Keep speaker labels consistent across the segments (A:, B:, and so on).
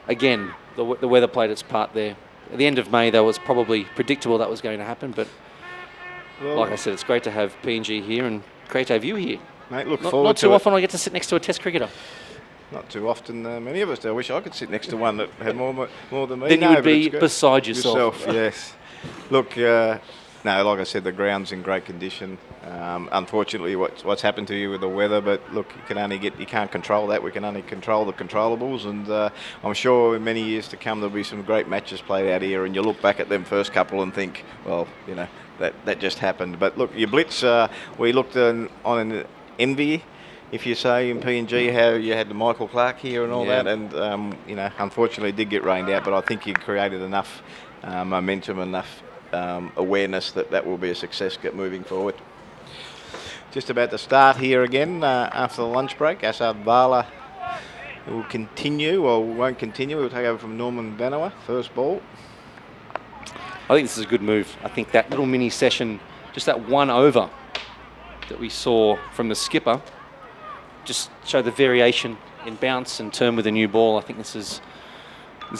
A: again, the weather played its part there. At the end of May, though, it was probably predictable that was going to happen. But like I said, it's great to have PNG here and great to have you here.
B: Mate, look
A: Not
B: forward to
A: too
B: it.
A: often I get to sit next to a Test cricketer.
B: Not too often, many of us do. I wish I could sit next to one that had more than me.
A: Then you
B: No,
A: would
B: but it's
A: be
B: good.
A: beside yourself.
B: Yes. Look, no, like I said, the ground's in great condition. Unfortunately, what's happened to you with the weather, but look, you can't control that. We can only control the controllables, and I'm sure in many years to come there'll be some great matches played out here, and you look back at them first couple and think, well, that just happened. But look, your blitz, we looked on an envy, if you say, in PNG, how you had the Michael Clark here and all that, and unfortunately it did get rained out, but I think you created enough momentum, enough awareness that will be a success moving forward. Just about to start here again after the lunch break. Asad Bala will continue, or won't continue. We'll take over from Norman Vanoa, first ball.
A: I think this is a good move. I think that little mini session, just that one over that we saw from the skipper, just show the variation in bounce and turn with a new ball. I think this is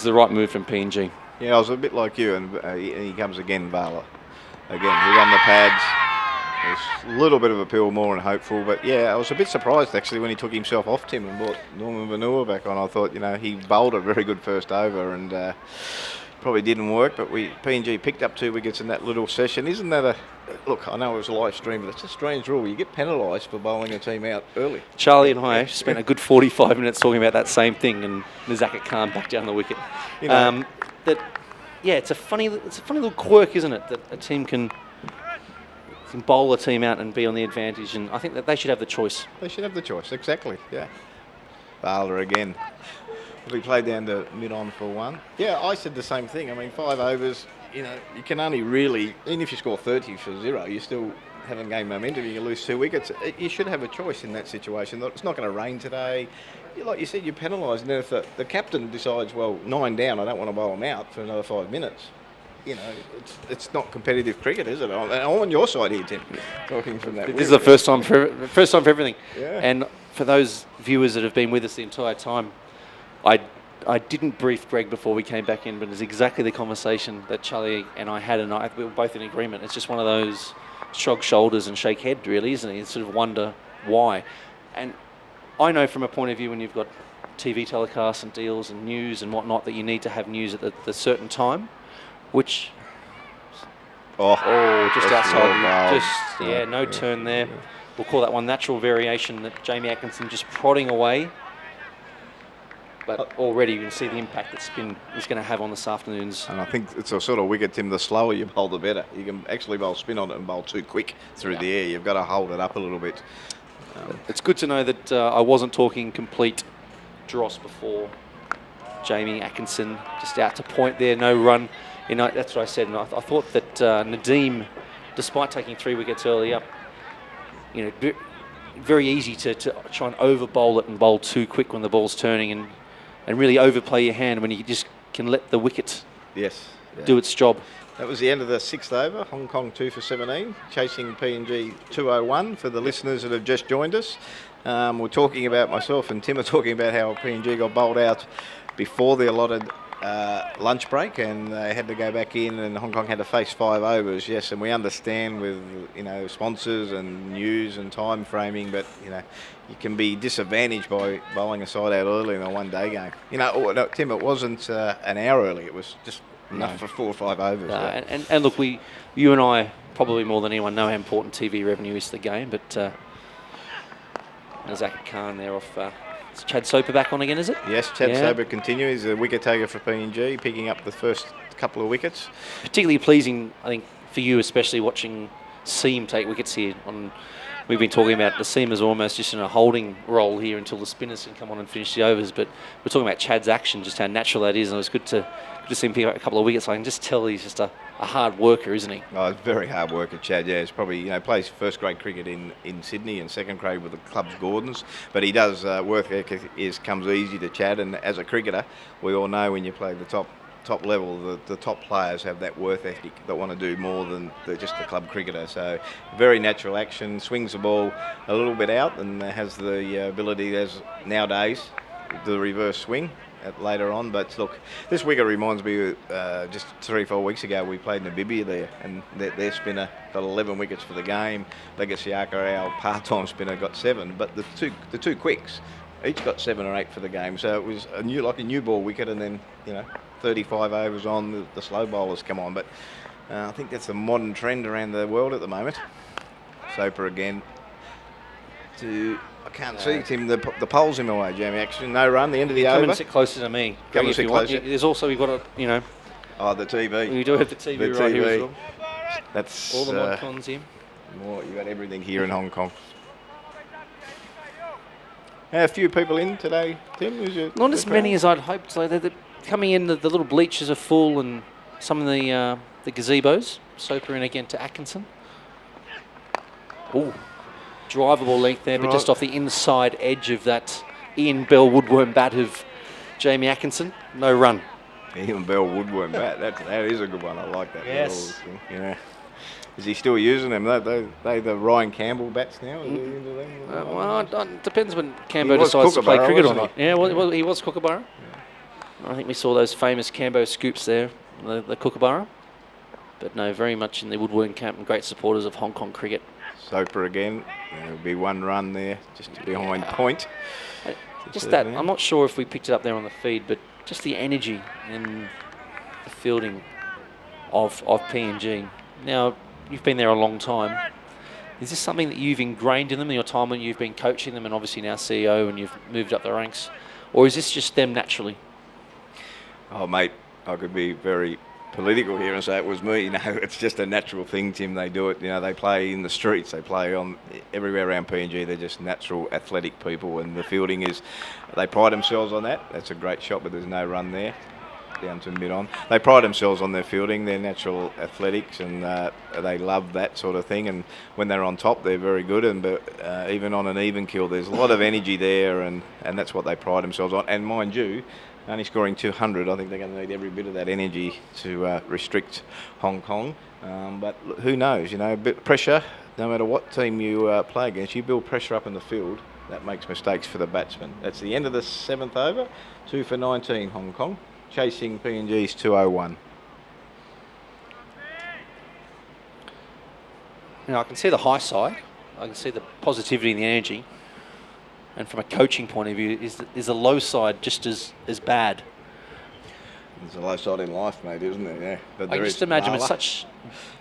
A: the right move from PNG.
B: Yeah, I was a bit like you, and he comes again, Vala. Again, he run the pads. There's a little bit of appeal, more and hopeful, but yeah, I was a bit surprised actually when he took himself off Tim and brought Norman Vanua back on. I thought, he bowled a very good first over and probably didn't work, but PNG picked up 2 wickets in that little session. Isn't that look, I know it was a live stream, but it's a strange rule. You get penalised for bowling a team out early.
A: Charlie and I spent a good 45 minutes talking about that same thing, and Nizaka Khan back down the wicket. It's a funny little quirk, isn't it, that a team can bowl a team out and be on the advantage, and I think that they should have the choice.
B: They should have the choice, exactly, yeah. Bala again. We played down to mid-on for 1. Yeah, I said the same thing. I mean, 5 overs, you can only really, even if you score 30 for 0, you still haven't gained momentum, you lose 2 wickets. You should have a choice in that situation. It's not going to rain today. Like you said, you're penalised, and then if the captain decides, well, 9 down, I don't want to bowl them out for another 5 minutes, it's not competitive cricket, is it? I'm on your side here, Tim, talking from that.
A: This is the first time for everything.
B: Yeah.
A: And for those viewers that have been with us the entire time, I didn't brief Greg before we came back in, but it's exactly the conversation that Charlie and I had, and we were both in agreement. It's just one of those shrug shoulders and shake head, really, isn't it? You sort of wonder why. And I know from a point of view when you've got TV telecasts and deals and news and whatnot that you need to have news at the certain time, which just outside, no turn there. We'll call that one natural variation that Jamie Atkinson just prodding away. But already you can see the impact that spin is going to have on this afternoon's.
B: And I think it's a sort of wicket, Tim, the slower you bowl, the better. You can actually bowl spin on it and bowl too quick through the air. You've got to hold it up a little bit.
A: It's good to know that I wasn't talking complete dross before. Jamie Atkinson just out to point there, no run. That's what I said. And I thought that Nadeem, despite taking 3 wickets early up, very easy to try and over bowl it and bowl too quick when the ball's turning and really overplay your hand when you just can let the wicket do its job.
B: That was the end of the 6th over. Hong Kong 2 for 17, chasing PNG 201 for the listeners that have just joined us. We're talking about, myself and Tim are talking about how PNG got bowled out before the allotted lunch break, and they had to go back in, and Hong Kong had to face 5 overs. Yes, and we understand with sponsors and news and time framing, but you can be disadvantaged by bowling a side out early in a one-day game. Tim, it wasn't an hour early; it was just enough for 4 or 5 overs.
A: And look, you and I probably more than anyone know how important TV revenue is to the game, but Nazaka Khan there off. Is Chad Soper back on again, is it?
B: Yes, Chad Soper continues. He's a wicket taker for PNG, picking up the first couple of wickets.
A: Particularly pleasing, I think, for you, especially watching Seam take wickets here. We've been talking about the seamers almost just in a holding role here until the spinners can come on and finish the overs. But we're talking about Chad's action, just how natural that is. And it was good to see him pick up a couple of wickets. I can just tell he's just a hard worker, isn't he?
B: Oh, he's a very hard worker, Chad. Yeah, he's probably plays first grade cricket in Sydney and second grade with the club's Gordons. But he does work comes easy to Chad. And as a cricketer, we all know when you play the top level, the top players have that work ethic that want to do more than just the club cricketer. So very natural action, swings the ball a little bit out and has the ability, as nowadays, the reverse swing. later on. But look, this wicket reminds me just 3-4 weeks ago we played Namibia there, and their spinner got 11 wickets for the game. Legasiaka, our part-time spinner, got 7, but the two quicks each got 7 or 8 for the game. So it was like a new ball wicket, and then 35 overs on, the slow bowlers come on. But I think that's a modern trend around the world at the moment. Soper again. I can't see Tim. The pole's in my way, Jamie. Actually, no run. The end of the over.
A: Come and sit closer to me.
B: Come and sit closer.
A: There's also we've got a
B: Oh, the TV.
A: We do have the TV right here as well.
B: That's
A: all the mod cons here.
B: You got everything here in Hong Kong. A few people in today, Tim.
A: Not as many as I'd hoped. So they're coming in. The little bleachers are full, and some of the gazebos. Soper in again to Atkinson. Oh. Drivable length there, but just off the inside edge of that Ian Bell woodworm bat of Jamie Atkinson. No run.
B: Ian Bell woodworm bat. That is a good one. I like that.
A: Yes.
B: Is he still using them? They the Ryan Campbell bats now?
A: Well, it depends when Cambo decides to play cricket or not. Yeah, well, he was Kookaburra. Yeah. I think we saw those famous Cambo scoops there, the Kookaburra. But no, very much in the woodworm camp and great supporters of Hong Kong cricket.
B: Soper again. There'll be one run there, just behind point.
A: Just that, I'm not sure if we picked it up there on the feed, but just the energy and the fielding of PNG. Now, you've been there a long time. Is this something that you've ingrained in them in your time when you've been coaching them and obviously now CEO and you've moved up the ranks? Or is this just them naturally?
B: Oh, mate, I could be very political here and say it was me. It's just a natural thing, Tim. They do it. They play in the streets. They play on everywhere around PNG. They're just natural athletic people, and the fielding is. They pride themselves on that. That's a great shot, but there's no run there. Down to mid-on. They pride themselves on their fielding. They're natural athletics, and they love that sort of thing. And when they're on top, they're very good. But even on an even kill, there's a lot of energy there, and that's what they pride themselves on. And mind you, only scoring 200, I think they're going to need every bit of that energy to restrict Hong Kong. But who knows? A bit of pressure, no matter what team you play against, you build pressure up in the field. That makes mistakes for the batsman. That's the end of the 7th over. 2 for 19, Hong Kong. Chasing PNG's 201.
A: Now, I can see the high side. I can see the positivity and the energy. And from a coaching point of view, is the low side just as bad?
B: There's a low side in life, mate, isn't there? Yeah. But
A: I just imagine with such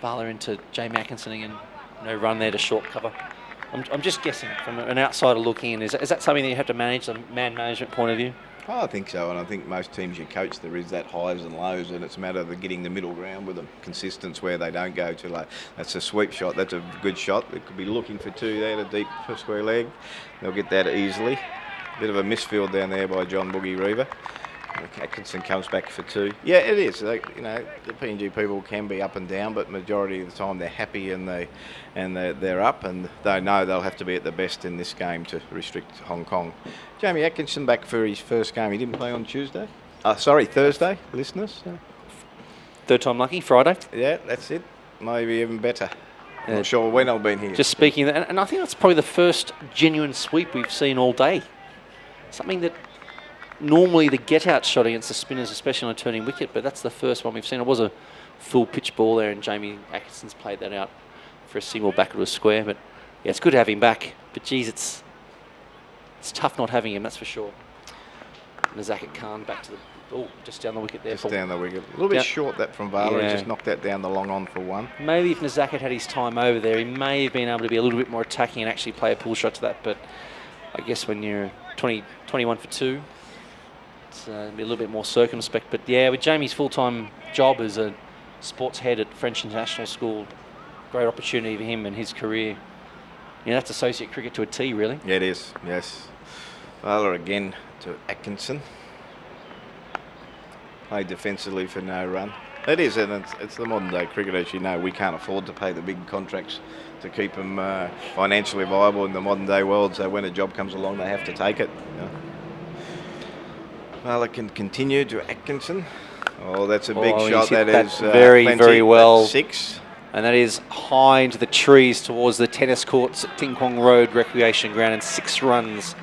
A: Vala into Jamie Atkinson again, no run there to short cover. I'm just guessing from an outsider looking in. Is that something that you have to manage, the man management point of view?
B: Oh, I think so, and I think most teams you coach, there is that highs and lows, and it's a matter of getting the middle ground with them. Consistence where they don't go too low. That's a sweep shot. That's a good shot. They could be looking for 2 there, a deep square leg. They'll get that easily. Bit of a misfield down there by John Boogie Reaver. Atkinson comes back for 2. Yeah, it is. The PNG people can be up and down, but majority of the time they're happy and they're up, and they know they'll have to be at the best in this game to restrict Hong Kong. Jamie Atkinson back for his first game. He didn't play on Thursday, listeners.
A: Third time lucky, Friday.
B: Yeah, that's it. Maybe even better. Not sure when I've been here.
A: Just speaking, and I think that's probably the first genuine sweep we've seen all day. Something that normally the get-out shot against the spinners, especially on a turning wicket, but that's the first one we've seen. It was a full pitch ball there, and Jamie Atkinson's played that out for a single back to a square. But yeah, it's good to have him back. But geez, it's tough not having him, that's for sure. Nazakat Khan back to just down the wicket there.
B: Just down the wicket. A little bit short that from Vala. He just knocked that down the long on for 1.
A: Maybe if Nazakat had his time over there, he may have been able to be a little bit more attacking and actually play a pull shot to that. But I guess when you're 21 for 2, it's be a little bit more circumspect. But yeah, with Jamie's full-time job as a sports head at French International School, great opportunity for him and his career. That's associate cricket to a T, really.
B: Yeah, it is, yes. Vala again to Atkinson. Played defensively for no run. It is, and it's the modern day cricket, as you know. We can't afford to pay the big contracts to keep them financially viable in the modern day world. So when a job comes along, they have to take it. Vala can continue to Atkinson. Oh, that's a big shot. That is
A: very well.
B: That's 6.
A: And that is high into the trees towards the tennis courts at Kwong Road Recreation Ground, and 6 runs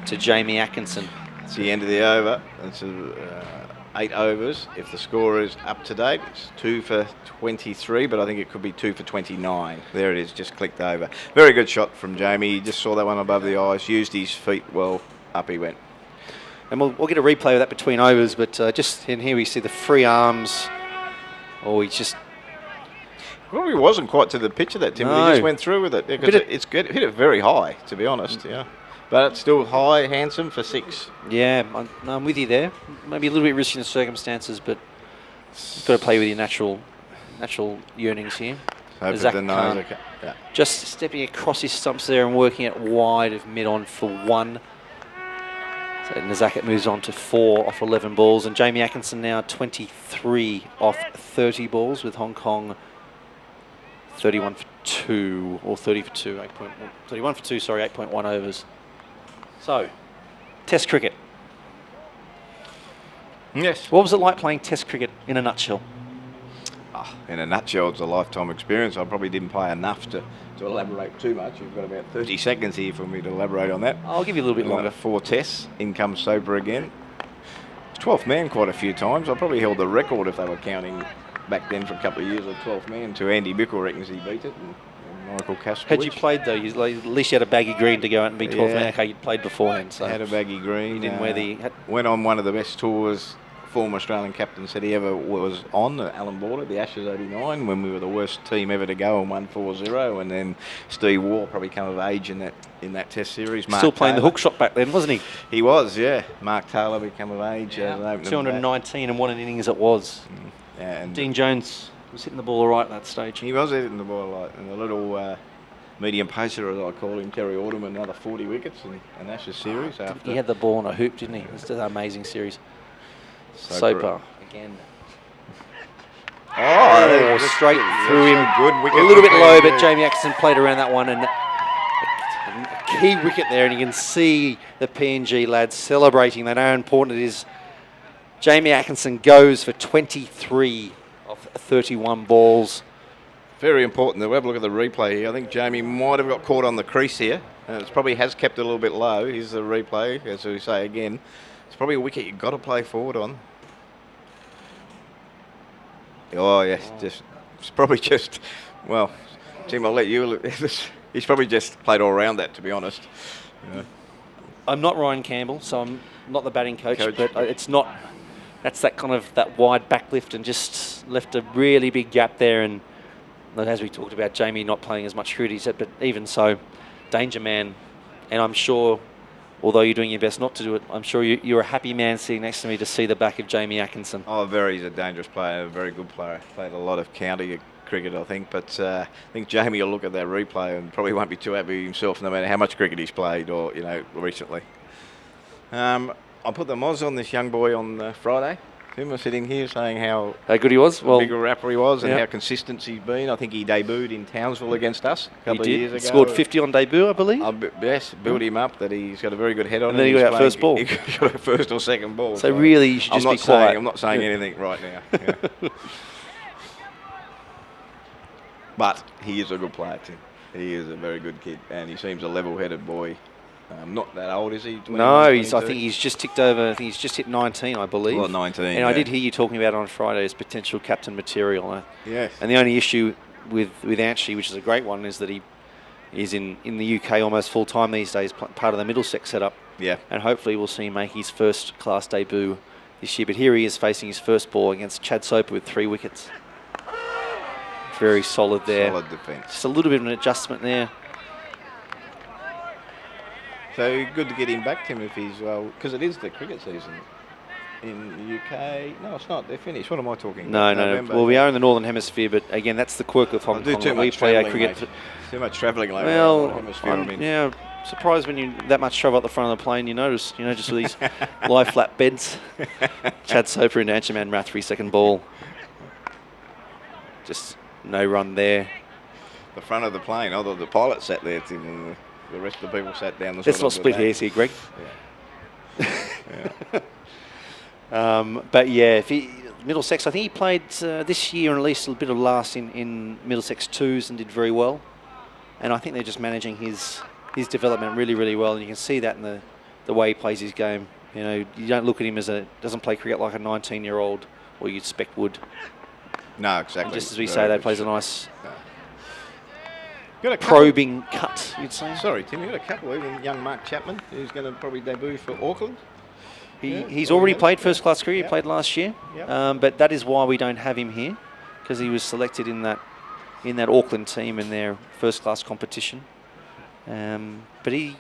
A: to Jamie Atkinson.
B: It's the end of the over. It's 8 overs. If the score is up to date, it's 2 for 23, but I think it could be 2 for 29. There it is, just clicked over. Very good shot from Jamie. He just saw that one above the eyes, used his feet well, up he went.
A: And we'll get a replay of that between overs, but just in here we see the free arms. Oh, he just...
B: Well, he wasn't quite to the pitch of that, Tim.
A: No.
B: He just went through with it. Because it's good. Hit it very high, to be honest. Yeah, but it's still high, handsome for 6.
A: Yeah, I'm with you there. Maybe a little bit risky in the circumstances, but you've got to play with your natural yearnings here.
B: Hope
A: Zach
B: the
A: Khan
B: nose, okay. Yeah.
A: just stepping across his stumps there and working it wide of mid-on for 1. So Nazaka moves on to 4 off 11 balls, and Jamie Atkinson now 23 off 30 balls with Hong Kong 31 for 2, or 30 for 2, 31 for 2, sorry, 8.1 overs. So, Test cricket.
B: Yes.
A: What was it like playing Test cricket in a nutshell?
B: In a nutshell, it's a lifetime experience. I probably didn't play enough to elaborate too much. You've got about 30 seconds here for me to elaborate on that.
A: I'll give you a little bit longer.
B: 4 tests. In comes Soper again. 12th man quite a few times. I probably held the record if they were counting back then for a couple of years of 12th man to Andy Bickle reckons he beat it. And Michael Casper.
A: Had you played though? At least you had a baggy green to go out and be 12th man. Okay, you'd played beforehand. So
B: had a baggy green.
A: You didn't wear the...
B: Went on one of the best tours former Australian captain said he ever was on, Alan Border, the Ashes 89, when we were the worst team ever to go and won 4-0, and then Steve Waugh probably come of age in that Test series. Mark
A: Still playing
B: Taylor.
A: the hook shot back then, wasn't he?
B: He was, yeah. Mark Taylor became of age.
A: Yeah.
B: As an opening
A: 219 and what an innings it was.
B: Yeah, and
A: Dean Jones was hitting the ball all right at that stage.
B: he was hitting the ball a lot, and the little medium pacer, as I call him, Terry Autumn, another 40 wickets in Ashes series. After.
A: He had the ball on a hoop, didn't he? It was an amazing series.
B: Soper
A: again.
B: Oh,
A: straight through him.
B: Good wicket.
A: A little bit low, but Jamie Atkinson played around that one, and a key wicket there, and you can see the PNG lads celebrating. They know how important it is. Jamie Atkinson goes for 23 of 31 balls.
B: Very important. We'll have a look at the replay here. I think Jamie might have got caught on the crease here. It probably has kept it a little bit low. Here's the replay, as we say again. It's probably a wicket you've got to play forward on. Oh, yes. It's probably just, well, Jim, I'll let you. He's probably just played all around that, to be honest. Yeah.
A: I'm not Ryan Campbell, so I'm not the batting coach. But it's not. That's that kind of that wide backlift and just left a really big gap there. And as we talked about, Jamie not playing as much cricket, he said, but even so, danger man. And I'm sure, although you're doing your best not to do it, I'm sure you're a happy man sitting next to me to see the back of Jamie Atkinson.
B: Oh, he's a dangerous player, a very good player. Played a lot of county cricket, I think. But I think Jamie will look at that replay and probably won't be too happy with himself, no matter how much cricket he's played or recently. I put the moz on this young boy on Friday. Tim was sitting here saying how
A: good he was. Well,
B: big a rapper he was and how consistent he's been. I think he debuted in Townsville against us a couple of years ago.
A: Scored 50 on debut, I believe.
B: Yes, built him up. That he's got a very good head on.
A: And then he got out first ball.
B: He got a first or second ball.
A: So really, you should just be quiet.
B: I'm not saying anything right now. Yeah. But he is a good player, Tim. He is a very good kid, and he seems a level-headed boy. Not that old, is he? 21,
A: no, I
B: 22?
A: think he's just ticked over. I think he's just hit 19, I believe.
B: Well, 19.
A: And I did hear you talking about on Friday as potential captain material.
B: Yes.
A: And the only issue with Antony, which is a great one, is that he is in the UK almost full time these days, part of the Middlesex setup.
B: Yeah.
A: And hopefully we'll see him make his first class debut this year. But here he is facing his first ball against Chad Soper with 3 wickets. Very solid there.
B: Solid defence.
A: Just a little bit of an adjustment there.
B: So good to get him back, Tim, if he's well, because it is the cricket season in the UK. No, it's not. They're finished. What am I talking about?
A: No. Well, we are in the Northern Hemisphere, but again, that's the quirk of Hong Kong.
B: We
A: play our cricket.
B: Too much travelling over
A: well,
B: the hemisphere.
A: Yeah, surprised when you that much travel up the front of the plane. You notice, just with these lie flat beds. Chad Soper into Anchaman Rathri, second ball. Just no run there.
B: The front of the plane. Although the pilot sat there, Tim, and the rest of the people sat down the
A: Let's not split hairs here, Greg.
B: Yeah.
A: But yeah, Middlesex, I think he played this year and at least a bit of last in Middlesex 2s and did very well. And I think they're just managing his development really, really well. And you can see that in the way he plays his game. You know, you don't look at him as doesn't play cricket like a 19-year-old or you'd expect would.
B: No, exactly.
A: And just as we say, that plays a nice
B: Got a couple-
A: probing cut, you'd say.
B: Sorry, Tim, you got a couple. Even young Mark Chapman, who's going to probably debut for Auckland.
A: He's already played first-class cricket. He played last year,
B: Yep.
A: but that is why we don't have him here, because he was selected in that Auckland team in their first-class competition. But he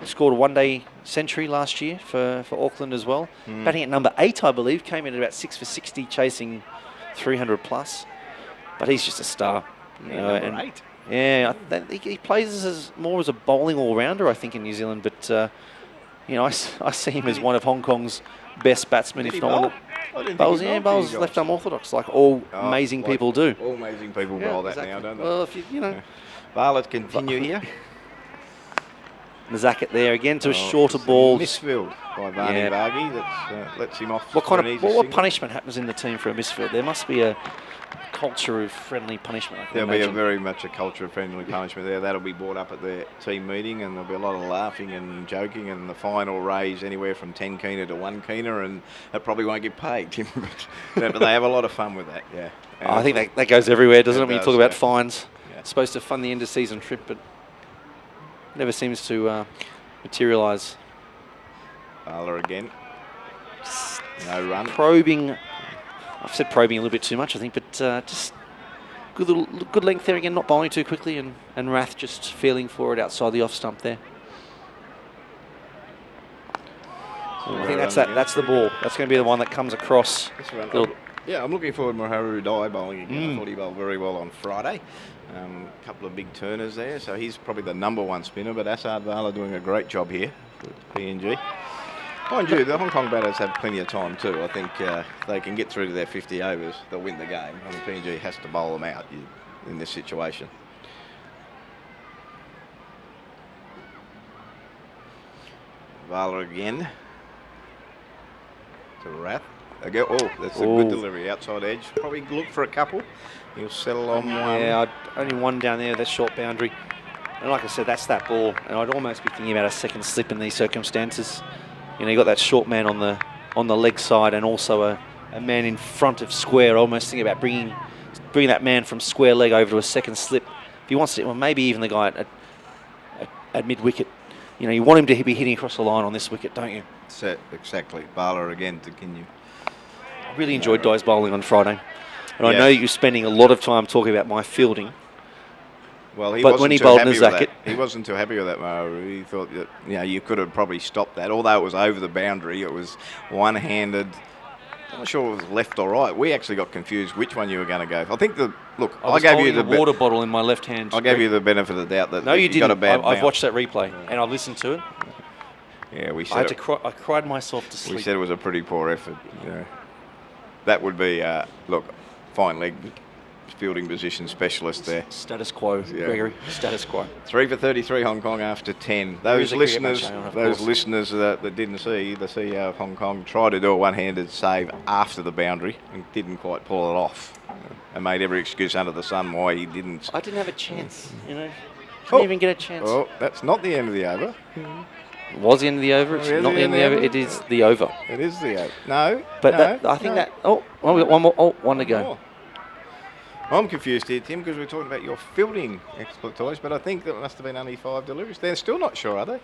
A: scored a one-day century last year for Auckland as well. Batting at number 8, I believe, came in at about 6 for 60, chasing 300 plus. But he's just a star. You know,
B: Number 8.
A: Yeah, he plays more as a bowling all-rounder, I think, in New Zealand. But you know, I see him as one of Hong Kong's best batsmen, if not one of bowls. Yeah, bowls left-arm orthodox, like all amazing people do.
B: All amazing people bowl that now, don't they?
A: Well, if you know.
B: Well, let's continue here.
A: Nazaka there again to a shorter ball.
B: Misfield by Varney Varghese. That lets him off.
A: What punishment happens in the team for a misfield? There must be a culture of friendly punishment.
B: There'll be very much a culture of friendly punishment there. That'll be brought up at their team meeting, and there'll be a lot of laughing and joking, and the fine will raise anywhere from 10 kina to 1 kina, and it probably won't get paid. But they have a lot of fun with that, yeah.
A: I think that goes everywhere, doesn't it, when you talk about fines?
B: Yeah.
A: It's supposed to fund the end-of-season trip, but never seems to materialise.
B: Bala again. No run.
A: Probing. I've said probing a little bit too much, I think, but just good length there again, not bowling too quickly, and Rath just feeling for it outside the off stump there. I think that's the ball. That's going to be the one that comes across.
B: Yeah, I'm looking forward to Maharu Dai bowling again. I thought he bowled very well on Friday. A couple of big turners there, so he's probably the number 1 spinner, but Asad Vala doing a great job here with PNG. Mind you, the Hong Kong batters have plenty of time too. I think they can get through to their 50 overs, they'll win the game. I mean, PNG has to bowl them out in this situation. Vala again to Rath. That's a good delivery, outside edge. Probably look for a couple. He'll settle on one.
A: Yeah, only one down there, that short boundary. And like I said, that's that ball. And I'd almost be thinking about a second slip in these circumstances. You know, you got that short man on the leg side, and also a man in front of square. Almost thinking about bringing that man from square leg over to a second slip. If he wants to, well, maybe even the guy at mid wicket. You know, you want him to be hitting across the line on this wicket, don't you?
B: Exactly. Bala again to continue.
A: I really enjoyed Dai's bowling on Friday. And I know you're spending a lot of time talking about my fielding.
B: Well,
A: when he bowled Nazaka,
B: he wasn't too happy with that, Maharu. He thought that you could have probably stopped that. Although it was over the boundary, it was one-handed. I'm not sure it was left or right. We actually got confused which one you were going to go. I think I gave you the
A: water bottle in my left hand.
B: I gave you the benefit of the doubt that
A: no, you didn't.
B: Got a bad
A: I've watched that replay and I've listened to it.
B: Yeah, we said
A: I cried myself to sleep.
B: We said it was a pretty poor effort. You know. That would be fine leg fielding position specialist there.
A: Status quo, Gregory. Status quo.
B: 3 for 33 Hong Kong after 10. Those listeners that didn't see, the CEO of Hong Kong tried to do a one-handed save after the boundary and didn't quite pull it off, and made every excuse under the sun why he didn't.
A: I didn't have a chance, you know. Didn't even get a chance.
B: Oh, that's not the end of the over.
A: It was the end of the over. It's not the end of the over. It is the over.
B: It is the over. No.
A: But I think that. Oh, well, we got one more. Oh, one to go.
B: I'm confused here, Tim, because we're talking about your fielding exploits, but I think that must have been only 5 deliveries. They're still not sure, are they?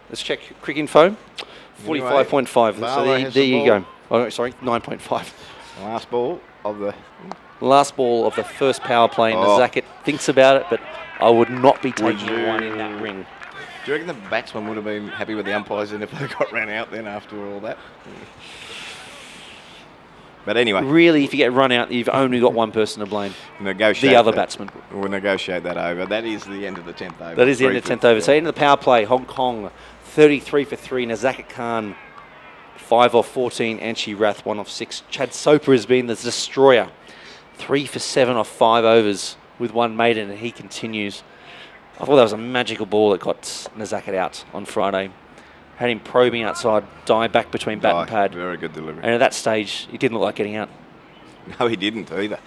A: Let's check Crick Info. 45.5. So there you go. Oh, sorry, 9.5.
B: Last ball of the
A: first power play. Nazaka thinks about it, but I would not be taking one in that ring.
B: Do you reckon the batsman would have been happy with the umpires if they got ran out then after all that? But anyway.
A: Really, if you get run out, you've only got one person to blame.
B: Negotiate
A: the other batsman.
B: We'll negotiate that over. That is the end of the 10th over.
A: That is the end of the 10th over. So end of the power play, Hong Kong, 33 for 3. Nazaka Khan, 5 off 14. Anchi Rath, 1 off 6. Chad Soper has been the destroyer. 3 for 7 off 5 overs with 1 maiden, and he continues. I thought that was a magical ball that got Nazaka out on Friday. Had him probing outside, Dai back between bat and pad.
B: Very good delivery.
A: And at that stage, he didn't look like getting out.
B: No, he didn't either.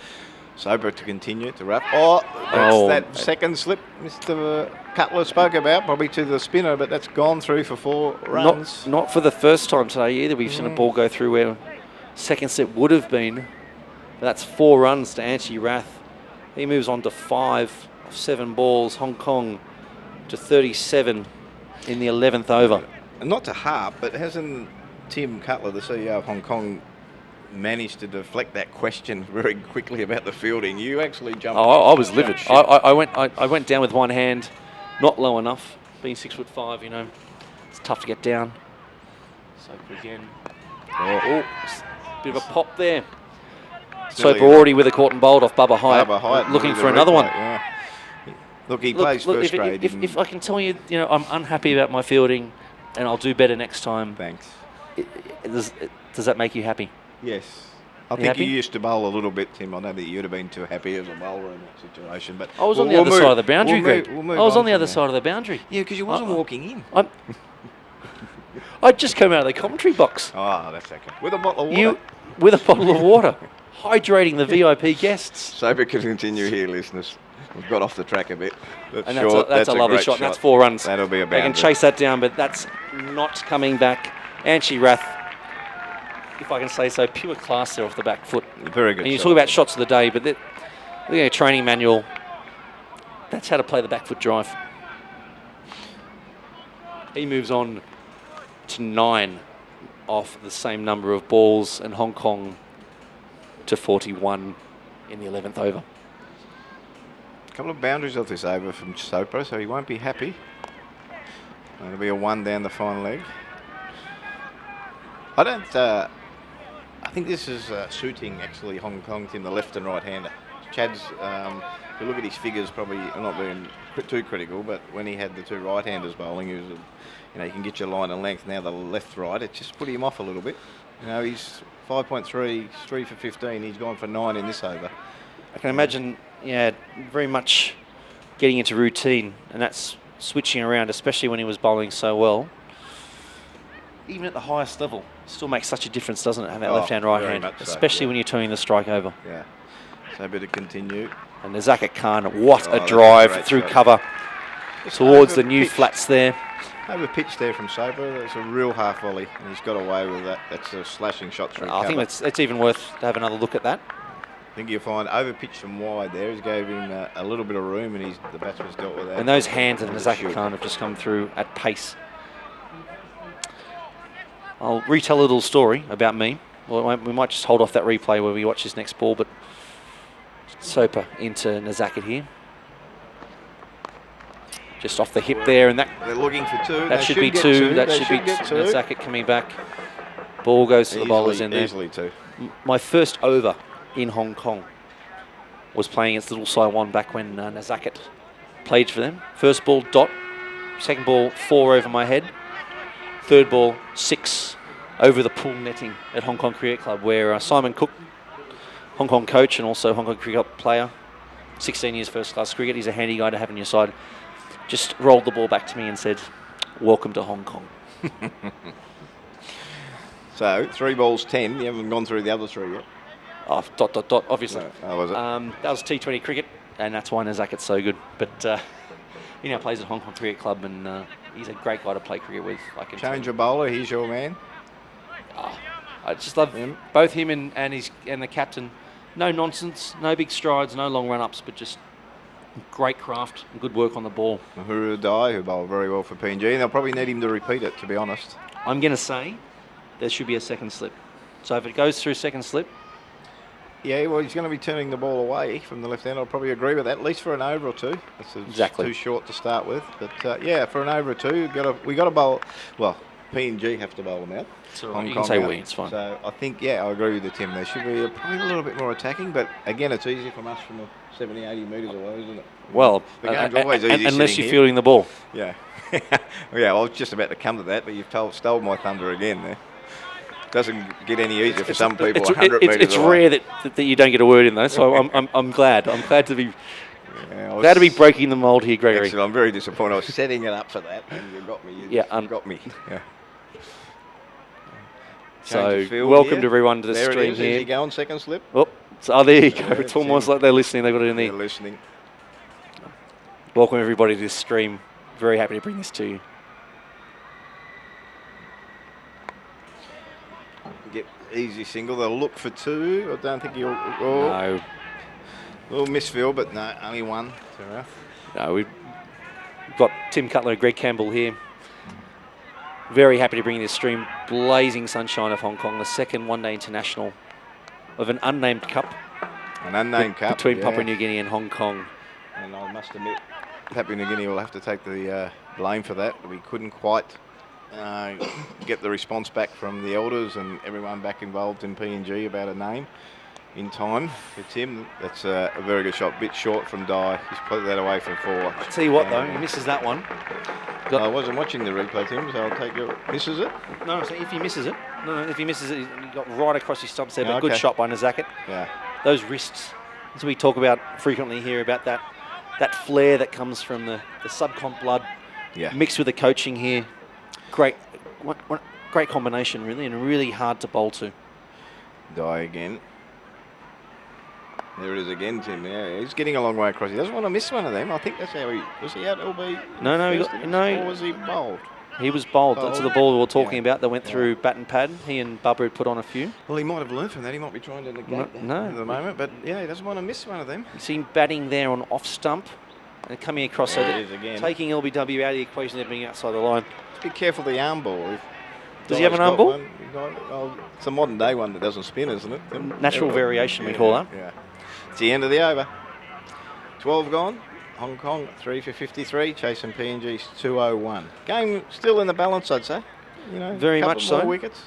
B: Soper to continue to wrap. Oh, that's that second slip Mr. Cutler spoke about, probably to the spinner, but that's gone through for 4 runs.
A: Not for the first time today either. We've seen a ball go through where second slip would have been. But that's 4 runs to Anchi Rath. He moves on to 5 of 7 balls. Hong Kong to 37 in the 11th over.
B: And not to harp, but hasn't Tim Cutler, the CEO of Hong Kong, managed to deflect that question very quickly about the fielding? You actually jumped.
A: I was livid. I went down with one hand, not low enough. Being 6'5", you know, it's tough to get down. Soper again. Bit of a pop there. Soper already with a caught and bowled off Bubba Hyatt, looking for another one.
B: Yeah. Look, he plays first grade.
A: If I can tell you, you know, I'm unhappy about my fielding, and I'll do better next time.
B: Thanks.
A: Does that make you happy?
B: Yes. I think you used to bowl a little bit, Tim. I know that you'd have been too happy as a bowler in that situation, but
A: I was on the other side of the boundary, Greg. I was on the other side of the boundary.
B: Yeah, because you wasn't walking in.
A: I'd just come out of the commentary box.
B: Oh, that's okay. With a bottle of water.
A: With a bottle of water, hydrating the VIP guests.
B: Soper can continue here, listeners. We've got off the track a bit.
A: That's a lovely shot. That's 4 runs.
B: That'll be a boundary.
A: They can chase that down, but that's not coming back. Anchi Rath, if I can say so, pure class there off the back foot.
B: Very good.
A: And you talk about shots of the day, but look at a training manual. That's how to play the back foot drive. He moves on to 9 off the same number of balls, and Hong Kong to 41 in the 11th over.
B: A couple of boundaries off this over from Soper, so he won't be happy. That'll be a 1 down the final leg. I think this is suiting actually Hong Kong team, the left and right hander. Chad's, if you look at his figures, probably I'm not being too critical, but when he had the 2 right-handers bowling, he was, you know, you can get your line and length. Now the left-right, it just put him off a little bit. You know, he's 5.3, he's 3 for 15. He's gone for 9 in this over.
A: I can imagine, yeah, very much getting into routine, and that's switching around, especially when he was bowling so well. Even at the highest level, still makes such a difference, doesn't it, having that left hand, right hand, especially when you're turning the strike over.
B: Yeah. So a bit to continue.
A: And Nazaka Khan, what a drive through cover towards the new flats there.
B: Over pitch there from Soper. That's a real half volley, and he's got away with that. That's a slashing shot through cover.
A: I think it's even worth to have another look at that.
B: I think you'll find over pitch from wide there. He's gave him a little bit of room, and the batsman's dealt with that.
A: And those hands of Nazaka Khan have just come through at pace. I'll retell a little story about me. Well, we might just hold off that replay where we watch this next ball, but Soper into Nazaka here. Just off the hip there, and that
B: they're looking for 2.
A: That should be 2. That should be Nazaka coming back. Ball goes to the bowlers in there.
B: Easily 2.
A: My first over in Hong Kong was playing against Little Saiwan back when Nazaka played for them. First ball, dot. Second ball, 4 over my head. Third ball, 6 over the pool netting at Hong Kong Cricket Club, where Simon Cook, Hong Kong coach and also Hong Kong cricket player, 16 years first class cricket, he's a handy guy to have on your side, just rolled the ball back to me and said, "Welcome to Hong Kong."
B: So 3 balls 10. You haven't gone through the other 3 yet.
A: Oh, ... obviously.
B: No, was it?
A: That was T20 cricket, and that's why Nazaka's so good. But he now plays at Hong Kong Cricket Club, and he's a great guy to play cricket with.
B: Change a bowler. He's your man.
A: I just love him. Both him and the captain. No nonsense, no big strides, no long run-ups, but just great craft and good work on the ball.
B: ODI, who bowled very well for PNG, and they'll probably need him to repeat it, to be honest.
A: I'm going to say there should be a second slip. So if it goes through second slip...
B: Yeah, well, he's going to be turning the ball away from the left hand. I'll probably agree with that, at least for an over or 2. That's
A: exactly
B: too short to start with. But, yeah, for an over or 2, we got to bowl... Well, PNG have to bowl them out.
A: You can say we, it's fine.
B: So I think, yeah, I agree with you, Tim. There should be probably a little bit more attacking, but again, it's easy from us from 70, 80 metres away, isn't it?
A: Well,
B: the game's always easy
A: unless you're
B: here.
A: fielding the ball.
B: Yeah. Yeah, I was just about to come to that, but you've stole my thunder again there. Doesn't get any easier for some people 100 metres away.
A: It's rare that you don't get a word in, though, so I'm glad. I'm glad to be...
B: Yeah,
A: glad to be breaking the mould here, Gregory.
B: Excellent. I'm very disappointed. I was setting it up for that, and you got me. You got me. Yeah.
A: So, welcome to everyone to the
B: there
A: stream
B: it is.
A: here.
B: Is he going second slip?
A: Oh, So, there you go.
B: Yeah,
A: It's almost like they're listening. They've got it in
B: They're
A: there.
B: listening.
A: Welcome everybody to this stream. Very happy to bring this to you.
B: Get easy single. They'll look for two. I don't think he'll. Oh,
A: No,
B: little misfield, but no, only one.
A: no, we've got Tim Cutler and Greg Campbell here. Very happy to bring this stream. Blazing sunshine of Hong Kong, the second one-day international of an unnamed cup.
B: An unnamed cup
A: Between Papua New Guinea and Hong Kong.
B: And I must admit, Papua New Guinea will have to take the blame for that. We couldn't quite get the response back from the elders and everyone back involved in PNG about a name in time for Tim. That's a very good shot. Bit short from Dye. He's put that away from 4.
A: I'll tell you what, though, he misses that one.
B: I wasn't watching the replay, Tim, so I'll take it. Misses it?
A: No, so if he misses it, if he misses it, he got right across his stumps there, but
B: Okay.
A: good shot by Nazakit.
B: Yeah.
A: Those wrists, as we talk about frequently here, about that flair that comes from the subcomp blood
B: Yeah.
A: mixed with the coaching here. Great combination, really, and really hard to bowl to.
B: Dye again. There it is again, Tim. Yeah, he's getting a long way across. He doesn't want to miss one of them. I think that's how he was. He out LB?
A: No,
B: Or was he bowled?
A: He was bowled. That's the
B: Bowled.
A: ball we were talking
B: Yeah.
A: about that went through bat and pad. He and Bubba had put on a few.
B: Well, he might have learned from that. He might be trying to negate that
A: No.
B: at the moment. But yeah, he doesn't want to miss one of them.
A: You see him batting there on off stump and coming across.
B: There
A: So
B: it is again.
A: taking LBW out of the equation, they're being outside the line.
B: Be careful the arm ball. If
A: Does he have an
B: Dye's
A: arm
B: got
A: ball?
B: one, it's a modern day one that doesn't spin, isn't it? Tim?
A: Natural variation, we call that.
B: Yeah. It's the end of the over. 12 gone. Hong Kong 3 for 53, chasing PNG's 201. Game still in the balance, I'd say. You know,
A: Very
B: couple
A: much
B: more
A: so.
B: Wickets.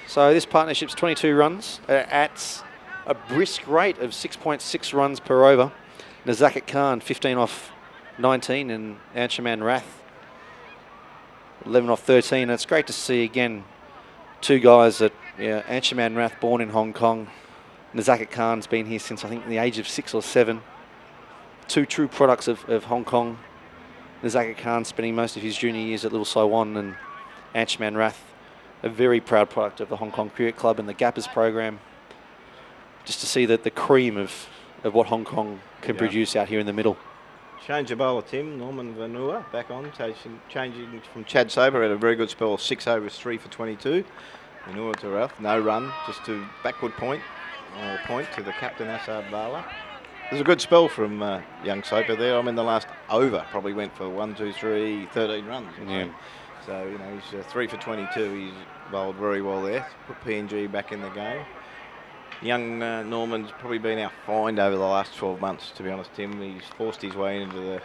A: So this partnership's 22 runs at a brisk rate of 6.6 runs per over. Nazakit Khan 15 off 19 and Anshaman Rath 11 off 13. And it's great to see again two guys that, Anshaman Rath born in Hong Kong. Nazakit Khan's been here since I think the age of 6 or 7. Two true products of Hong Kong. Nazakit Khan spending most of his junior years at Little Saiwan, and Anshaman Rath, a very proud product of the Hong Kong Cricket Club and the Gappers program. Just to see that the cream of what Hong Kong can produce out here in the middle.
B: Change of bowler, Tim. Norman Vanua back on, changing from Chad Sober. Had a very good spell, 6 overs, 3 for 22. Vanua to Rath, no run, just to backward point to the captain Assad Vala. There's a good spell from young Soper there. I mean, the last over probably went for 1, 2, 3, 13 runs.
A: Yeah.
B: So, he's 3 for 22. He's bowled very well there. Put PNG back in the game. Young Norman's probably been our find over the last 12 months, to be honest, Tim. He's forced his way into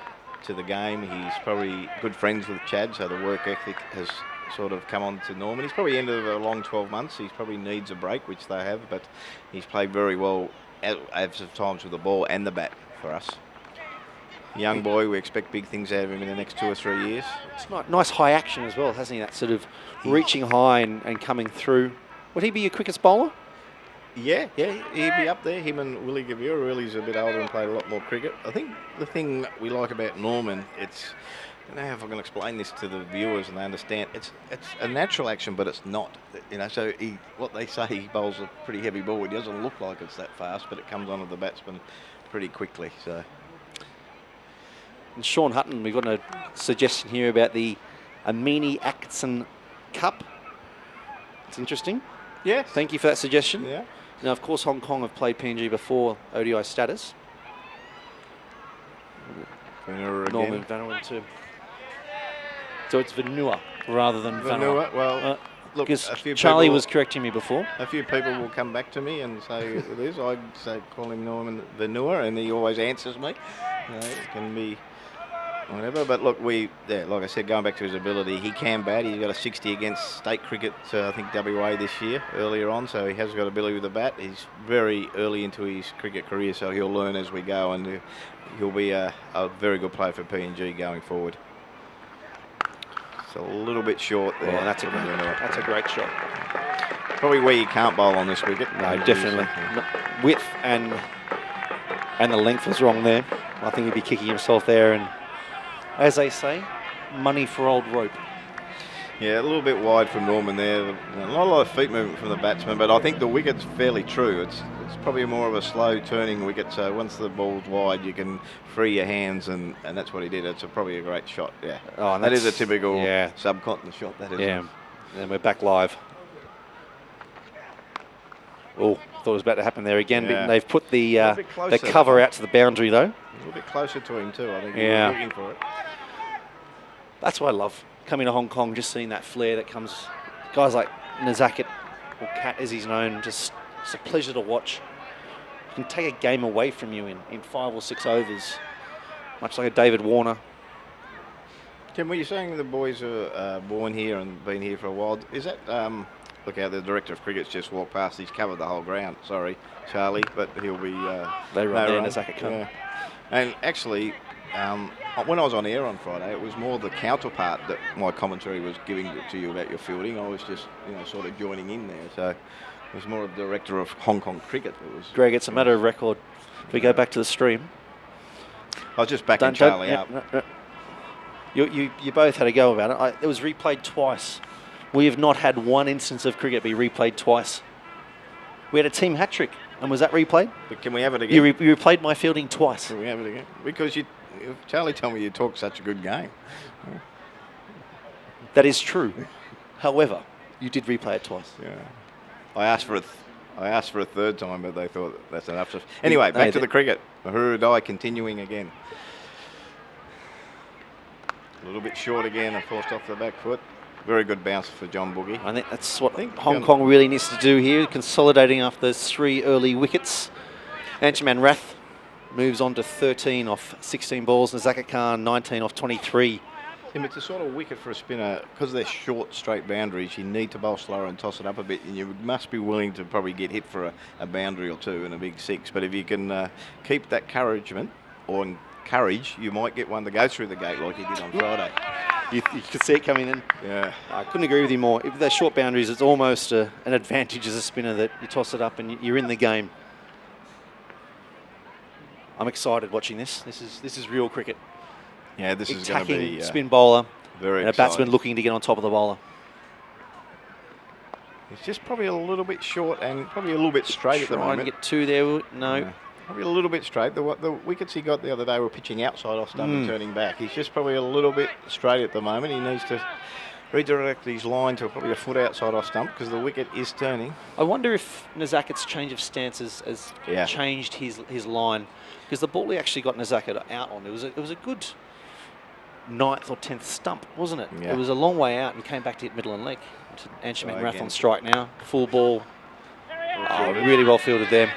B: the game. He's probably good friends with Chad, so the work ethic has sort of come on to Norman. He's probably ended a long 12 months. He probably needs a break, which they have, but he's played very well at times with the ball and the bat for us. Young boy, we expect big things out of him in the next 2 or 3 years.
A: It's nice high action as well, hasn't he? That sort of reaching high and coming through. Would he be your quickest bowler?
B: Yeah, he'd be up there. Him and Willie Gavira. Willie's a bit older and played a lot more cricket. I think the thing we like about Norman, I don't know if I can explain this to the viewers and they understand. It's a natural action, but it's not. So what they say, he bowls a pretty heavy ball. It doesn't look like it's that fast, but it comes onto the batsman pretty quickly. So.
A: And Sean Hutton, we've got a suggestion here about the Amini Atkinson Cup. It's interesting.
B: Yes.
A: Thank you for that suggestion.
B: Yeah.
A: Now, of course, Hong Kong have played PNG before ODI status. Norman Vanua too. So it's Vanua rather than Vanua.
B: Well, look,
A: because
B: a few
A: Charlie
B: people,
A: was correcting me before.
B: A few people will come back to me and say it is. I'd say call him Norman Vanua, and he always answers me. It can be whatever. But look, like I said, going back to his ability, he can bat. He's got a 60 against state cricket, I think WA this year, earlier on. So he has got ability with the bat. He's very early into his cricket career, so he'll learn as we go, and he'll be a very good player for PNG going forward. It's a little bit short there.
A: Well, that's a great shot.
B: Probably where you can't bowl on this wicket.
A: No, definitely. Width and the length was wrong there. I think he'd be kicking himself there, and as they say, money for old rope.
B: Yeah, a little bit wide from Norman there. Not a lot of feet movement from the batsman, but I think the wicket's fairly true. It's probably more of a slow turning wicket, so once the ball's wide, you can free your hands, and that's what he did. It's probably a great shot, yeah.
A: Oh, and
B: that is a typical
A: yeah.
B: subcontinent shot, that is.
A: Yeah, and we're back live. Oh, thought it was about to happen there again,
B: Yeah.
A: but they've put the
B: closer,
A: cover out to the boundary, though.
B: A little bit closer to him, too, I think.
A: Yeah.
B: He was looking for it.
A: That's what I love. Coming to Hong Kong, just seeing that flair that comes. Guys like Nazaket, or Cat as he's known, just it's a pleasure to watch. Can take a game away from you in 5 or 6 overs, much like a David Warner.
B: Tim, were you saying the boys are born here and been here for a while? Is that, look out, the director of cricket's just walked past. He's covered the whole ground. Sorry, Charlie, but he'll be...
A: They run there,
B: run.
A: Nazaket come.
B: Yeah. And actually, when I was on air on Friday, it was more the counterpart that my commentary was giving to you about your fielding. I was just, sort of joining in there. So it was more of the director of Hong Kong cricket that was...
A: Greg, it's a matter of record. If we go back to the stream.
B: I was just backing Charlie up.
A: No. You both had a go about it. It was replayed twice. We have not had one instance of cricket be replayed twice. We had a team hat-trick, and was that replayed?
B: But can we have it again?
A: You replayed my fielding twice.
B: Can we have it again? Because Charlie told me you talk such a good game.
A: That is true. However, you did replay it twice.
B: Yeah. I asked for a third time, but they thought that's enough. Anyway, back to the cricket. Mahuru ODI continuing again. A little bit short again, and forced off the back foot. Very good bounce for John Boogie.
A: I think that's what Hong Kong really needs to do here, consolidating after those 3 early wickets. Anshuman Rath moves on to 13 off 16 balls. Nazaket Khan 19 off 23.
B: Tim, it's a sort of wicket for a spinner. Because they're short, straight boundaries, you need to bowl slower and toss it up a bit, and you must be willing to probably get hit for a boundary or two and a big 6. But if you can keep that encouragement, you might get one that goes through the gate like he did on Friday.
A: You could see it coming in.
B: Yeah.
A: I couldn't agree with you more. If they're short boundaries, it's almost an advantage as a spinner that you toss it up and you're in the game. I'm excited watching this. This is real cricket.
B: Yeah, this is going to be
A: spin bowler
B: very
A: and a batsman looking to get on top of the bowler.
B: It's just probably a little bit short and probably a little bit straight at the moment.
A: Try and get 2 there. No.
B: Yeah. Probably a little bit straight. The wickets he got the other day were pitching outside off stump and turning back. He's just probably a little bit straight at the moment. He needs to redirect his line to probably a foot outside off stump because the wicket is turning.
A: I wonder if Nazaket's change of stances has changed his line, because the ball he actually got Nazaket out on, it was a good 9th or 10th stump, wasn't it?
B: Yeah.
A: It was a long way out and came back to hit middle and leg. Anshuman Rath on strike now. Full ball. Really well fielded there.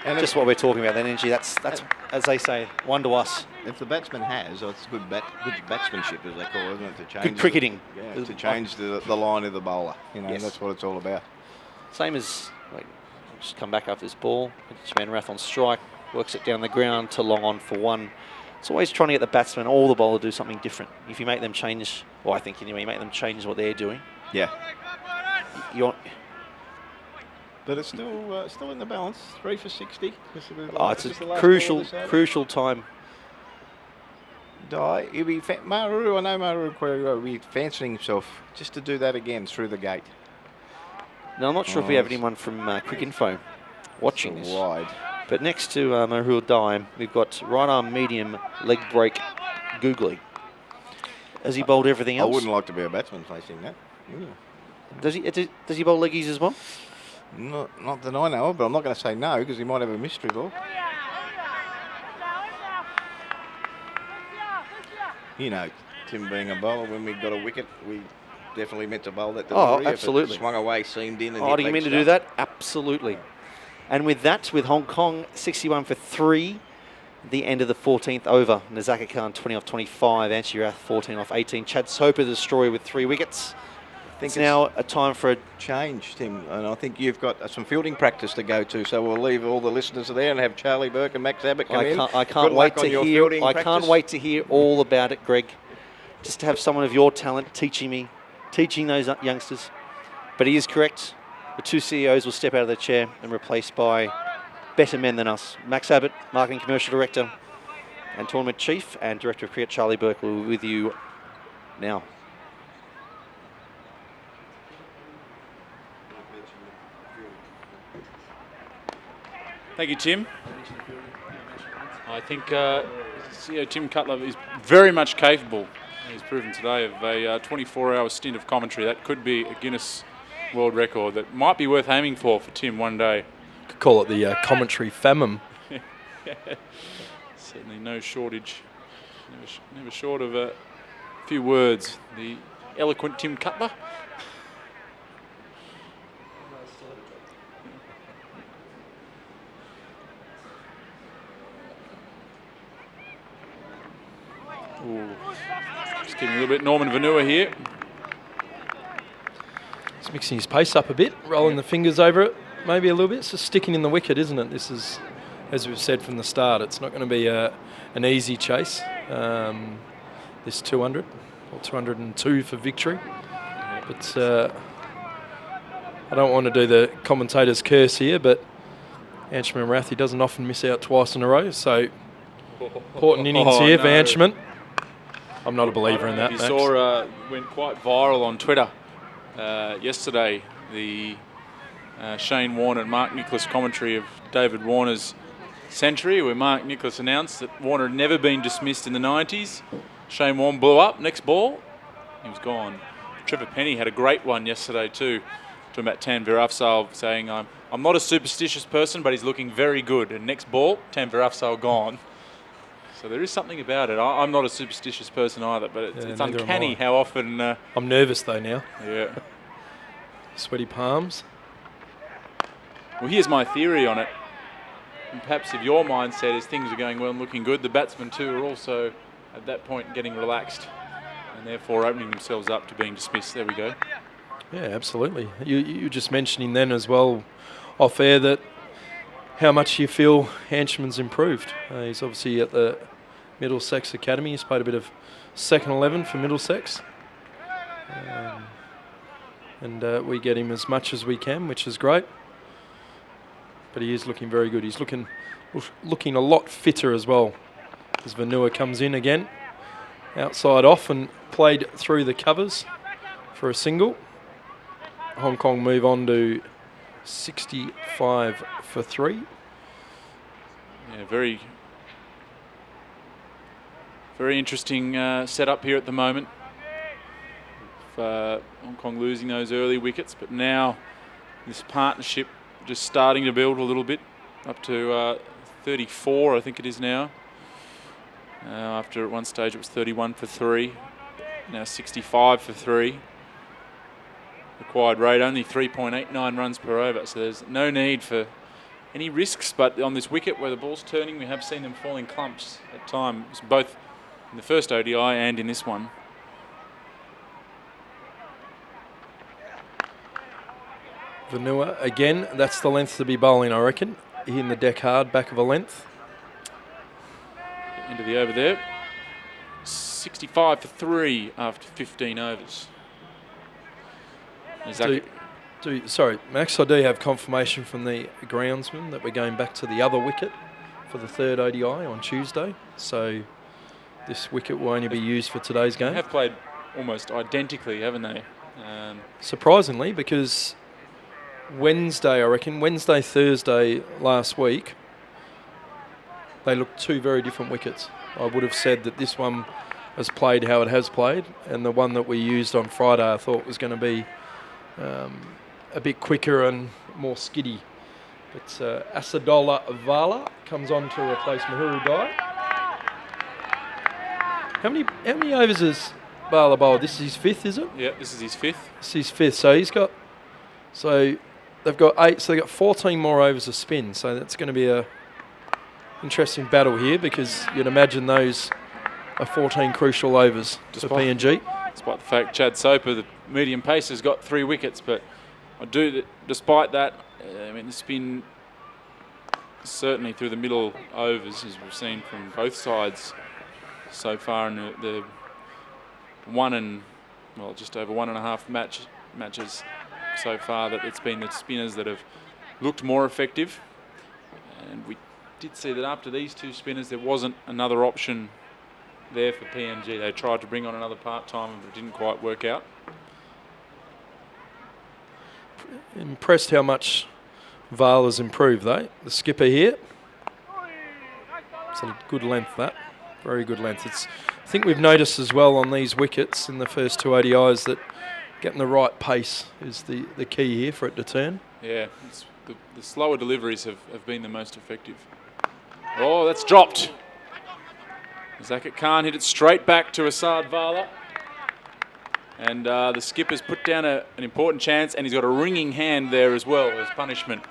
A: And just what we're talking about, that energy. That's as they say, one to us.
B: If the batsman has, it's good batsmanship, as they call it, isn't it? To change
A: good cricketing.
B: To change the line of the bowler.
A: Yes.
B: That's what it's all about.
A: Same as, I'll just come back after this ball. Anshuman Rath on strike, works it down the ground to long on for 1. It's always trying to get the batsman or the bowler to do something different. If you make them change, I think anyway, you make them change what they're doing.
B: Yeah.
A: But
B: it's still in the balance. 3 for 60.
A: It's a crucial time.
B: He'll be Maru. I know Maru will be fancying himself just to do that again through the gate.
A: Now I'm not sure if we have anyone from Cricinfo watching this.
B: Wide.
A: But next to Mahuru ODI, we've got right arm medium leg break Googly. Has he bowled everything else?
B: I wouldn't like to be a batsman facing that.
A: Does he bowl leggies as well?
B: Not that I know of, but I'm not going to say no because he might have a mystery ball. Tim being a bowler, when we got a wicket, we definitely meant to bowl that delivery.
A: Absolutely.
B: If it swung away, seamed in.
A: Do you mean to do that? Absolutely. And with that, with Hong Kong 61 for 3, the end of the 14th over. Nazaket Khan 20 off 25, Anshuman Rath 14 off 18. Chad Soper the destroyer with 3 wickets. I think it's now a time for a
B: change, Tim, and I think you've got some fielding practice to go to. So we'll leave all the listeners there and have Charlie Burke and Max Abbott come in.
A: I can't wait to hear all about it, Greg. Just to have someone of your talent teaching those youngsters. But he is correct. The 2 CEOs will step out of the chair and replaced by better men than us. Max Abbott, Marketing Commercial Director and Tournament Chief, and Director of Cricket Charlie Burke will be with you now.
C: Thank you, Tim. I think Tim Cutler is very much capable, he's proven today, of a 24-hour stint of commentary. That could be a Guinness World Record that might be worth aiming for Tim one day.
D: Could call it the commentary famine.
C: Certainly no shortage, never short of a few words. The eloquent Tim Cutler. Ooh. Just giving a little bit Norman Vanua here.
D: He's mixing his pace up a bit, rolling the fingers over it, maybe a little bit. It's just sticking in the wicket, isn't it? This is, as we've said from the start, it's not going to be an easy chase. This 200 or 202 for victory. But I don't want to do the commentator's curse here, but Anshuman Rathi doesn't often miss out twice in a row, so important innings here for Anshuman. I'm not a believer in that.
C: You saw went quite viral on Twitter yesterday, the Shane Warne and Mark Nicholas commentary of David Warner's century, where Mark Nicholas announced that Warner had never been dismissed in the 90s. Shane Warne blew up, next ball, he was gone. Trevor Penny had a great one yesterday too, talking about Tanvir Afzal, saying, I'm not a superstitious person, but he's looking very good. And next ball, Tanvir Afzal gone. So there is something about it. I'm not a superstitious person either, but it's uncanny how often...
D: I'm nervous though now.
C: Yeah.
D: Sweaty palms.
C: Well, here's my theory on it. And perhaps if your mindset is things are going well and looking good, the batsmen too are also at that point getting relaxed and therefore opening themselves up to being dismissed. There we go.
D: Yeah, absolutely. You were just mentioning then as well off air that how much you feel Anshuman's improved. He's obviously at the Middlesex Academy. He's played a bit of second 11 for Middlesex. And we get him as much as we can, which is great. But he is looking very good. He's looking a lot fitter as well as Vanua comes in again. Outside off and played through the covers for a single. Hong Kong move on to 65 for 3.
C: Yeah, very interesting setup here at the moment. Hong Kong losing those early wickets, but now this partnership just starting to build a little bit, up to 34, I think it is now. After at one stage it was 31 for 3, now 65 for 3. Required rate only 3.89 runs per over, so there's no need for any risks. But on this wicket where the ball's turning, we have seen them fall in clumps at times, both in the first ODI and in this one.
D: Vanua again, that's the length to be bowling, I reckon. Hitting the deck hard, back of a length.
C: Into the over there. 65 for 3 after 15 overs.
D: Sorry, Max, I do have confirmation from the groundsman that we're going back to the other wicket for the third ODI on Tuesday. So this wicket will only be used for today's game.
C: They have played almost identically, haven't they?
D: Surprisingly, because Wednesday, Thursday last week, they looked two very different wickets. I would have said that this one has played how it has played, and the one that we used on Friday I thought was going to be a bit quicker and more skiddy. But Asadola Vala comes on to replace Mahuru Dai. How many overs has Vala bowled? This is his fifth, is it?
C: Yeah, this is his fifth.
D: This is his fifth. So they've got 8. So they've got 14 more overs of spin. So that's going to be a interesting battle here, because you'd imagine those are 14 crucial overs for PNG.
C: Despite the fact Chad Soper, the medium pace, has got 3 wickets, but despite that, the spin certainly through the middle overs, as we've seen from both sides so far in the just over 1.5 matches so far, that it's been the spinners that have looked more effective. And we did see that after these 2 spinners, there wasn't another option there for PNG. They tried to bring on another part-timer, but it didn't quite work out.
D: Impressed how much Vale has improved, though. The skipper here. It's a good length, that. Very good length. I think we've noticed as well on these wickets in the first 2 ODIs that getting the right pace is the key here for it to turn.
C: Yeah, the slower deliveries have been the most effective. Oh, that's dropped. Zakat Khan hit it straight back to Asad Vala. And the skipper's put down an important chance, and he's got a ringing hand there as well as punishment.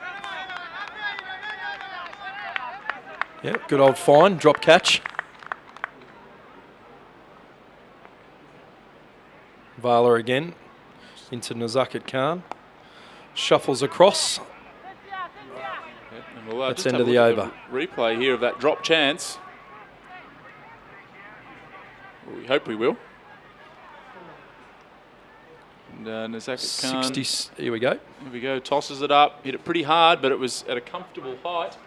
D: Yeah, good old fine, drop catch. Vala again into Nazakat Khan. Shuffles across.
C: Yep, and we'll
D: That's
C: just
D: end
C: have
D: of
C: a
D: the
C: look at
D: over.
C: the replay here of that drop chance. We hope we will. And Nazakat Khan,
D: 60, here we go.
C: here we go, tosses it up, hit it pretty hard, but it was at a comfortable height.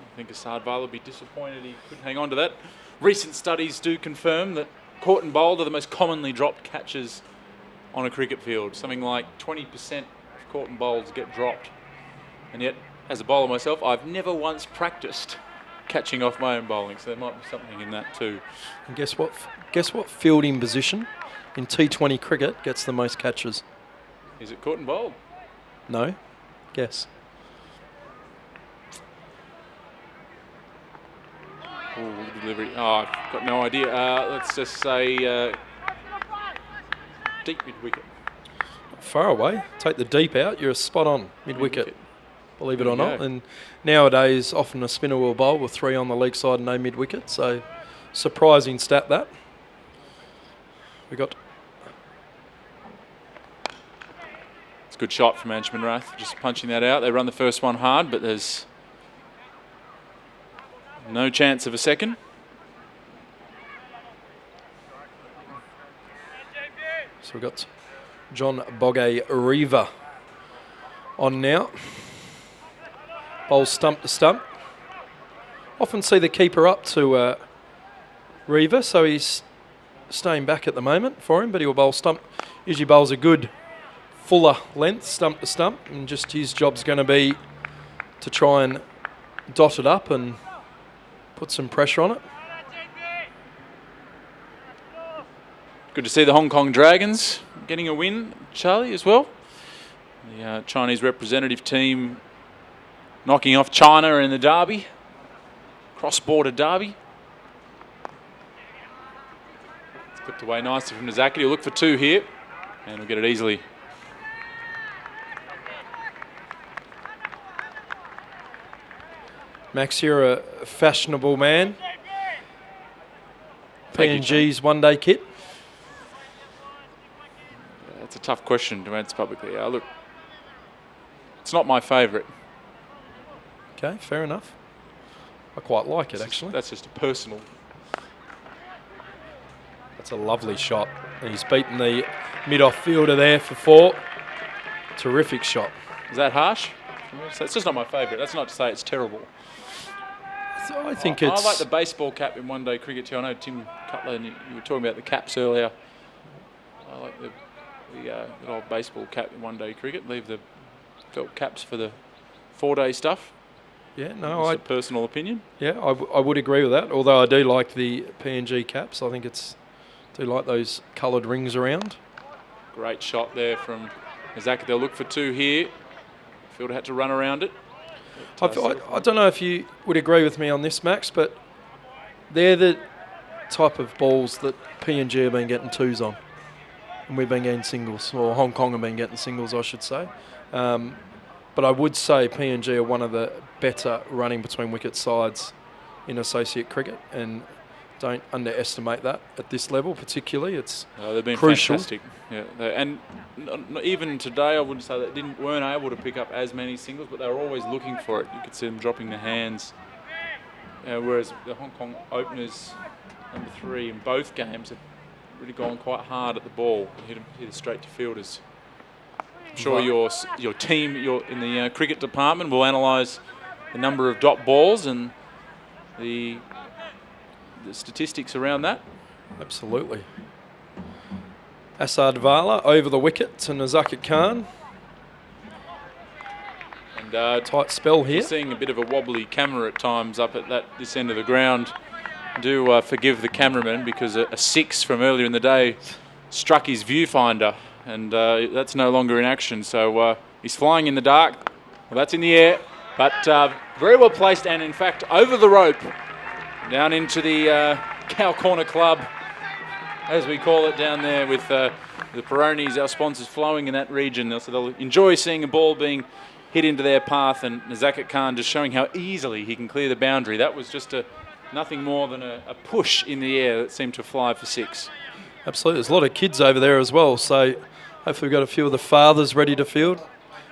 C: I think Asad Vala would be disappointed he couldn't hang on to that. Recent studies do confirm that caught and bowled are the most commonly dropped catches on a cricket field. Something like 20% of caught and bowls get dropped. And yet, as a bowler myself, I've never once practiced catching off my own bowling, so there might be something in that too.
D: And guess what? Guess what fielding position in T20 cricket gets the most catches?
C: Is it caught and bowled?
D: No? Guess.
C: Oh, delivery. Oh, I've got no idea. Let's just say deep mid-wicket.
D: Far away. Take the deep out. You're spot on mid-wicket. Believe it
C: There
D: or
C: you
D: not.
C: go.
D: And nowadays, often a spinner will bowl with 3 on the leg side and no mid-wicket. So, surprising stat that. We got.
C: It's a good shot from Anshman Rath, just punching that out. They run the first one hard, but there's no chance of a second.
D: So we've got John Bogey Reeva on now. Bowl stump to stump. Often see the keeper up to Reeva, so he's staying back at the moment for him, but he'll bowl stump. Usually bowls a good fuller length, stump to stump, and just his job's going to be to try and dot it up and put some pressure on it.
C: Good to see the Hong Kong Dragons getting a win, Charlie, as well. The Chinese representative team knocking off China in the derby, cross-border derby. It's clipped away nicely from Nazaki. He'll look for 2 here, and he'll get it easily.
D: Max, you're a fashionable man.
C: Thank you,
D: PNG's one-day kit.
C: That's a tough question to answer publicly. Look, it's not my favourite.
D: Okay, fair enough. I quite like it, actually.
C: That's just a personal.
D: That's a lovely shot. And he's beaten the mid-off fielder there for 4. Terrific shot.
C: Is that harsh? That's just not my favourite. That's not to say it's terrible.
D: So I think
C: I
D: it's...
C: like the baseball cap in one-day cricket too. I know Tim Cutler, and you were talking about the caps earlier. I like the good old baseball cap in one-day cricket. Leave the felt caps for the 4-day stuff.
D: Yeah, no,
C: Just a personal opinion.
D: Yeah, I would agree with that. Although I do like the PNG caps. I think do like those coloured rings around.
C: Great shot there from Zach. They'll look for 2 here. Fielder had to run around it.
D: I don't know if you would agree with me on this, Max, but they're the type of balls that PNG have been getting 2s on. And we've been getting singles, or Hong Kong have been getting singles, I should say. But I would say PNG are one of the better running between wicket sides in associate cricket, and don't underestimate that at this level particularly. It's
C: they've been
D: crucial.
C: fantastic. Yeah, and even today, I wouldn't say they weren't able to pick up as many singles, but they were always looking for it. You could see them dropping their hands. Whereas the Hong Kong openers, number 3 in both games, have really gone quite hard at the ball, hit it straight to fielders. I'm sure your team, in the cricket department, will analyse the number of dot balls and the statistics around that.
D: Absolutely. Asad Vala over the wicket to Nazaka Khan.
C: And
D: Tight spell
C: you're
D: here.
C: seeing a bit of a wobbly camera at times up at this end of the ground. Do forgive the cameraman because a 6 from earlier in the day struck his viewfinder, and that's no longer in action. So he's flying in the dark. Well, that's in the air, but very well placed, and in fact over the rope, down into the Cow Corner Club, as we call it down there, with the Peronis, our sponsors, flowing in that region. So they'll enjoy seeing a ball being hit into their path, and Nazaka Khan just showing how easily he can clear the boundary. That was just nothing more than a push in the air that seemed to fly for 6.
D: Absolutely. There's a lot of kids over there as well, so hopefully we've got a few of the fathers ready to field,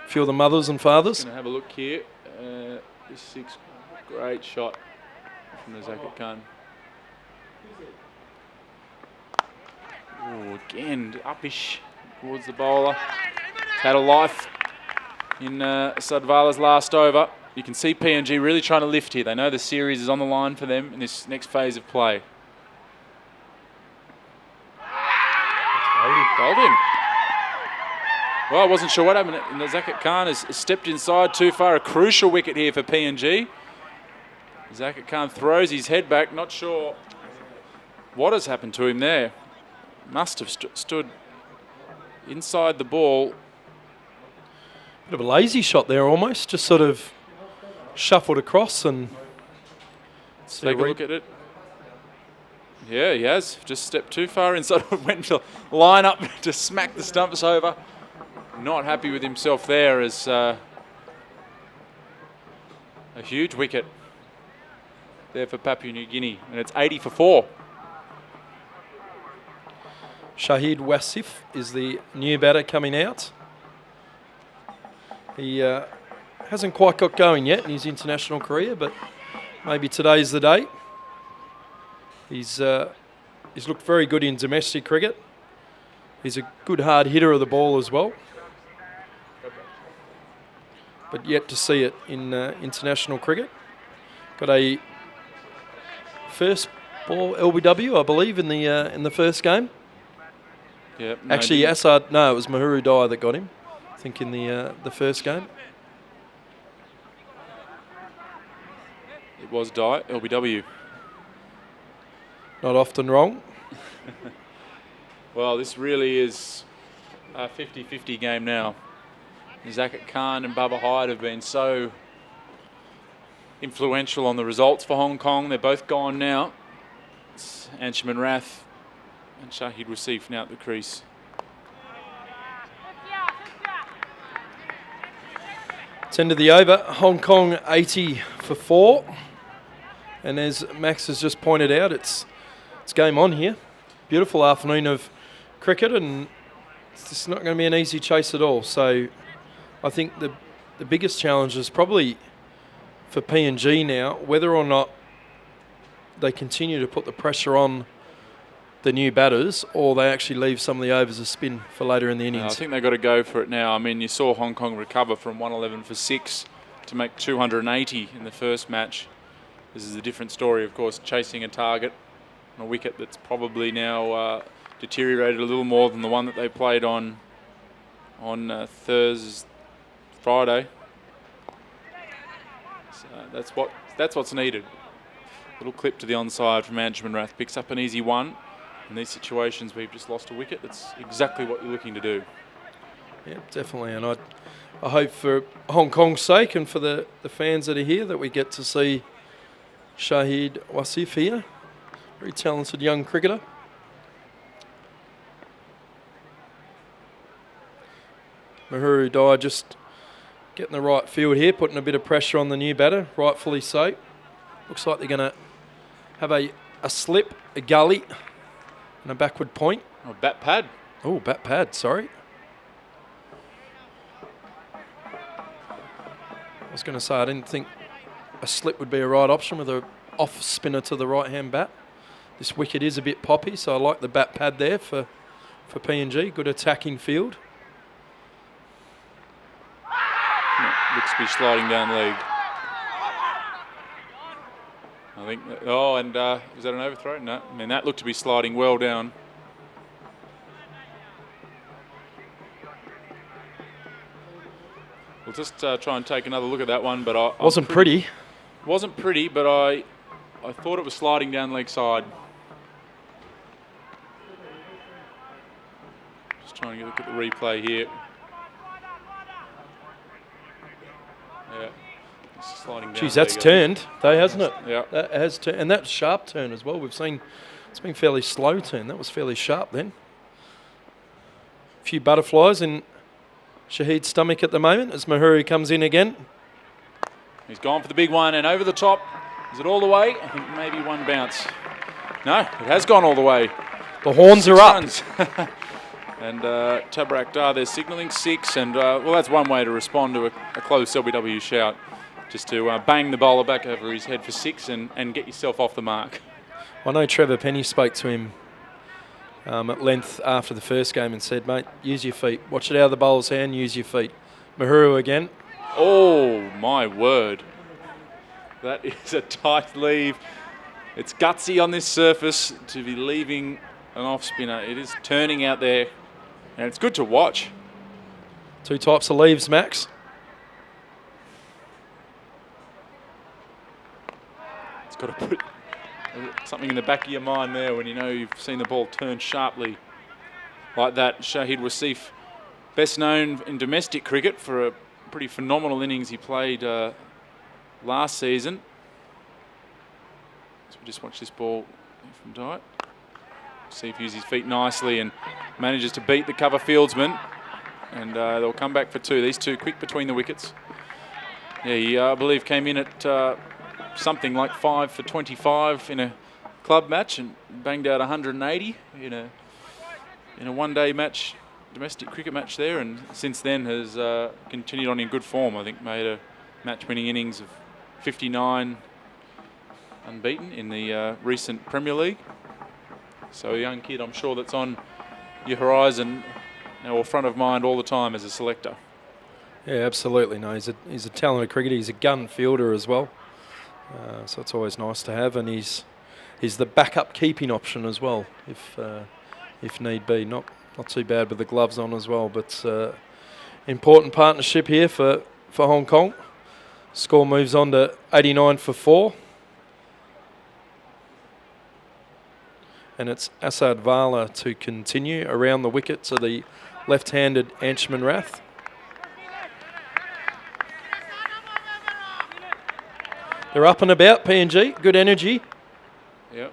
D: a few of the mothers and fathers.
C: Going to have a look here. This 6, great shot from Nazaka Khan. Oh, again, uppish towards the bowler. He's had a life in Sadvala's last over. You can see PNG really trying to lift here. They know the series is on the line for them in this next phase of play. Bowled him. Well, I wasn't sure what happened. Nazaka Khan has stepped inside too far. A crucial wicket here for PNG. Nazaka Khan throws his head back. Not sure what has happened to him there. Must have stood inside the ball.
D: Bit of a lazy shot there almost, just sort of shuffled across and...
C: Let's take a look at it. Yeah, he has. Just stepped too far inside. Went to line up to smack the stumps over. Not happy with himself there as a huge wicket there for Papua New Guinea. And it's 80 for 4.
D: Shahid Wasif is the new batter coming out. He hasn't quite got going yet in his international career, but maybe today's the day. He's looked very good in domestic cricket. He's a good hard hitter of the ball as well, but yet to see it in international cricket. Got a first ball LBW, I believe, in the first game.
C: Yep,
D: Actually, Assad, no, it was Mahuru Dyer that got him, I think, in the first game.
C: It was Dye, LBW.
D: Not often wrong.
C: Well, this really is a 50-50 game now. Zakat Khan and Bubba Hyde have been so influential on the results for Hong Kong. They're both gone now. It's Anshuman Rath and Shahid Wasif now at the crease.
D: It's end of the over. Hong Kong 80 for 4. And as Max has just pointed out, it's game on here. Beautiful afternoon of cricket, and it's just not going to be an easy chase at all. So I think the biggest challenge is probably for PNG now, whether or not they continue to put the pressure on the new batters, or they actually leave some of the overs a spin for later in the innings.
C: I think they've got to go for it now. I mean, you saw Hong Kong recover from 111 for 6 to make 280 in the first match. This is a different story, of course, chasing a target on a wicket that's probably now deteriorated a little more than the one that they played on Friday. So that's what's needed. Little clip to the onside from Anshuman Rath, picks up an easy one. In these situations where you've just lost a wicket, that's exactly what you're looking to do.
D: Yeah, definitely. And I hope for Hong Kong's sake and for the fans that are here that we get to see Shahid Wasif here. Very talented young cricketer. Mahuru Dyer just getting the right field here, putting a bit of pressure on the new batter, rightfully so. Looks like they're going to have a slip, a gully, and a backward point.
C: Oh, bat pad.
D: Oh, bat pad, sorry. I was going to say, I didn't think a slip would be a right option with a off spinner to the right-hand bat. This wicket is a bit poppy, so I like the bat pad there for PNG. Good attacking field.
C: Looks to be sliding down leg. I think, was that an overthrow? No, I mean, that looked to be sliding well down. We'll just try and take another look at that one, but I
D: Wasn't pretty.
C: Wasn't pretty, but I thought it was sliding down leg side. Just trying to look at the replay here. Yeah, it's sliding down.
D: Geez, that's turned, though, hasn't it?
C: Yeah.
D: That has turned, and that's sharp turn as well. We've seen it's been fairly slow turn. That was fairly sharp then. A few butterflies in Shahid's stomach at the moment as Mahuru comes in again.
C: He's gone for the big one and over the top. Is it all the way? I think maybe one bounce. No, it has gone all the way.
D: The horns are up.
C: Runs. And Tabarak Dar, they're signalling 6. And, well, that's one way to respond to a close LBW shout. Just to bang the bowler back over his head for 6 and get yourself off the mark.
D: I know Trevor Penny spoke to him at length after the first game and said, mate, use your feet. Watch it out of the bowler's hand, use your feet. Mahuru again.
C: Oh, my word. That is a tight leave. It's gutsy on this surface to be leaving an off spinner. It is turning out there, and it's good to watch.
D: 2 types of leaves, Max.
C: It's got to put something in the back of your mind there when you know you've seen the ball turn sharply like that. Shahid Wasif, best known in domestic cricket for a pretty phenomenal innings he played last season. So we just watch this ball from Diet. See if he uses his feet nicely and manages to beat the cover fieldsman. And they'll come back for 2. These 2 quick between the wickets. Yeah, he, I believe, came in at something like 5 for 25 in a club match and banged out 180 in a one-day match, domestic cricket match there, and since then has continued on in good form. I think made a match-winning innings of 59 unbeaten in the recent Premier League. So a young kid, I'm sure, that's on your horizon or front of mind all the time as a selector.
D: Yeah, absolutely. No, he's a talented cricketer. He's a gun fielder as well. So it's always nice to have, and he's the backup keeping option as well, if need be. Not too bad with the gloves on as well, but important partnership here for Hong Kong. Score moves on to 89 for 4. And it's Asad Vala to continue around the wicket to the left-handed Anshman Rath. They're up and about, PNG. Good energy.
C: Yep.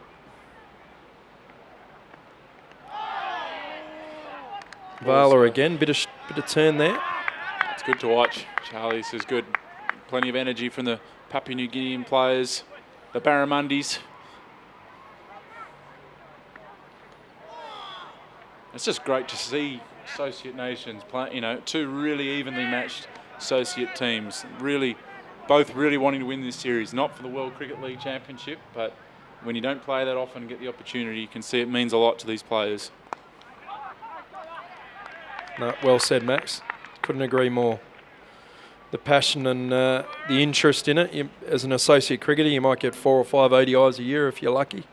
D: Vala again. Bit of turn there.
C: It's good to watch. Charlie's is good. Plenty of energy from the Papua New Guinean players, the Barramundis. It's just great to see associate nations play. 2 really evenly matched associate teams. Both really wanting to win this series. Not for the World Cricket League Championship, but when you don't play that often and get the opportunity, you can see it means a lot to these players.
D: No, well said, Max. Couldn't agree more. The passion and the interest in it. As an associate cricketer, you might get 4 or 5 ODIs a year if you're lucky.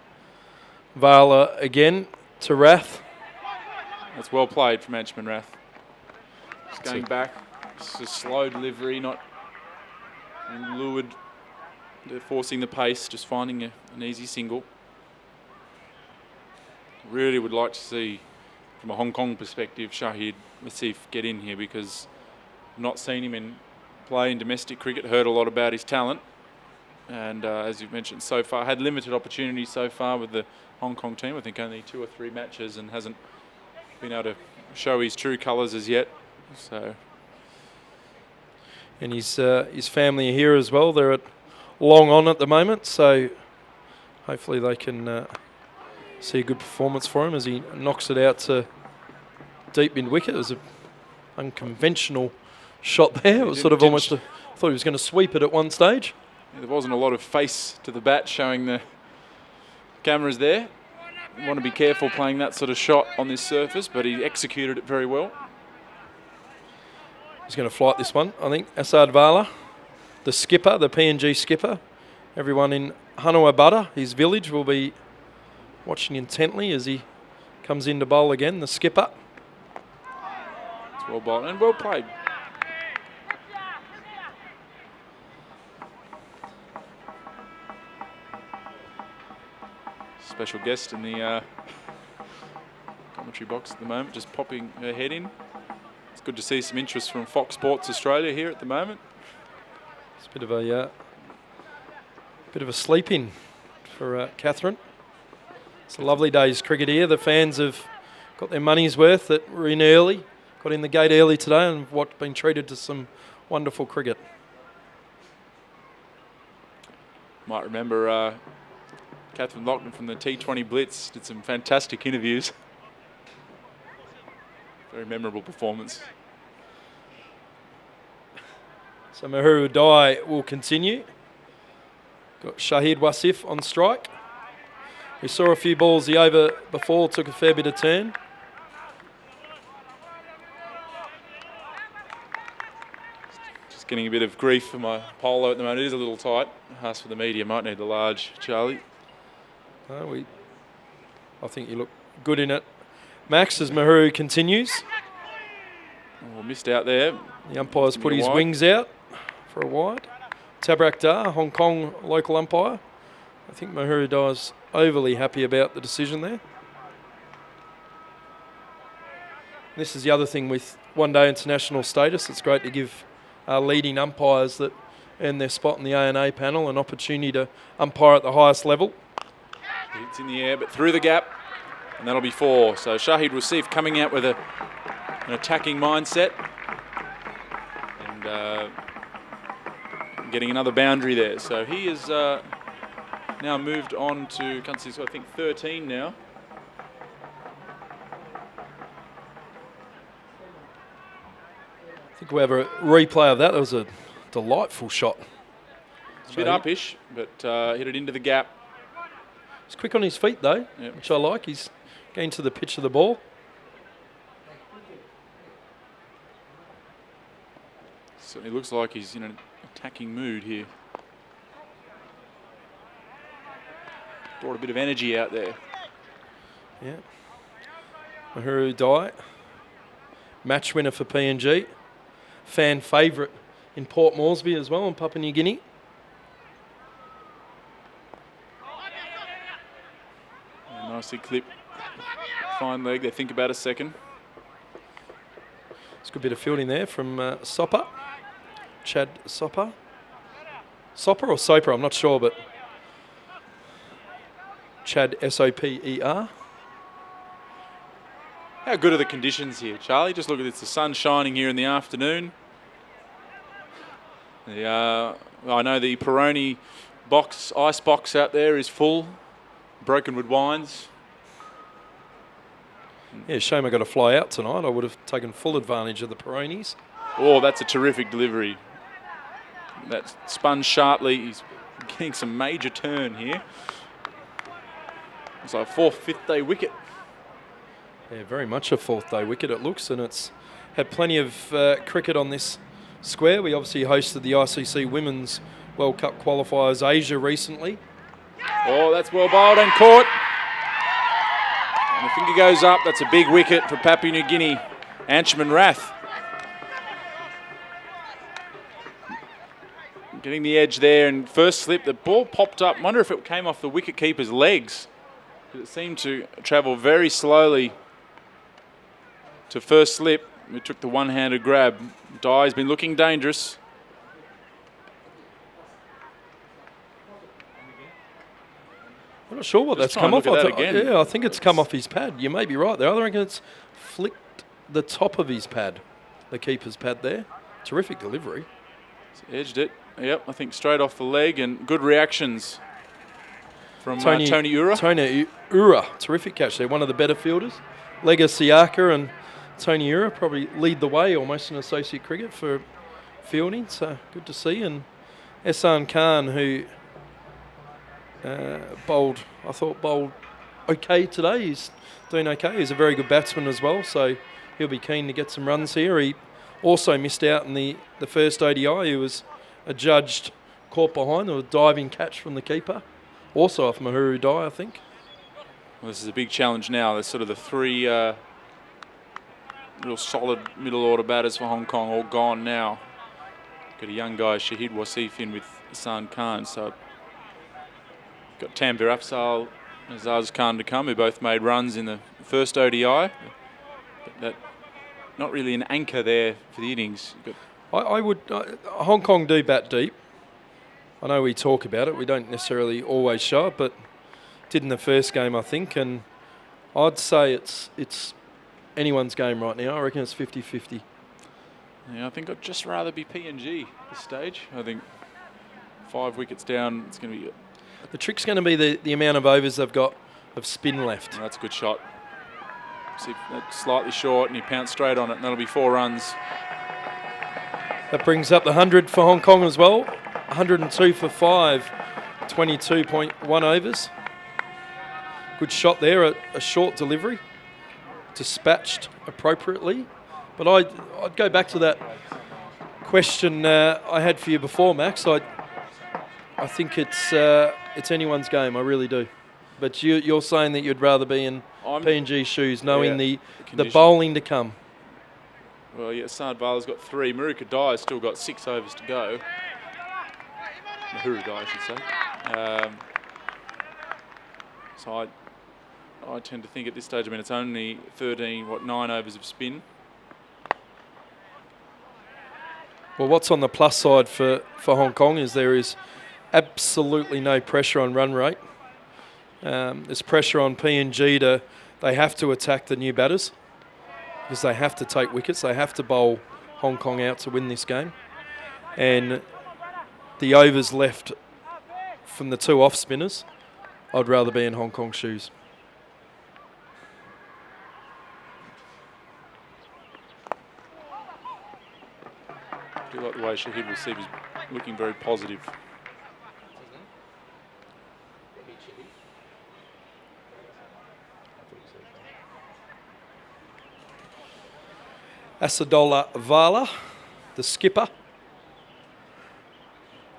D: Vala again to Rath.
C: That's well played from Anshman Rath. Just going back. It's a slow delivery, not lured. They're forcing the pace, just finding an easy single. Really would like to see, from a Hong Kong perspective, Shahid Wasif get in here, because I've not seen him play in domestic cricket, heard a lot about his talent. And as you've mentioned so far, had limited opportunities so far with the Hong Kong team. I think only 2 or 3 matches and hasn't been able to show his true colours as yet. So,
D: and his family are here as well. They're at Long On at the moment, so hopefully they can see a good performance for him as he knocks it out to deep mid wicket. It was an unconventional shot there. It was sort of almost. I thought he was going to sweep it at one stage.
C: Yeah, there wasn't a lot of face to the bat showing the cameras there. You want to be careful playing that sort of shot on this surface, but he executed it very well.
D: He's going to flight this one, I think. Asad Vala, the skipper, the PNG skipper. Everyone in Hanuabada, his village, will be watching intently as he comes in to bowl again, the skipper.
C: It's well bowled and well played. special guest in the commentary box at the moment, just popping her head in. It's good to see some interest from Fox Sports Australia here at the moment.
D: It's a bit of a sleep in for Catherine. It's a lovely day's cricket here. The fans have got their money's worth that were in early, got in the gate early today, and what been treated to some wonderful cricket.
C: Might remember Catherine Lockton from the T20 Blitz did some fantastic interviews. Very memorable performance.
D: So Mahuru Dai will continue. Got Shahid Wasif on strike. We saw a few balls the over before, took a fair bit of turn.
C: Just getting a bit of grief for my polo at the moment. It is a little tight. Ask for the media, might need the large, Charlie.
D: I think you look good in it. Max, as Mahuru continues.
C: Oh, missed out there.
D: The umpire's put his wings out for a wide. Tabrak Dar, Hong Kong local umpire. I think Mahuru Dai's overly happy about the decision there. This is the other thing with one-day international status. It's great to give our leading umpires that earn their spot in the ANA panel an opportunity to umpire at the highest level.
C: It's in the air, but through the gap, and that'll be 4. So Shahid Wasif coming out with an attacking mindset and getting another boundary there. So he is now moved on to, I think 13 now.
D: I think we'll have a replay of that. That was a delightful shot.
C: It's a bit upish, but hit it into the gap.
D: He's quick on his feet though,
C: Yep.
D: which I like. He's getting to the pitch of the ball.
C: Certainly looks like he's in an attacking mood here. Brought a bit of energy out there.
D: Yeah. Mahuru Dai, match winner for PNG. Fan favourite in Port Moresby as well in Papua New Guinea.
C: Nicely clipped. Fine leg. They think about a second.
D: It's a good bit of fielding there from Sopper. Chad Sopper. Sopper or Soper, I'm not sure, but Chad S-O-P-E-R.
C: How good are the conditions here, Charlie? Just look at this. The sun's shining here in the afternoon. I know the Peroni box, ice box out there is full. Brokenwood wines.
D: Yeah, shame I got to fly out tonight. I would have taken full advantage of the Peronis.
C: Oh, that's a terrific delivery. That's spun sharply. He's getting some major turn here. It's like a 4th, 5th day wicket.
D: Yeah, very much a 4th day wicket it looks, and it's had plenty of cricket on this square. We obviously hosted the ICC Women's World Cup qualifiers Asia recently.
C: Oh, that's well bowled and caught. And the finger goes up. That's a big wicket for Papua New Guinea. Anchman Rath getting the edge there, and first slip, the ball popped up. Wonder if it came off the wicket keeper's legs. It seemed to travel very slowly to first slip. We took the one-handed grab. Dai's been looking dangerous.
D: I'm not sure what
C: Just
D: that's
C: try and
D: come off.
C: look at that again.
D: Yeah, I think it's come off his pad. You may be right there. I reckon it's flicked the top of his pad, the keeper's pad there. Terrific delivery.
C: It's edged it. Yep, I think straight off the leg, and good reactions from Tony Ura.
D: Tony Ura, terrific catch there. One of the better fielders. Lega Siaka and Tony Ura probably lead the way almost in associate cricket for fielding. So good to see. And Ehsan Khan, who bowled okay today. He's doing okay. He's a very good batsman as well, so he'll be keen to get some runs here. He also missed out in the first ODI. He was adjudged caught behind, a diving catch from the keeper. Also off Mahuru Dai, I think.
C: Well, this is a big challenge now. There's sort of the 3 real solid middle order batters for Hong Kong all gone now. Got a young guy, Shahid Wasif, in with Ehsan Khan, so got Tanvir Afzal Azaz Khan to come, who both made runs in the first ODI. But that not really an anchor there for the innings.
D: I would. Hong Kong do bat deep. I know we talk about it. We don't necessarily always show it, but did in the first game, I think. And I'd say it's anyone's game right now. I reckon it's 50-50.
C: Yeah, I think I'd just rather be PNG at this stage. I think 5 wickets down, it's going to be...
D: The trick's going to be the amount of overs they've got of spin left.
C: That's a good shot. See, that's slightly short, and he pounced straight on it, and that'll be 4 runs.
D: That brings up the 100 for Hong Kong as well. 102 for 5, 22.1 overs. Good shot there, a short delivery. Dispatched appropriately. But I'd go back to that question I had for you before, Max. I think it's anyone's game, I really do. But you're saying that you'd rather be in PNG shoes, knowing the bowling to come.
C: Well, yeah, Saad Vala's got 3. Maruka Dai's still got 6 overs to go. Mahuru Dai, I should say. So I tend to think at this stage, I mean, it's only 9 overs of spin.
D: Well, what's on the plus side for Hong Kong is there is absolutely no pressure on run rate. There's pressure on PNG they have to attack the new batters because they have to take wickets. They have to bowl Hong Kong out to win this game. And the overs left from the 2 off spinners, I'd rather be in Hong Kong shoes.
C: I do like the way Shahid Wasif is looking very positive.
D: Asadolla Vala, the skipper,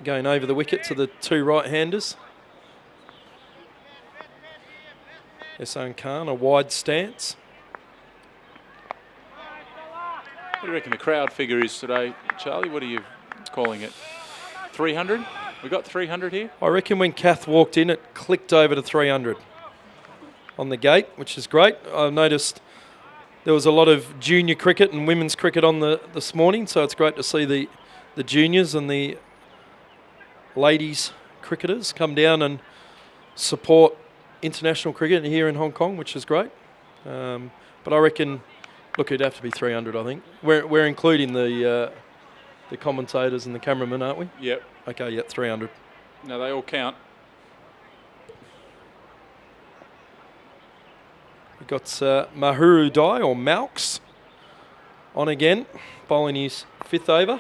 D: going over the wicket to the 2 right-handers. Ehsan Khan, a wide stance.
C: What do you reckon the crowd figure is today, Charlie? What are you calling it? 300? We got 300 here?
D: I reckon when Kath walked in, it clicked over to 300 on the gate, which is great. I noticed there was a lot of junior cricket and women's cricket on this morning, so it's great to see the juniors and the ladies cricketers come down and support international cricket here in Hong Kong, which is great. But I reckon, look, it'd have to be 300, I think. We're including the commentators and the cameramen, aren't we?
C: Yep.
D: Okay, yeah, 300.
C: No, they all count.
D: We've got Mahuru Dai, or Malks, on again, bowling his 5th over.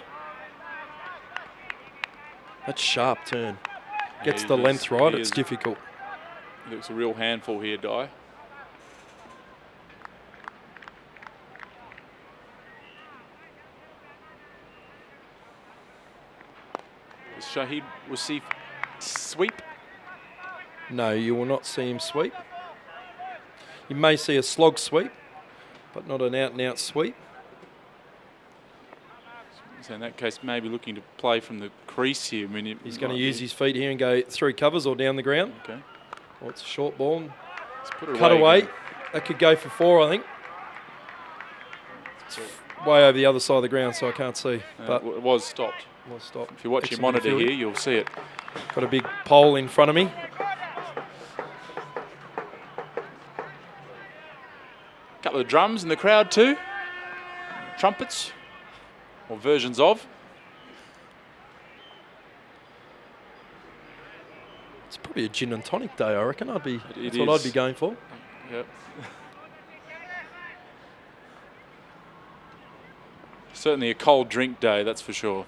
D: That's sharp turn. Gets the length right, it's difficult.
C: He looks a real handful here, Dai. Does Shahid Wasif sweep?
D: No, you will not see him sweep. You may see a slog sweep, but not an out-and-out sweep.
C: So in that case, maybe looking to play from the crease here. I mean,
D: he's going to use his feet here and go through covers or down the ground.
C: Okay.
D: Well, it's a short ball.
C: Let's put it
D: cut away. That could go for 4, I think. It's way over the other side of the ground, so I can't see. But
C: it was stopped.
D: Was stopped.
C: If you watch your monitor here, you'll see it.
D: Got a big pole in front of me.
C: Couple of drums in the crowd too. Trumpets, or versions of.
D: It's probably a gin and tonic day, I reckon. That's what I'd be going for.
C: Yep. Certainly a cold drink day, that's for sure.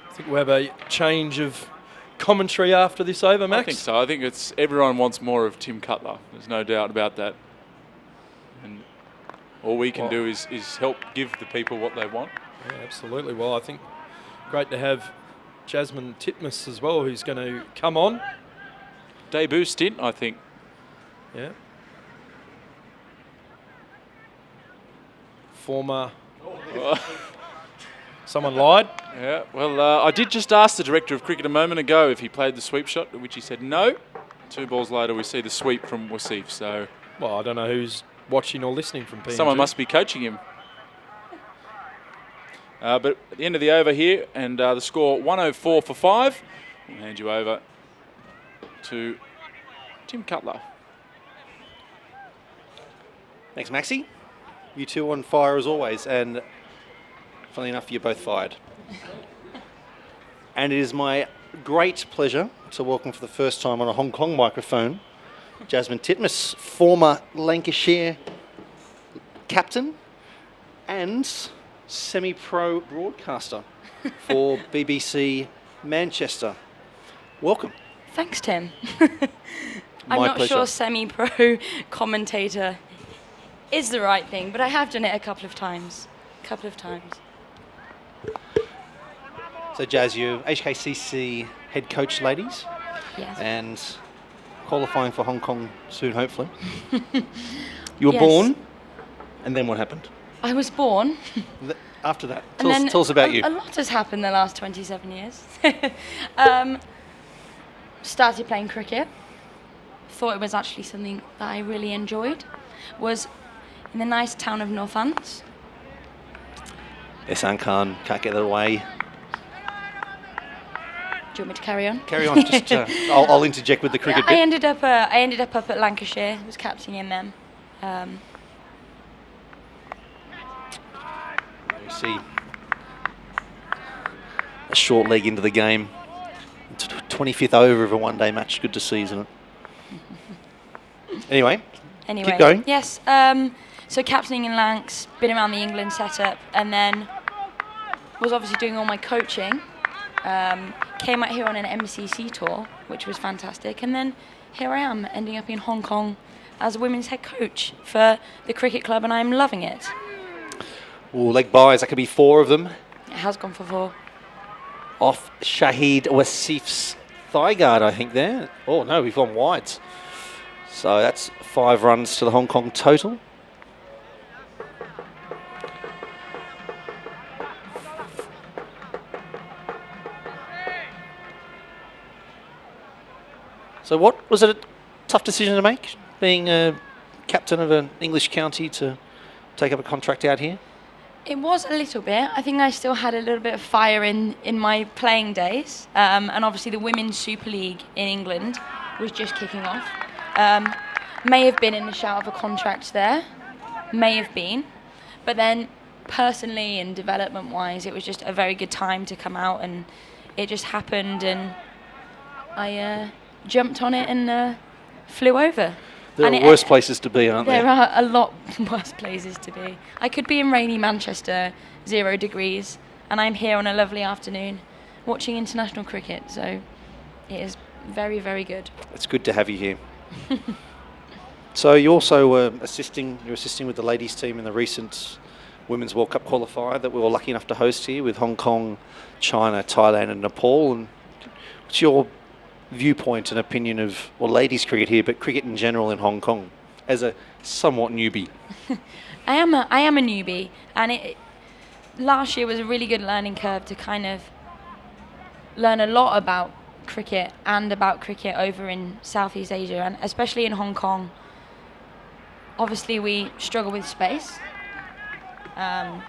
D: I think we'll have a change of commentary after this over, Max.
C: I think so. I think it's everyone wants more of Tim Cutler. There's no doubt about that. And all we can do is help give the people what they want.
D: Yeah, absolutely. Well, I think great to have Jasmine Titmus as well, who's going to come on.
C: Debut stint, I think.
D: Yeah. Former. Someone lied.
C: Yeah, well, I did just ask the director of cricket a moment ago if he played the sweep shot, to which he said no. 2 balls later, we see the sweep from Wasif, so...
D: Well, I don't know who's watching or listening from PNG.
C: Someone must be coaching him. But at the end of the over here, and the score 104 for 5. I'll hand you over to Tim Cutler.
A: Thanks, Maxi. You two on fire as always, and funnily enough, you're both fired. And it is my great pleasure to welcome for the first time on a Hong Kong microphone, Jasmine Titmus, former Lancashire captain and semi-pro broadcaster for BBC Manchester. Welcome.
E: Thanks, Tim.
A: My
E: I'm not
A: pleasure.
E: sure semi-pro commentator is the right thing, but I have done it a couple of times.
A: So, Jazz, you HKCC head coach, ladies,
E: Yes.
A: and qualifying for Hong Kong soon, hopefully. You were
E: Yes.
A: born, and then what happened?
E: I was born.
A: After that,
E: And then
A: tell us about you.
E: A lot has happened the last 27 years. Started playing cricket. Thought it was actually something that I really enjoyed. Was in the nice town of Northants.
A: Ehsan Khan, can't get that away.
E: Do you want me to carry on?
A: Carry on. Just I'll interject with the cricket
E: I
A: bit.
E: ended up up at Lancashire. Was captaining them.
A: You see a short leg into the game. 25th over of a one-day match. Good to see, isn't it? Anyway, keep going.
E: Yes. So captaining in Lancs, been around the England setup, and then was obviously doing all my coaching. Came out here on an MCC tour, which was fantastic, and then here I am, ending up in Hong Kong as a women's head coach for the cricket club, and I'm loving it.
A: Ooh, leg buys. That could be 4 of them.
E: It has gone for 4.
A: Off Shahid Wasif's thigh guard, I think, there. Oh, no, we've gone wides. So that's 5 runs to the Hong Kong total. So what was it a tough decision to make, being a captain of an English county, to take up a contract out here?
E: It was a little bit. I think I still had a little bit of fire in my playing days. And obviously the Women's Super League in England was just kicking off. May have been in the shout of a contract there. May have been. But then personally and development-wise, it was just a very good time to come out, and it just happened, and I jumped on it and flew over.
A: There
E: And
A: are worse places to be, aren't there?
E: There are a lot worse places to be. I could be in rainy Manchester, 0 degrees, and I'm here on a lovely afternoon watching international cricket. So it is very, very good.
A: It's good to have you here. So you also were assisting with the ladies team in the recent Women's World Cup qualifier that we were lucky enough to host here with Hong Kong, China, Thailand and Nepal. And what's your viewpoint and opinion of, well, ladies cricket here, but cricket in general in Hong Kong, as a somewhat newbie?
E: I am a newbie, and last year was a really good learning curve to kind of learn a lot about cricket and about cricket over in Southeast Asia, and especially in Hong Kong. Obviously, we struggle with space, and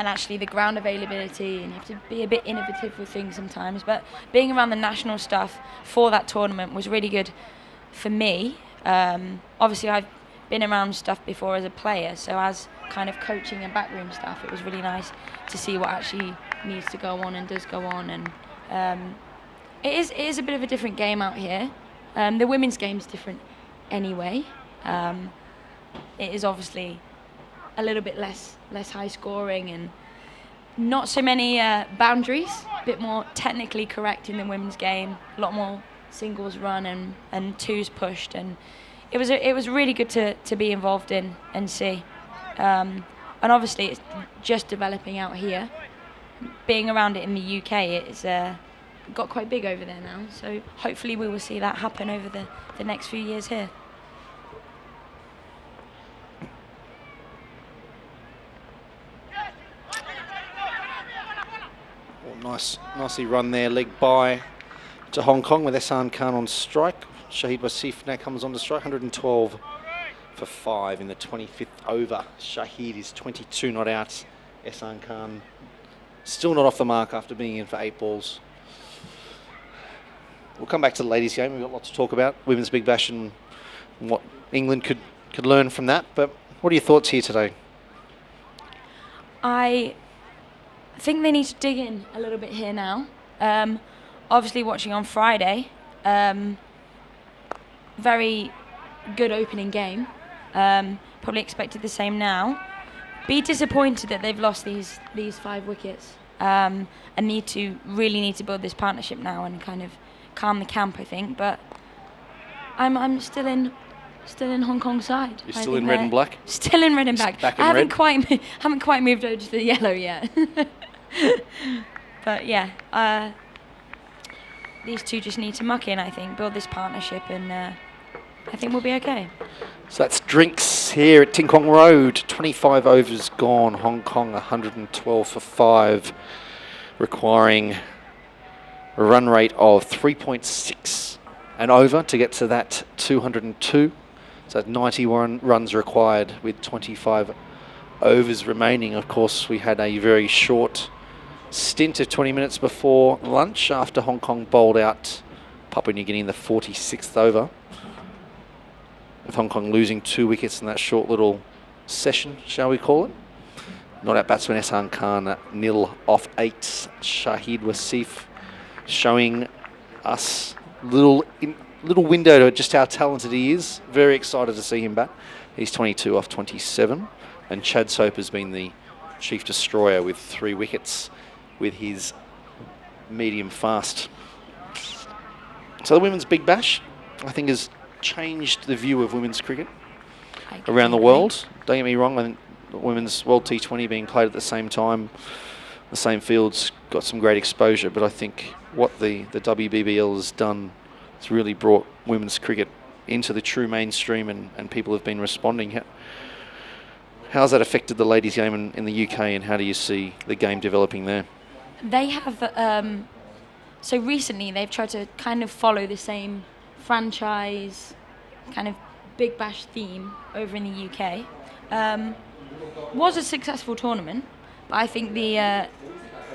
E: actually the ground availability, and you have to be a bit innovative with things sometimes. But being around the national stuff for that tournament was really good for me. Obviously, I've been around stuff before as a player, so as kind of coaching and backroom stuff, it was really nice to see what actually needs to go on and does go on. And it is a bit of a different game out here. The women's game's different anyway. It is obviously a little bit less high scoring and not so many boundaries, a bit more technically correct in the women's game, a lot more singles run and twos pushed, and it was really good to be involved in and see. And obviously it's just developing out here. Being around it in the UK, got quite big over there now. So hopefully we will see that happen over the next few years here.
A: Nicely run there, leg by to Hong Kong with Ehsan Khan on strike. Shahid Wasif now comes on to strike, 112 for 5 in the 25th over. Shahid is 22 not out. Ehsan Khan still not off the mark after being in for 8 balls. We'll come back to the ladies' game. We've got lots to talk about. Women's Big Bash and what England could learn from that. But what are your thoughts here today?
E: I think they need to dig in a little bit here now. Obviously watching on Friday, very good opening game. Probably expected the same now. Be disappointed that they've lost these 5 wickets, and really need to build this partnership now and kind of calm the camp, I think. But I'm still in Hong Kong's side.
A: You're still in red and black?
E: Still in red and black.
A: Back in
E: I
A: red?
E: haven't quite moved over to the yellow yet. But yeah, these two just need to muck in, I think, build this partnership, and I think we'll be okay.
A: So that's drinks here at Ting Kong Road. 25 overs gone. Hong Kong 112 for 5, requiring a run rate of 3.6 and over to get to that 202. So 91 runs required with 25 overs remaining. Of course, we had a very short stint of 20 minutes before lunch after Hong Kong bowled out Papua New Guinea in the 46th over, with Hong Kong losing 2 wickets in that short little session, shall we call it. Not out batsman Ehsan Khan at 0 off 8. Shahid Wasif showing us little window to just how talented he is. Very excited to see him bat. He's 22 off 27. And Chad Soap has been the chief destroyer with 3 wickets with his medium fast. So the Women's Big Bash, I think, has changed the view of women's cricket around the world. Don't get me wrong, I think the Women's World T20 being played at the same time, the same fields, got some great exposure, but I think what the WBBL has done has really brought women's cricket into the true mainstream, and people have been responding. How's that affected the ladies' game in the UK, and how do you see the game developing there?
E: They have, so recently they've tried to kind of follow the same franchise kind of Big Bash theme over in the UK. Was a successful tournament, but I think the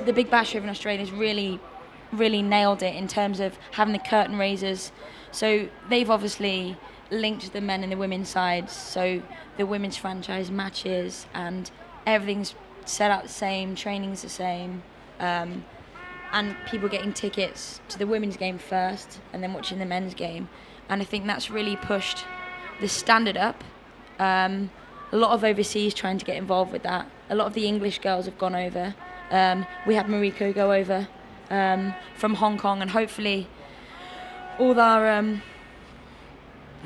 E: Big Bash over in Australia has really nailed it in terms of having the curtain raisers. So they've obviously linked the men and the women's sides, so the women's franchise matches and everything's set out the same, training's the same, and people getting tickets to the women's game first and then watching the men's game. And I think that's really pushed the standard up. A lot of overseas trying to get involved with that. A lot of the English girls have gone over. We had Mariko go over from Hong Kong, and hopefully all our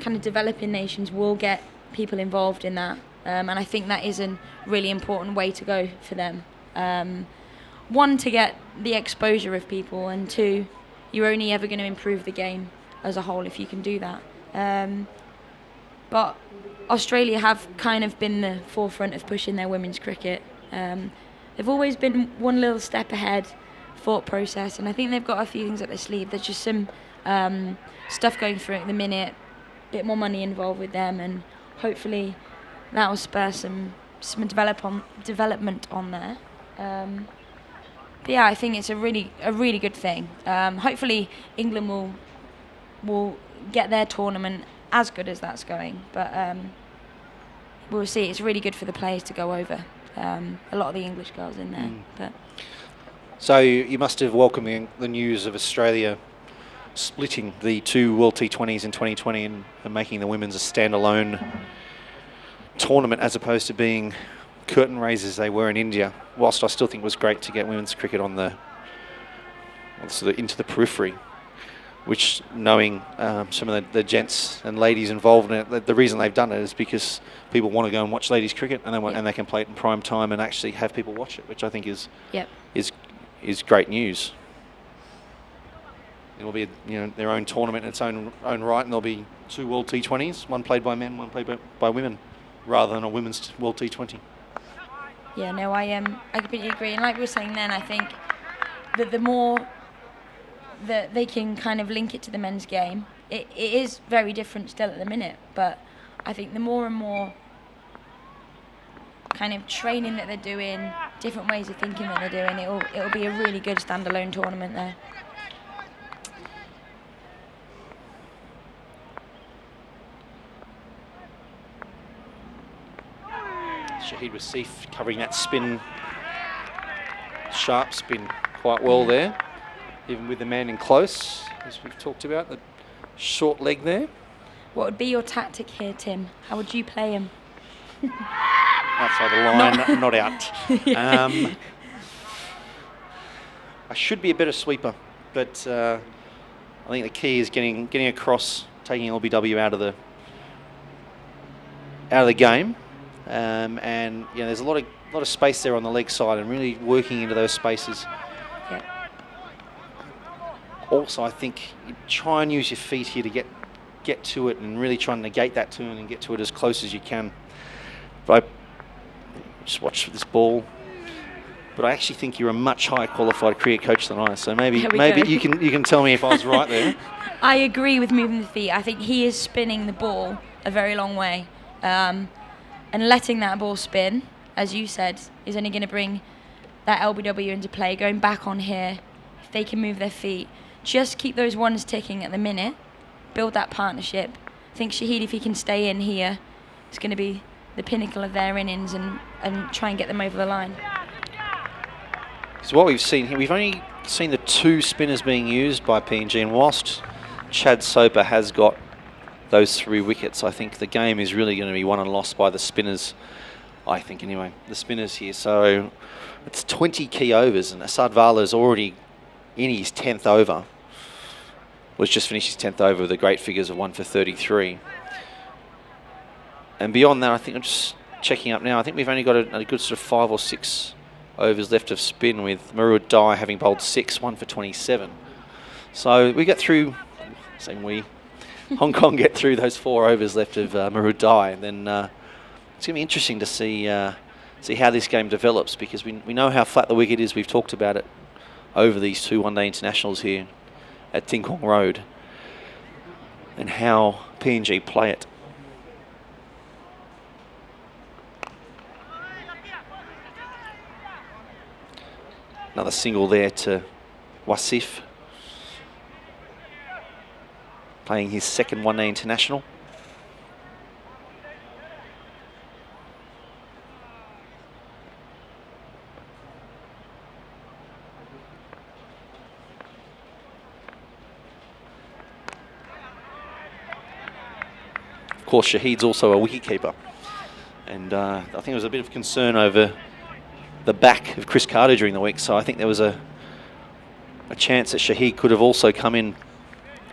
E: kind of developing nations will get people involved in that. And I think that is a really important way to go for them. 1, to get the exposure of people, and 2, you're only ever going to improve the game as a whole if you can do that. But Australia have kind of been the forefront of pushing their women's cricket. They've always been one little step ahead, thought process, and I think they've got a few things up their sleeve. There's just some stuff going through at the minute, a bit more money involved with them, and hopefully that will spur some development on there. But yeah, I think it's a really good thing. Hopefully England will get their tournament as good as that's going, but we'll see. It's really good for the players to go over. A lot of the English girls in there. But
A: so you must have welcomed the news of Australia splitting the 2 World T20s in 2020 and making the women's a standalone tournament as opposed to being curtain raisers they were in India. Whilst I still think it was great to get women's cricket on the sort of into the periphery, which, knowing some of the gents and ladies involved in it, the reason they've done it is because people want to go and watch ladies cricket, and and they can play it in prime time and actually have people watch it, which I think is great news. It'll be their own tournament in its own right, and there'll be 2 World T20s, one played by men, one played by women, rather than a women's World T20.
E: Yeah, no, I completely agree. And like we were saying then, I think that the more that they can kind of link it to the men's game, it is very different still at the minute, but I think the more and more kind of training that they're doing, different ways of thinking that they're doing, it'll be a really good standalone tournament there.
A: Shahid Wasif covering that spin, sharp spin quite well there, even with the man in close, as we've talked about, the short leg there.
E: What would be your tactic here, Tim? How would you play him?
A: Outside the line, not out. I should be a better sweeper, but I think the key is getting across, taking LBW out of the game. And there's a lot of space there on the leg side, and really working into those spaces.
E: Yeah.
A: Also, I think you try and use your feet here to get to it, and really try and negate that turn and get to it as close as you can. But I just watch this ball. But I actually think you're a much higher qualified career coach than I, so maybe you can tell me if I was right there.
E: I agree with moving the feet. I think he is spinning the ball a very long way. And letting that ball spin, as you said, is only going to bring that LBW into play. Going back on here, if they can move their feet, just keep those ones ticking at the minute, build that partnership. I think Shahid, if he can stay in here, it's going to be the pinnacle of their innings and try and get them over the line.
A: So what we've seen here, we've only seen the 2 spinners being used by PNG, and whilst Chad Soper has got those 3 wickets, I think the game is really going to be won and lost by the spinners, I think anyway, the spinners here. So it's 20 key overs, and Asad Vala's already in his 10th over. Was just finished his 10th over with the great figures of 1 for 33. And beyond that, I think I'm just checking up now, I think we've only got a good sort of 5 or 6 overs left of spin, with Marud Dai having bowled 6, 1 for 27. So we get through, Hong Kong get through those 4 overs left of Marud Dai, and then it's going to be interesting to see how this game develops, because we know how flat the wicket is. We've talked about it over these 2 one-day internationals here at Ting Kong Road, and how PNG play it. Another single there to Wasif, playing his 2nd one-day international. Of course, Shahid's also a wicketkeeper, and I think there was a bit of concern over the back of Chris Carter during the week, so I think there was a chance that Shahid could have also come in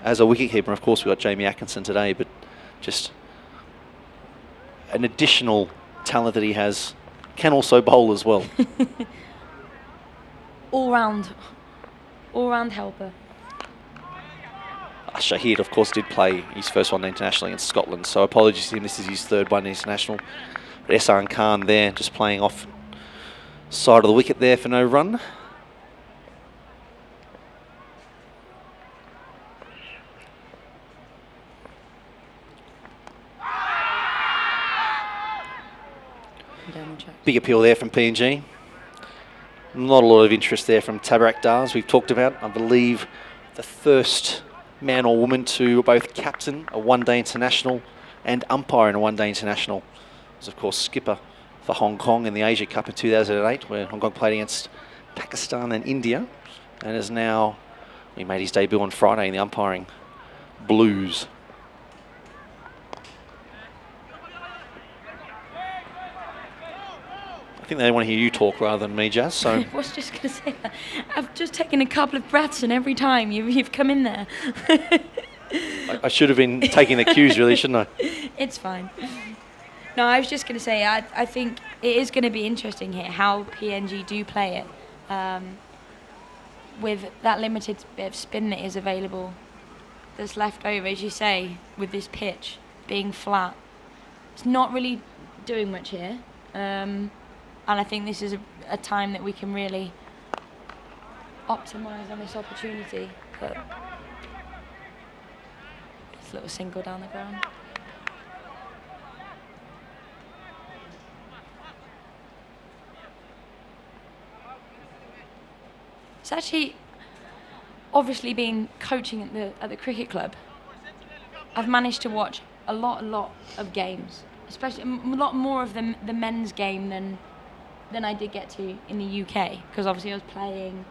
A: as a wicketkeeper. Of course, we got Jamie Atkinson today, but just an additional talent that he has, can also bowl as well.
E: All-round helper.
A: Shahid, of course, did play his first one-day international against Scotland, so apologies to him. This is his 3rd one-day international. But Ehsan Khan there, just playing off side of the wicket there for no run. Big appeal there from PNG. Not a lot of interest there from Tabarak Dar, as we've talked about. I believe the first man or woman to both captain a one-day international and umpire in a one-day international was, of course, skipper for Hong Kong in the Asia Cup in 2008, where Hong Kong played against Pakistan and India, and has now, he made his debut on Friday in the umpiring Blues. I think they want to hear you talk rather than me, Jazz. So
E: I was just going to say that. I've just taken a couple of breaths, and every time you've come in there.
A: I should have been taking the cues, really, shouldn't I?
E: It's fine. No, I was just going to say, I think it is going to be interesting here how PNG do play it. with that limited bit of spin that is available, that's left over, as you say, with this pitch being flat, it's not really doing much here. And I think this is a time that we can really optimise on this opportunity. But this little single down the ground. It's actually, obviously being coaching at the cricket club, I've managed to watch a lot of games, especially a lot more of the men's game than I did get to in the UK, because obviously I was playing,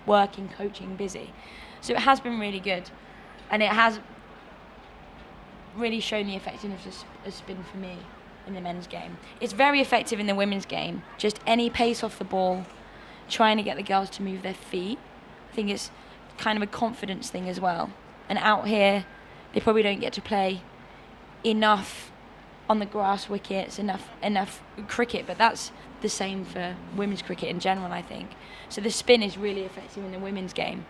E: working, coaching, busy. So it has been really good, and it has really shown the effectiveness of spin for me in the men's game. It's very effective in the women's game, just any pace off the ball, trying to get the girls to move their feet. I think it's kind of a confidence thing as well. And out here, they probably don't get to play enough on the grass wickets, enough cricket, but that's the same for women's cricket in general, I think. So the spin is really effective in the women's game.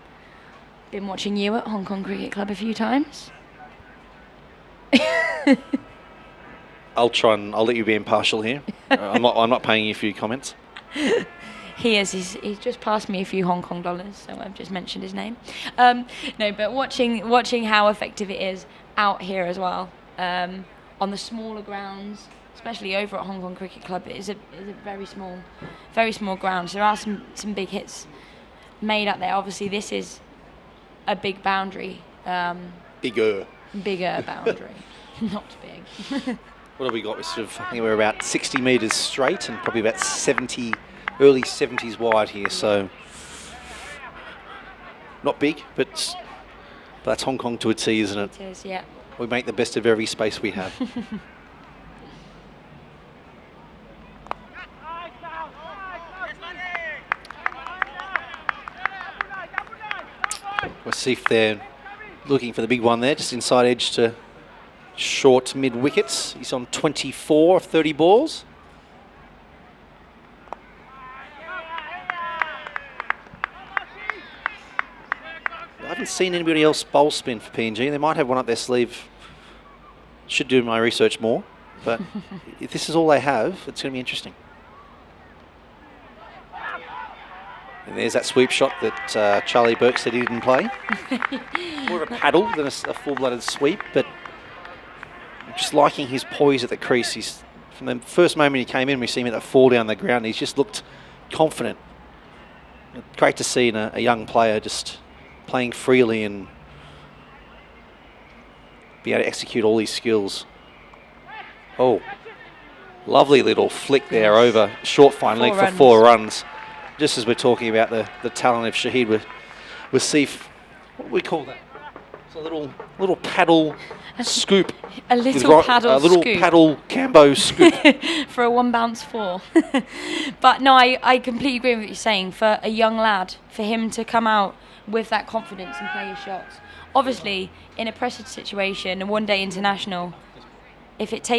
E: Been watching you at Hong Kong Cricket Club a few times.
A: I'll let you be impartial here. I'm not paying you for your comments.
E: He's just passed me a few Hong Kong dollars, so I've just mentioned his name. No, but watching how effective it is out here as well, on the smaller grounds, especially over at Hong Kong Cricket Club, it is a very small ground. So there are some big hits made out there. Obviously, this is a big boundary. Bigger boundary, not big.
A: What have we got? I think we're about 60 metres straight and probably about 70. Early 70s wide here, so not big, but that's Hong Kong to a T, isn't it?
E: It is, yeah.
A: We make the best of every space we have. We'll see if they're looking for the big one there, just inside edge to short mid wickets. He's on 24 of 30 balls. I haven't seen anybody else bowl spin for PNG. They might have one up their sleeve. Should do my research more. But if this is all they have, it's going to be interesting. And there's that sweep shot that Charlie Burke said he didn't play. More of a paddle than a full-blooded sweep, but I'm just liking his poise at the crease. From the first moment he came in, we see him at that fall down the ground. He's just looked confident. Great to see a young player just playing freely and be able to execute all these skills. Oh, lovely little flick there over short fine leg for 4 runs. Just as we're talking about the talent of Shahid with Seif. What do we call that? It's a little paddle scoop.
E: A little paddle
A: scoop. A little paddle cambo scoop.
E: For a 1 bounce 4. But no, I completely agree with what you're saying. For a young lad, for him to come out with that confidence and play his shots. Obviously, in a pressure situation, a one-day international, if it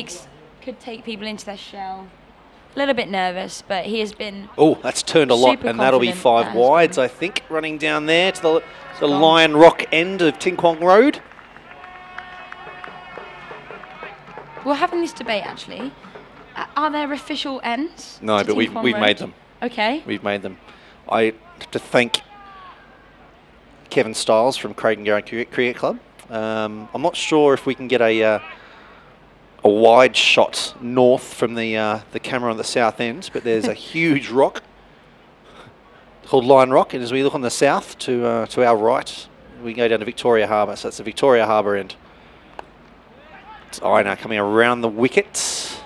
E: could take people into their shell. A little bit nervous, but he has been.
A: Oh, that's turned a lot, and that'll be 5 wides, I think, running down there to the Lion Rock end of Tin Kwong Road.
E: We're having this debate, actually. Are there official ends?
A: No, but we've made them.
E: Okay.
A: We've made them. I have to thank Kevin Stiles from Craigengowrie Cricket Club. I'm not sure if we can get a wide shot north from the camera on the south end, but there's a huge rock called Lion Rock, and as we look on the south to our right, we go down to Victoria Harbour. So that's the Victoria Harbour end. It's Ina coming around the wicket.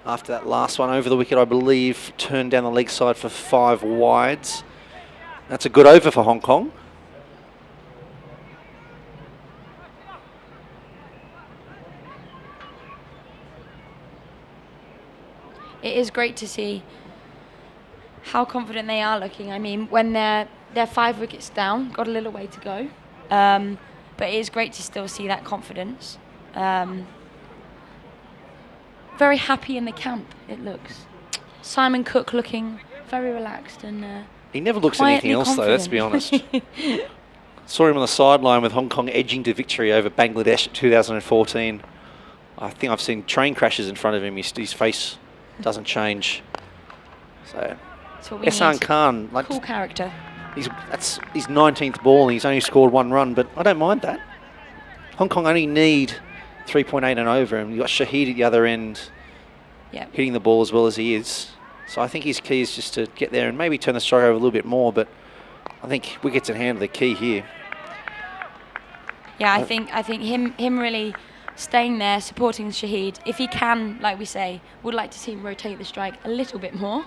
A: After that last one over the wicket, I believe, turned down the leg side for 5 wides. That's a good over for Hong Kong.
E: It is great to see how confident they are looking. I mean, when they're 5 wickets down, got a little way to go. But it is great to still see that confidence. Very happy in the camp, it looks. Simon Cook looking very relaxed and
A: He never looks at anything else, though, let's be honest. Saw him on the sideline with Hong Kong edging to victory over Bangladesh at 2014. I think I've seen train crashes in front of him. His face doesn't change. So,
E: That's what we
A: Ehsan
E: need.
A: Khan, like,
E: Cool character.
A: that's his 19th ball and he's only scored 1 run, but I don't mind that. Hong Kong only need 3.8 and over, and you've got Shahid at the other end
E: Yep.
A: hitting the ball as well as he is. So I think his key is just to get there and maybe turn the strike over a little bit more, but I think wickets in hand are the key here.
E: Yeah, I think him really staying there, supporting Shahid. If he can, like we say, would like to see him rotate the strike a little bit more.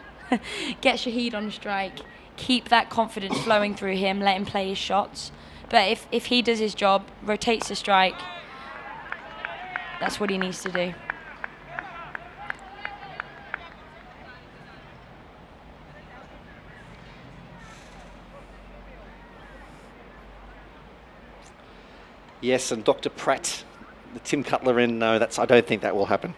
E: Get Shahid on strike, keep that confidence flowing through him, let him play his shots. But if he does his job, rotates the strike, that's what he needs to do.
A: Yes, and Dr. Pratt, the Tim Cutler end, no, I don't think that will happen.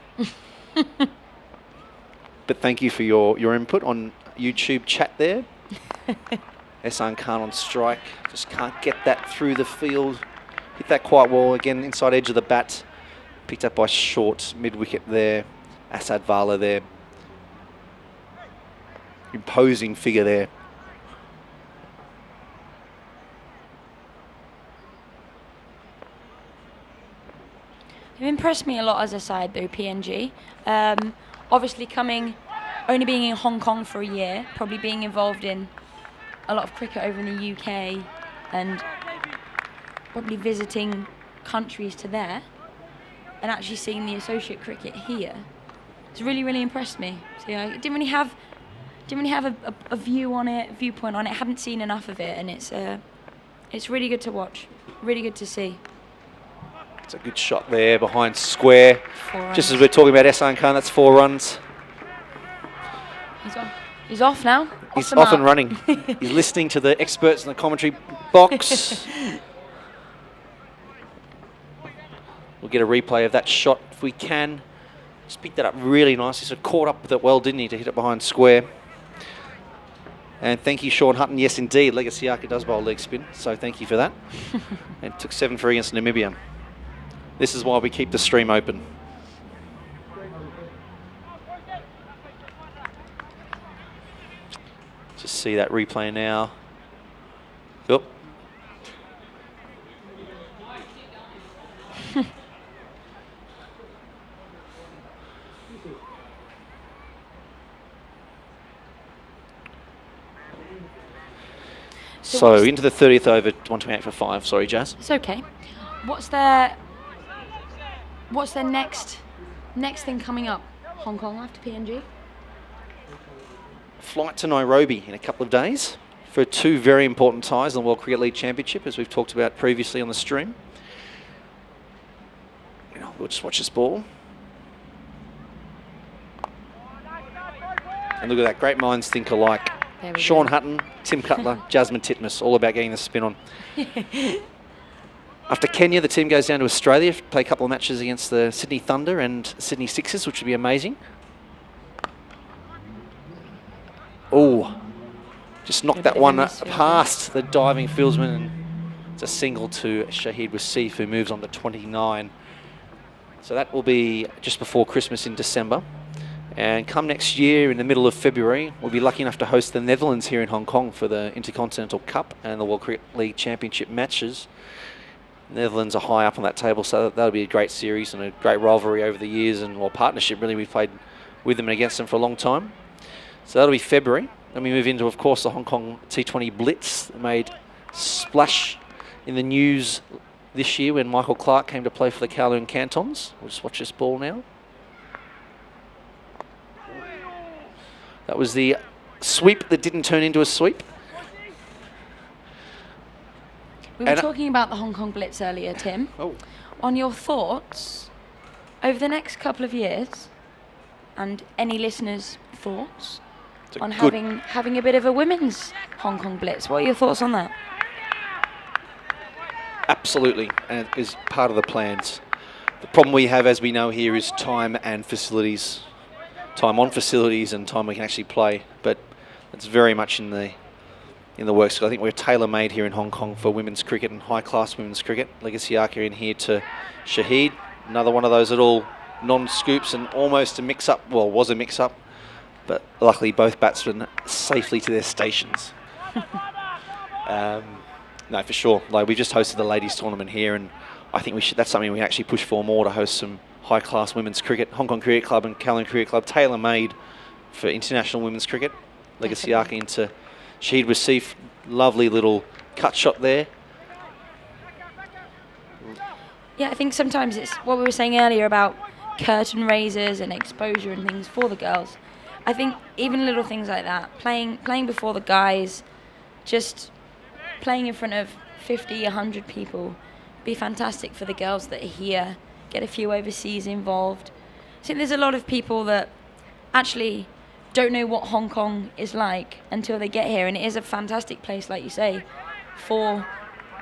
A: But thank you for your input on YouTube chat there. Ehsan Khan on strike, just can't get that through the field. Hit that quite well, again, inside edge of the bat. Picked up by short, mid-wicket there. Asad Vala there. Imposing figure there.
E: They've impressed me a lot as a side, though, PNG. Obviously only being in Hong Kong for a year, probably being involved in a lot of cricket over in the UK and probably visiting countries to there and actually seeing the associate cricket here. It's really, really impressed me. So, I didn't really have a viewpoint on it. Haven't seen enough of it, and it's really good to watch, really good to see.
A: It's a good shot there behind square.
E: 4 runs.
A: Just as we're talking about Ehsan Khan, that's 4 runs.
E: He's off now.
A: He's
E: the
A: off and
E: mark.
A: running. He's listening to the experts in the commentary box. We'll get a replay of that shot if we can. Just picked that up really nicely. Sort of caught up with it well, didn't he, to hit it behind square. And thank you, Sean Hutton. Yes, indeed, Legasiaka does bowl leg spin, so thank you for that. And took 7 for against Namibia. This is why we keep the stream open. Just see that replay now. Yep. So into the 30th over, 128 for 5. Sorry, Jazz.
E: It's okay. What's their next thing coming up? Hong Kong after PNG?
A: Flight to Nairobi in a couple of days for 2 very important ties in the World Cricket League Championship, as we've talked about previously on the stream. We'll just watch this ball. And look at that, great minds think alike.
E: There we
A: Sean
E: go.
A: Hutton, Tim Cutler, Jasmine Titmus, all about getting the spin on. After Kenya, the team goes down to Australia, play a couple of matches against the Sydney Thunder and Sydney Sixers, which would be amazing. Oh, just knocked that one past the diving fieldsman, and it's a single to Shahid Wasif, who moves on to 29. So that will be just before Christmas in December. And come next year, in the middle of February, we'll be lucky enough to host the Netherlands here in Hong Kong for the Intercontinental Cup and the World Cricket League Championship matches. The Netherlands are high up on that table, so that'll be a great series and a great rivalry over the years, and partnership really. We've played with them and against them for a long time. So that'll be February. Then we move into, of course, the Hong Kong T20 Blitz that made splash in the news this year when Michael Clark came to play for the Kowloon Cantons. We'll just watch this ball now. That was the sweep that didn't turn into a sweep.
E: We were talking about the Hong Kong Blitz earlier, Tim.
A: Oh.
E: On your thoughts over the next couple of years, and any listeners' thoughts on having a bit of a women's Hong Kong Blitz. What are your thoughts on that?
A: Absolutely, and it is part of the plans. The problem we have, as we know here, is time and facilities. Time on facilities and time we can actually play, but it's very much in the in the works. I think we're tailor-made here in Hong Kong for women's cricket and high-class women's cricket. Legacy Archer in here to Shahid. Another one of those little non-scoops and almost a mix-up. Well, was a mix-up. But luckily both batsmen safely to their stations. No, for sure. Like, we just hosted the ladies tournament here, and I think that's something we actually push for more, to host some high-class women's cricket. Hong Kong Cricket Club and Kowloon Cricket Club, tailor-made for international women's cricket. Legacy Archer into Shahid Wasif. Lovely little cut shot there.
E: Yeah, I think sometimes it's what we were saying earlier about curtain raisers and exposure and things for the girls. I think even little things like that, playing before the guys, just playing in front of 50, 100 people, be fantastic for the girls that are here, get a few overseas involved. I think there's a lot of people that actually don't know what Hong Kong is like until they get here, and it is a fantastic place, like you say, for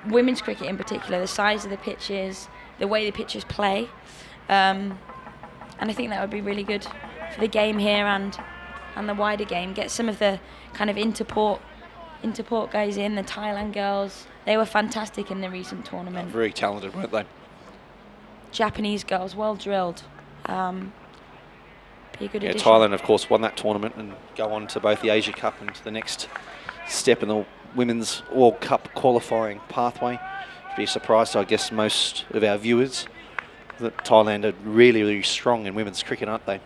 E: women's cricket in particular, the size of the pitches, the way the pitches play, and I think that would be really good for the game here and the wider game. Get some of the kind of interport guys in, the Thailand girls. They were fantastic in the recent tournament.
A: Very talented, weren't they?
E: Japanese girls, well drilled. Be a good addition.
A: Thailand, of course, won that tournament and go on to both the Asia Cup and to the next step in the Women's World Cup qualifying pathway. Be surprised, I guess, most of our viewers that Thailand are really, really strong in women's cricket, aren't they?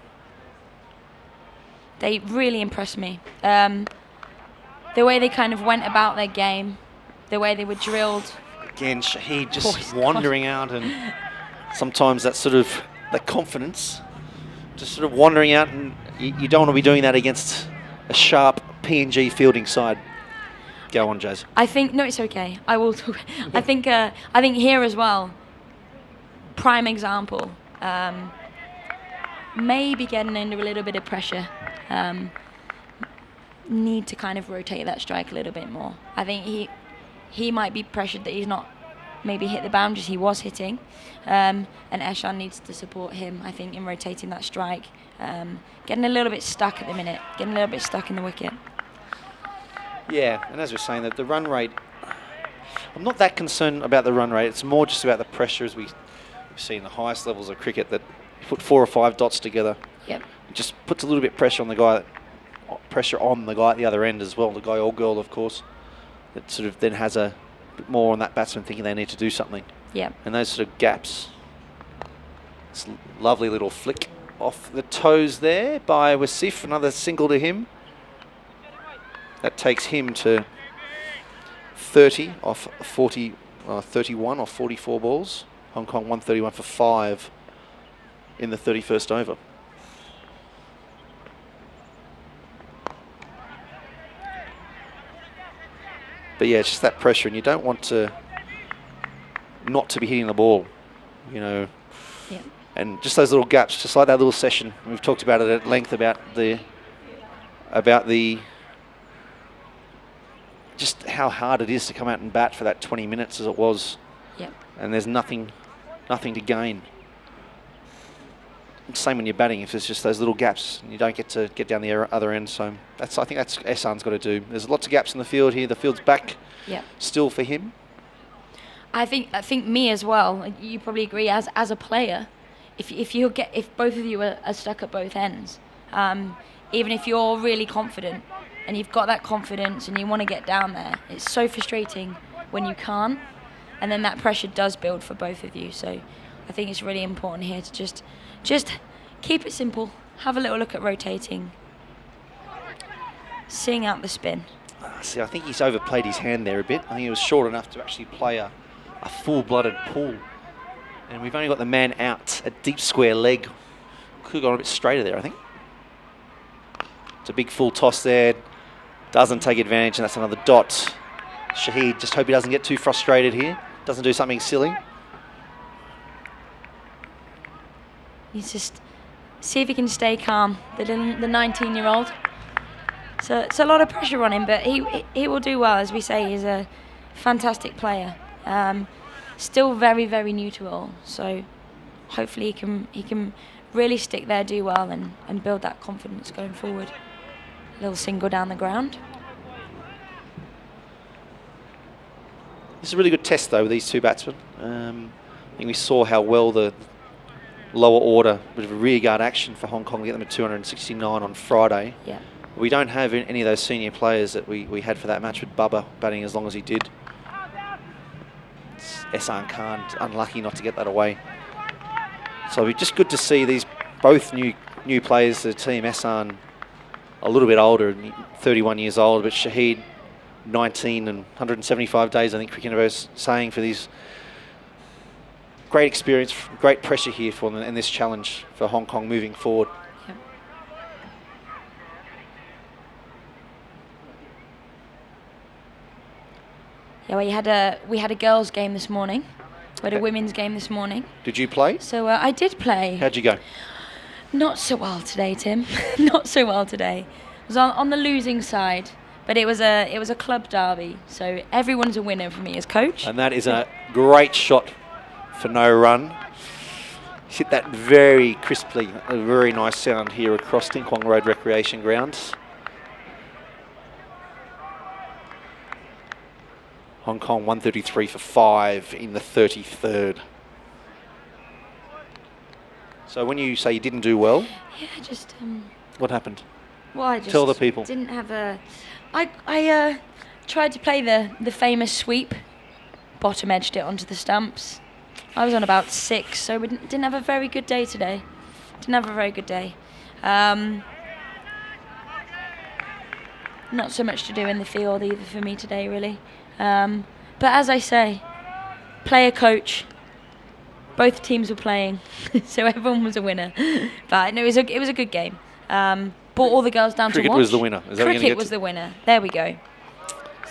E: They really impressed me. The way they kind of went about their game, the way they were drilled.
A: Again, Shahid just wandering out, and sometimes that sort of that confidence, just sort of wandering out, and you don't want to be doing that against a sharp PNG fielding side. Go on, Jazz.
E: I think no, it's okay. I will. I think here as well. Prime example. Maybe getting under a little bit of pressure. Need to kind of rotate that strike a little bit more. I think he might be pressured that he's not maybe hit the boundaries he was hitting, and Eshan needs to support him, I think, in rotating that strike. Getting a little bit stuck at the minute, getting a little bit stuck in the wicket.
A: Yeah, and as we're saying, that the run rate, I'm not that concerned about the run rate. It's more just about the pressure, as we've seen the highest levels of cricket, that you put 4 or 5 dots together.
E: Yep.
A: It just puts a little bit pressure on the guy at the other end as well, the guy or girl, of course, that sort of then has a bit more on that batsman thinking they need to do something.
E: Yep.
A: And those sort of gaps. This lovely little flick off the toes there by Wasif, another single to him. That takes him to 30 off 40, 31 off 44 balls. Hong Kong 131 for 5 in the 31st over. But yeah, it's just that pressure, and you don't want to not to be hitting the ball, you know.
E: Yeah.
A: And just those little gaps, just like that little session. We've talked about it at length about the just how hard it is to come out and bat for that 20 minutes as it was.
E: Yep.
A: And there's nothing to gain. Same when you're batting, if there's just those little gaps and you don't get to get down the other end. So I think that's Ehsan's got to do. There's lots of gaps in the field here. The field's back still for him.
E: I think me as well. You probably agree as a player, if both of you are stuck at both ends, even if you're really confident and you've got that confidence and you want to get down there, it's so frustrating when you can't, and then that pressure does build for both of you. So I think it's really important here to just keep it simple. Have a little look at rotating. Seeing out the spin.
A: See, I think he's overplayed his hand there a bit. I think he was short enough to actually play a full-blooded pull. And we've only got the man out, a deep square leg. Could have gone a bit straighter there, I think. It's a big full toss there. Doesn't take advantage, and that's another dot. Shahid, just hope he doesn't get too frustrated here. Doesn't do something silly.
E: He's just see if he can stay calm. The 19-year-old. So it's a lot of pressure on him, but he will do well. As we say, he's a fantastic player. Still very, very new to it all. So hopefully he can really stick there, do well, and build that confidence going forward. Little single down the ground.
A: This is a really good test, though, with these two batsmen. I think we saw how well the lower order, bit of a rearguard action for Hong Kong, get them at 269 on Friday.
E: Yeah.
A: We don't have any of those senior players that we had for that match with Bubba batting as long as he did. Ehsan Khan, unlucky not to get that away. So it'll be just good to see these both new players to the team. Ehsan a little bit older, 31 years old, but Shahid 19 and 175 days, I think Cricket Universe saying, for these great experience, great pressure here for them and this challenge for Hong Kong moving forward.
E: Yep. Yeah, we had a girls' game this morning. We had a women's game this morning.
A: Did you play?
E: So I did play.
A: How'd you go?
E: Not so well today, Tim. Not so well today. I was on the losing side, but it was a club derby, so everyone's a winner for me as coach.
A: And that is a great shot for no run. Hit that very crisply, a very nice sound here across Kwong Road Recreation Grounds. Hong Kong 133 for 5 in the 33rd. So when you say you didn't do well,
E: Yeah, just
A: what happened?
E: well, I just
A: Tell the people.
E: didn't have a. I tried to play the famous sweep, bottom edged it onto the stumps. I was on about 6, so we didn't have a very good day today. Didn't have a very good day. Not so much to do in the field either for me today, really. But as I say, player coach. Both teams were playing, so everyone was a winner. But no, it was a good game. Brought all the girls down
A: Cricket
E: to watch.
A: was the winner. Is that what you're gonna
E: Cricket
A: get
E: was
A: to?
E: the winner. There we go.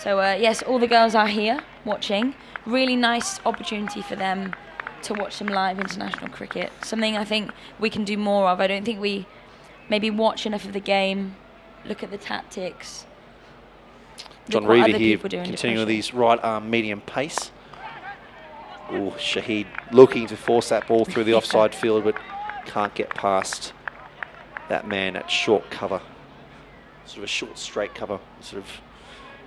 E: So yes, all the girls are here watching. Really nice opportunity for them to watch some live international cricket. Something I think we can do more of. I don't think we maybe watch enough of the game, look at the tactics.
A: John
E: look what
A: Reaver
E: other
A: here,
E: people do under
A: continuing with
E: pressure.
A: his right arm medium pace. Oh, Shahid looking to force that ball through the offside field, but can't get past that man at short cover. Sort of a short straight cover, sort of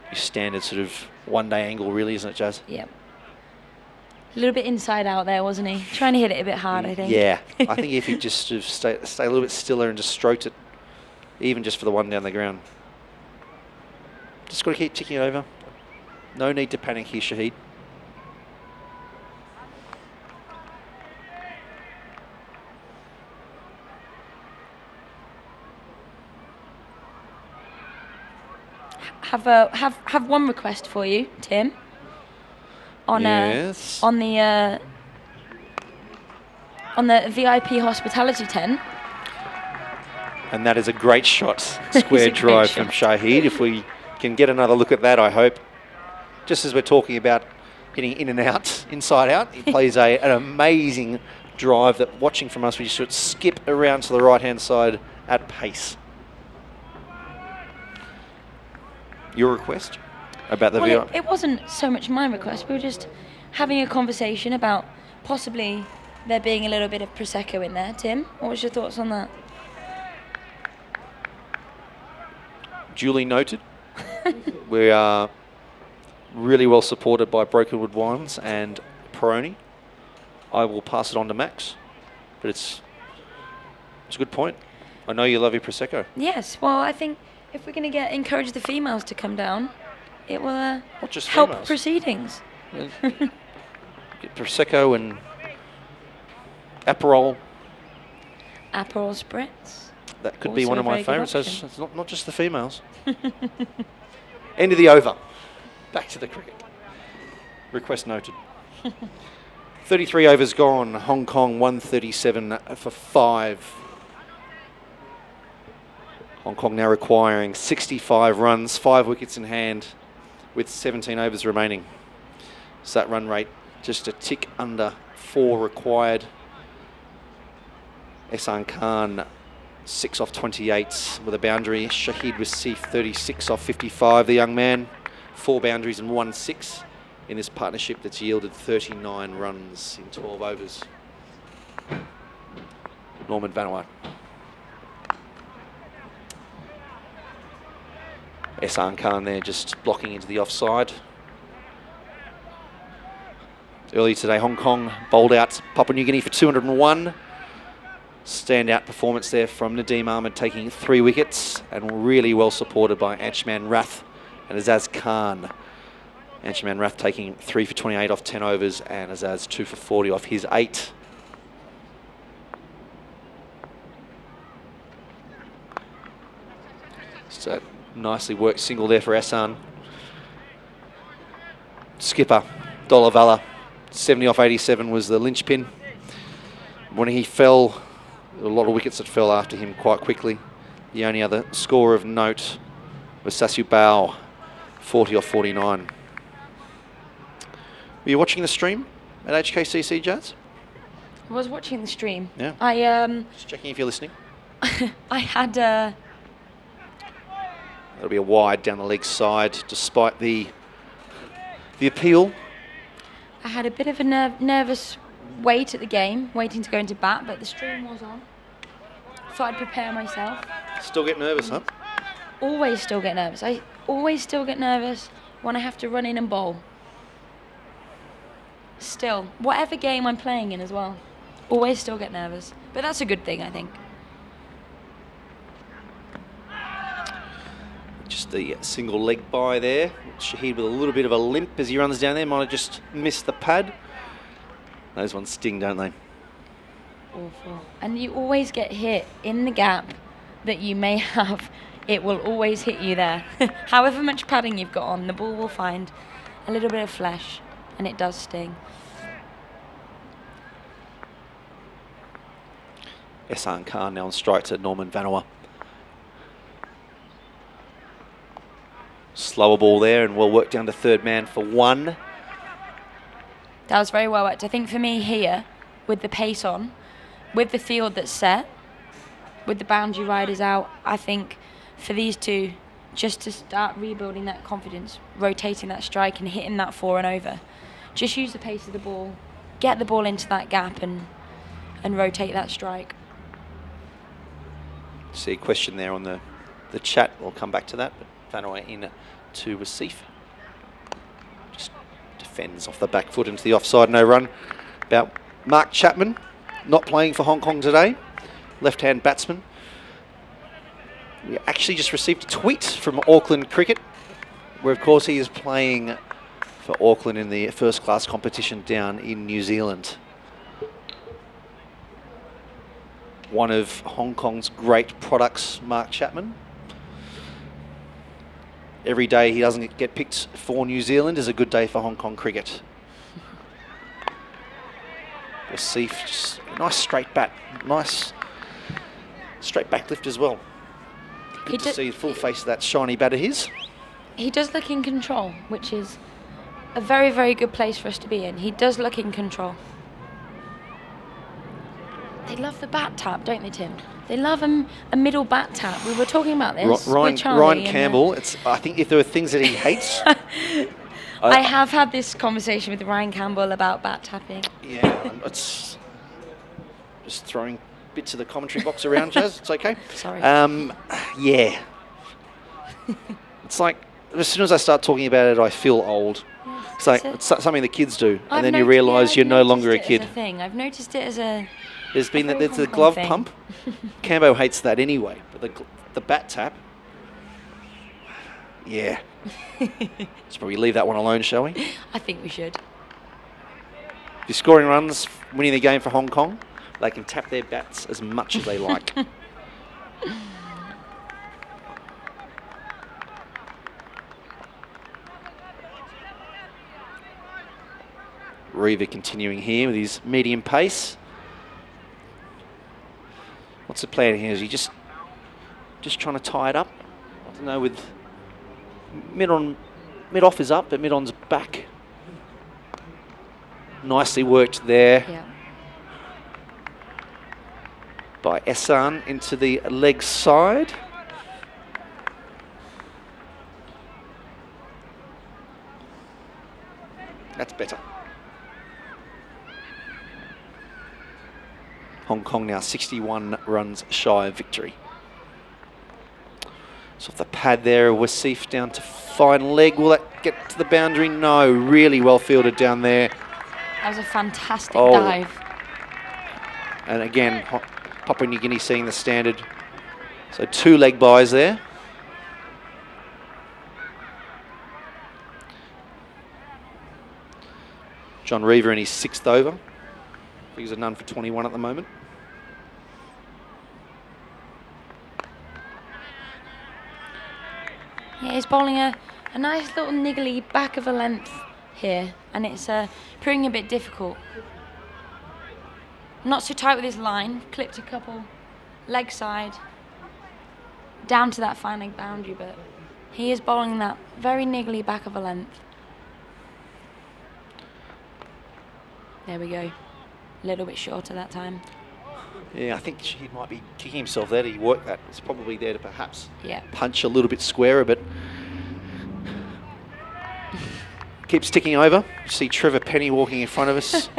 A: your standard sort of one-day angle, really, isn't it, Jazz?
E: Yep. A little bit inside out there, wasn't he? Trying to hit it a bit hard, I think.
A: Yeah, I think if he just sort of stay a little bit stiller and just stroked it, even just for the one down the ground. Just got to keep ticking over. No need to panic here, Shahid.
E: Have one request for you, Tim.
A: Yes.
E: On the VIP hospitality tent.
A: And that is a great shot. Square
E: It's a great
A: drive from
E: shot.
A: Shahid. If we can get another look at that, I hope. Just as we're talking about hitting in and out, inside out, he plays an amazing drive that, watching from us, we should skip around to the right-hand side at pace. Your request about the
E: Well,
A: VIP?
E: it wasn't so much my request. We were just having a conversation about possibly there being a little bit of Prosecco in there. Tim, what was your thoughts on that?
A: Duly noted. We are really well supported by Brokenwood Wines and Peroni. I will pass it on to Max, but it's a good point. I know you love your Prosecco.
E: Yes. Well, I think if we're going to encourage the females to come down, it will
A: Not just
E: help
A: females.
E: proceedings.
A: Get Prosecco and Aperol.
E: Aperol spritz.
A: That could be
E: Also
A: one
E: a
A: of my
E: very good
A: favourites. So
E: option.
A: it's not just the females. End of the over. Back to the cricket. Request noted. 33 overs gone. Hong Kong 137 for 5. Hong Kong now requiring 65 runs, 5 wickets in hand with 17 overs remaining. So that run rate just a tick under 4 required. Ehsan Khan 6 off 28 with a boundary. Shahid Wasif 36 off 55. The young man, 4 boundaries and 1 6 in this partnership that's yielded 39 runs in 12 overs. Norman Vanuatu. Ehsan Khan there just blocking into the offside. Earlier today, Hong Kong bowled out Papua New Guinea for 201. Standout performance there from Nadeem Ahmed, taking 3 wickets, and really well supported by Anshuman Rath and Azaz Khan. Anshuman Rath taking 3 for 28 off 10 overs, and Azaz 2 for 40 off his 8. So nicely worked single there for Hassan. Skipper, Dolavala, 70 off 87 was the linchpin. When he fell, a lot of wickets that fell after him quite quickly. The only other scorer of note was Sasu Bao, 40 off 49. Were you watching the stream at HKCC, Jazz?
E: I was watching the stream.
A: Yeah. Just checking if you're listening.
E: I had
A: That'll be a wide down the leg side, despite the appeal.
E: I had a bit of a nervous wait at the game, waiting to go into bat, but the stream was on. Thought I'd prepare myself.
A: Still get nervous, huh?
E: Always still get nervous. I always still get nervous when I have to run in and bowl. Still, whatever game I'm playing in as well. Always still get nervous. But that's a good thing, I think.
A: Just the single leg by there. Shahid with a little bit of a limp as he runs down there. Might have just missed the pad. Those ones sting, don't they?
E: Awful. And you always get hit in the gap that you may have. It will always hit you there. However much padding you've got on, the ball will find a little bit of flesh, and it does sting.
A: Ehsan Khan now on strike to Norman Vanoa. Slower ball there, and we'll work down to third man for 1.
E: That was very well worked. I think for me here, with the pace on, with the field that's set, with the boundary riders out, I think for these two, just to start rebuilding that confidence, rotating that strike and hitting that 4 and over, just use the pace of the ball, get the ball into that gap and rotate that strike.
A: See a question there on the chat. We'll come back to that. But Vanoa in to Wasif. Just defends off the back foot into the offside, no run. About Mark Chapman, not playing for Hong Kong today. Left-hand batsman. We actually just received a tweet from Auckland Cricket, where of course he is playing for Auckland in the first-class competition down in New Zealand. One of Hong Kong's great products, Mark Chapman. Every day he doesn't get picked for New Zealand is a good day for Hong Kong cricket. Wasif, just a nice straight bat. Nice straight back lift as well. Good to see the full face of that shiny bat of his.
E: He does look in control, which is a very, very good place for us to be in. He does look in control. They love the bat tap, don't they, Tim? They love a middle bat tap. We were talking about this with Charlie.
A: Ryan Campbell, I think if there are things that he hates...
E: I have had this conversation with Ryan Campbell about bat tapping.
A: Yeah, it's just throwing bits of the commentary box around, Jazz. It's okay.
E: Sorry.
A: Yeah. It's like, as soon as I start talking about it, I feel old.
E: Yeah,
A: it's like it's something the kids do, and then you realise you're no longer a kid.
E: I've noticed it as a...
A: There's the glove pump. Cambo hates that anyway, but the bat tap, yeah. Let's probably leave that one alone, shall we?
E: I think we should.
A: If you're scoring runs, winning the game for Hong Kong, they can tap their bats as much as they like. Reaver continuing here with his medium pace. What's the plan here? Is he just trying to tie it up? I don't know, with mid-off is up, but mid-on's back. Nicely worked there.
E: Yeah.
A: By Ehsan into the leg side. That's better. Hong Kong now 61 runs shy of victory. So off the pad there, Wasif down to fine leg. Will that get to the boundary? No, really well fielded down there.
E: That was a fantastic
A: Oh.
E: dive.
A: And again, Papua New Guinea seeing the standard. So 2 leg byes there. John Reaver in his 6th over. He's a none for 21 at the moment.
E: Yeah, he's bowling a nice little niggly back of a length here, and it's proving a bit difficult. Not so tight with his line, clipped a couple leg side down to that fine leg boundary, but he is bowling that very niggly back of a length. There we go. A little bit shorter that time.
A: Yeah, I think he might be kicking himself there. He worked that. It's probably there to perhaps
E: Yeah.
A: punch a little bit squarer, but keeps ticking over. You see Trevor Penny walking in front of us,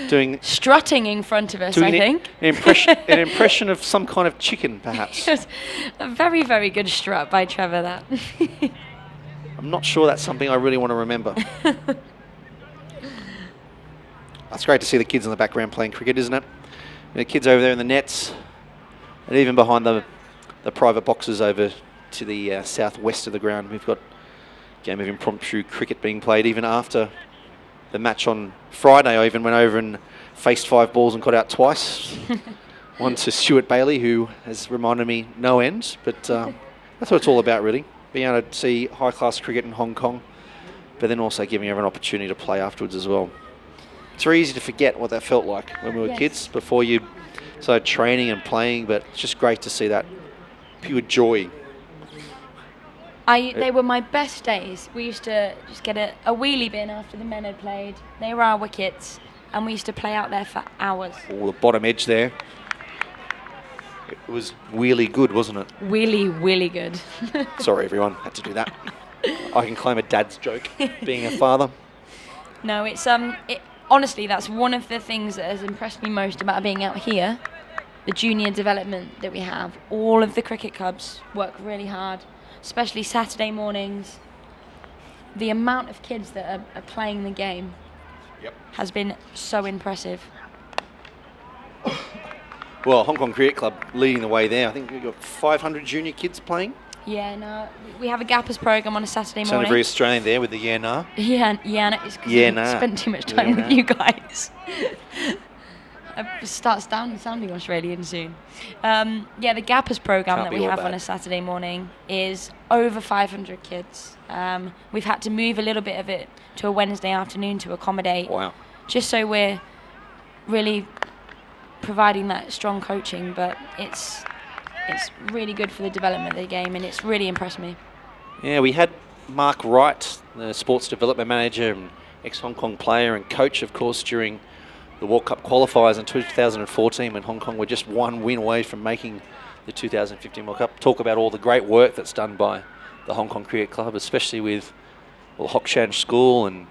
A: doing
E: Strutting in front of us, I think.
A: an impression of some kind of chicken, perhaps.
E: It was a very, very good strut by Trevor, that.
A: I'm not sure that's something I really want to remember. It's great to see the kids in the background playing cricket, isn't it? The kids over there in the nets, and even behind the private boxes over to the southwest of the ground, we've got a game of impromptu cricket being played. Even after the match on Friday, I even went over and faced 5 balls and got out twice. One to Stuart Bailey, who has reminded me no end, but that's what it's all about, really. Being able to see high-class cricket in Hong Kong, but then also giving everyone an opportunity to play afterwards as well. It's very easy to forget what that felt like when we were kids, before you started training and playing, but it's just great to see that pure joy.
E: They were my best days. We used to just get a wheelie bin after the men had played. They were our wickets, and we used to play out there for hours.
A: Oh, the bottom edge there. It was really good, wasn't it?
E: Really good.
A: Sorry, everyone, had to do that. I can claim a dad's joke, being a father.
E: No, it's honestly, that's one of the things that has impressed me most about being out here. The junior development that we have. All of the cricket clubs work really hard, especially Saturday mornings. The amount of kids that are playing the game has been so impressive.
A: Well, Hong Kong Cricket Club leading the way there. I think we've got 500 junior kids playing.
E: Yeah, no, we have a gappers program on a Saturday
A: Sounded
E: morning.
A: very Australian there with the yeah nah.
E: Yeah, it's because I spent too much time with you guys. I start sounding Australian soon. The gappers program
A: Can't
E: that
A: be
E: we
A: all
E: have
A: bad.
E: on a Saturday morning is over 500 kids. We've had to move a little bit of it to a Wednesday afternoon to accommodate.
A: Wow.
E: Just so we're really providing that strong coaching, but it's really good for the development of the game, and it's really impressed me.
A: Yeah, we had Mark Wright, the sports development manager and ex-Hong Kong player and coach, of course, during the World Cup qualifiers in 2014 when Hong Kong were just 1 win away from making the 2015 World Cup. Talk about all the great work that's done by the Hong Kong Cricket Club, especially with Hock Shan School, and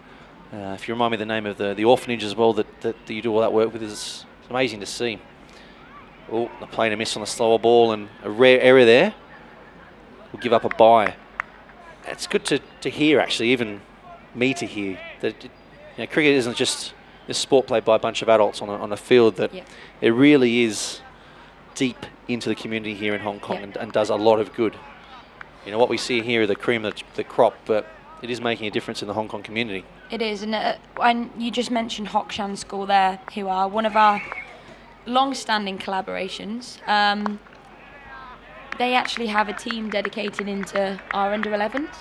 A: if you remind me the name of the orphanage as well that you do all that work with, it's amazing to see. Oh, they're playing a miss on the slower ball, and a rare error there. We'll give up a bye. It's good to hear, actually, even me to hear, that cricket isn't just this sport played by a bunch of adults on a field, that it really is deep into the community here in Hong Kong and does a lot of good. What we see here are the cream of the crop, but it is making a difference in the Hong Kong community.
E: It is, and you just mentioned Hock Shan School there, who are one of our long-standing collaborations. They actually have a team dedicated into our under-11s.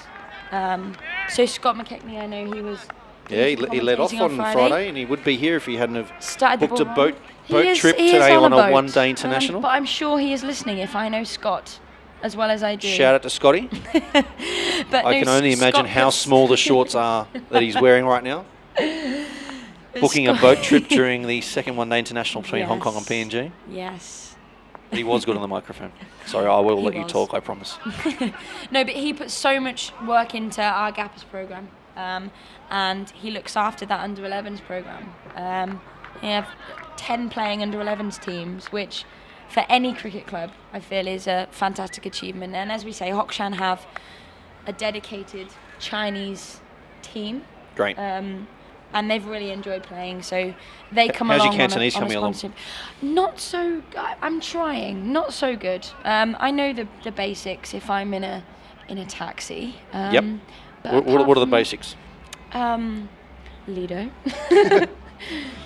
E: So Scott McKechnie, I know he was...
A: Yeah, he led off on Friday, and he would be here if he hadn't have booked a boat trip today on a one-day international.
E: But I'm sure he is listening if I know Scott as well as I do.
A: Shout out to Scotty.
E: But
A: I can only imagine how small the shorts are that he's wearing right now. Booking a boat trip during the second one-day international between Hong Kong and PNG.
E: Yes.
A: He was good on the microphone. Sorry, I will let you talk, I promise.
E: No, but he puts so much work into our Gappers program, and he looks after that under-11s program. We have 10 playing under-11s teams, which for any cricket club, I feel, is a fantastic achievement. And as we say, Hock Shan have a dedicated Chinese team.
A: Great.
E: and they've really enjoyed playing. So they come
A: How's your
E: along.
A: Cantonese
E: on a
A: coming along?
E: sponsorship. Not so. I'm trying. Not so good. I know the basics if I'm in a taxi.
A: Yep.
E: But
A: What are the
E: apart
A: basics?
E: from Lido.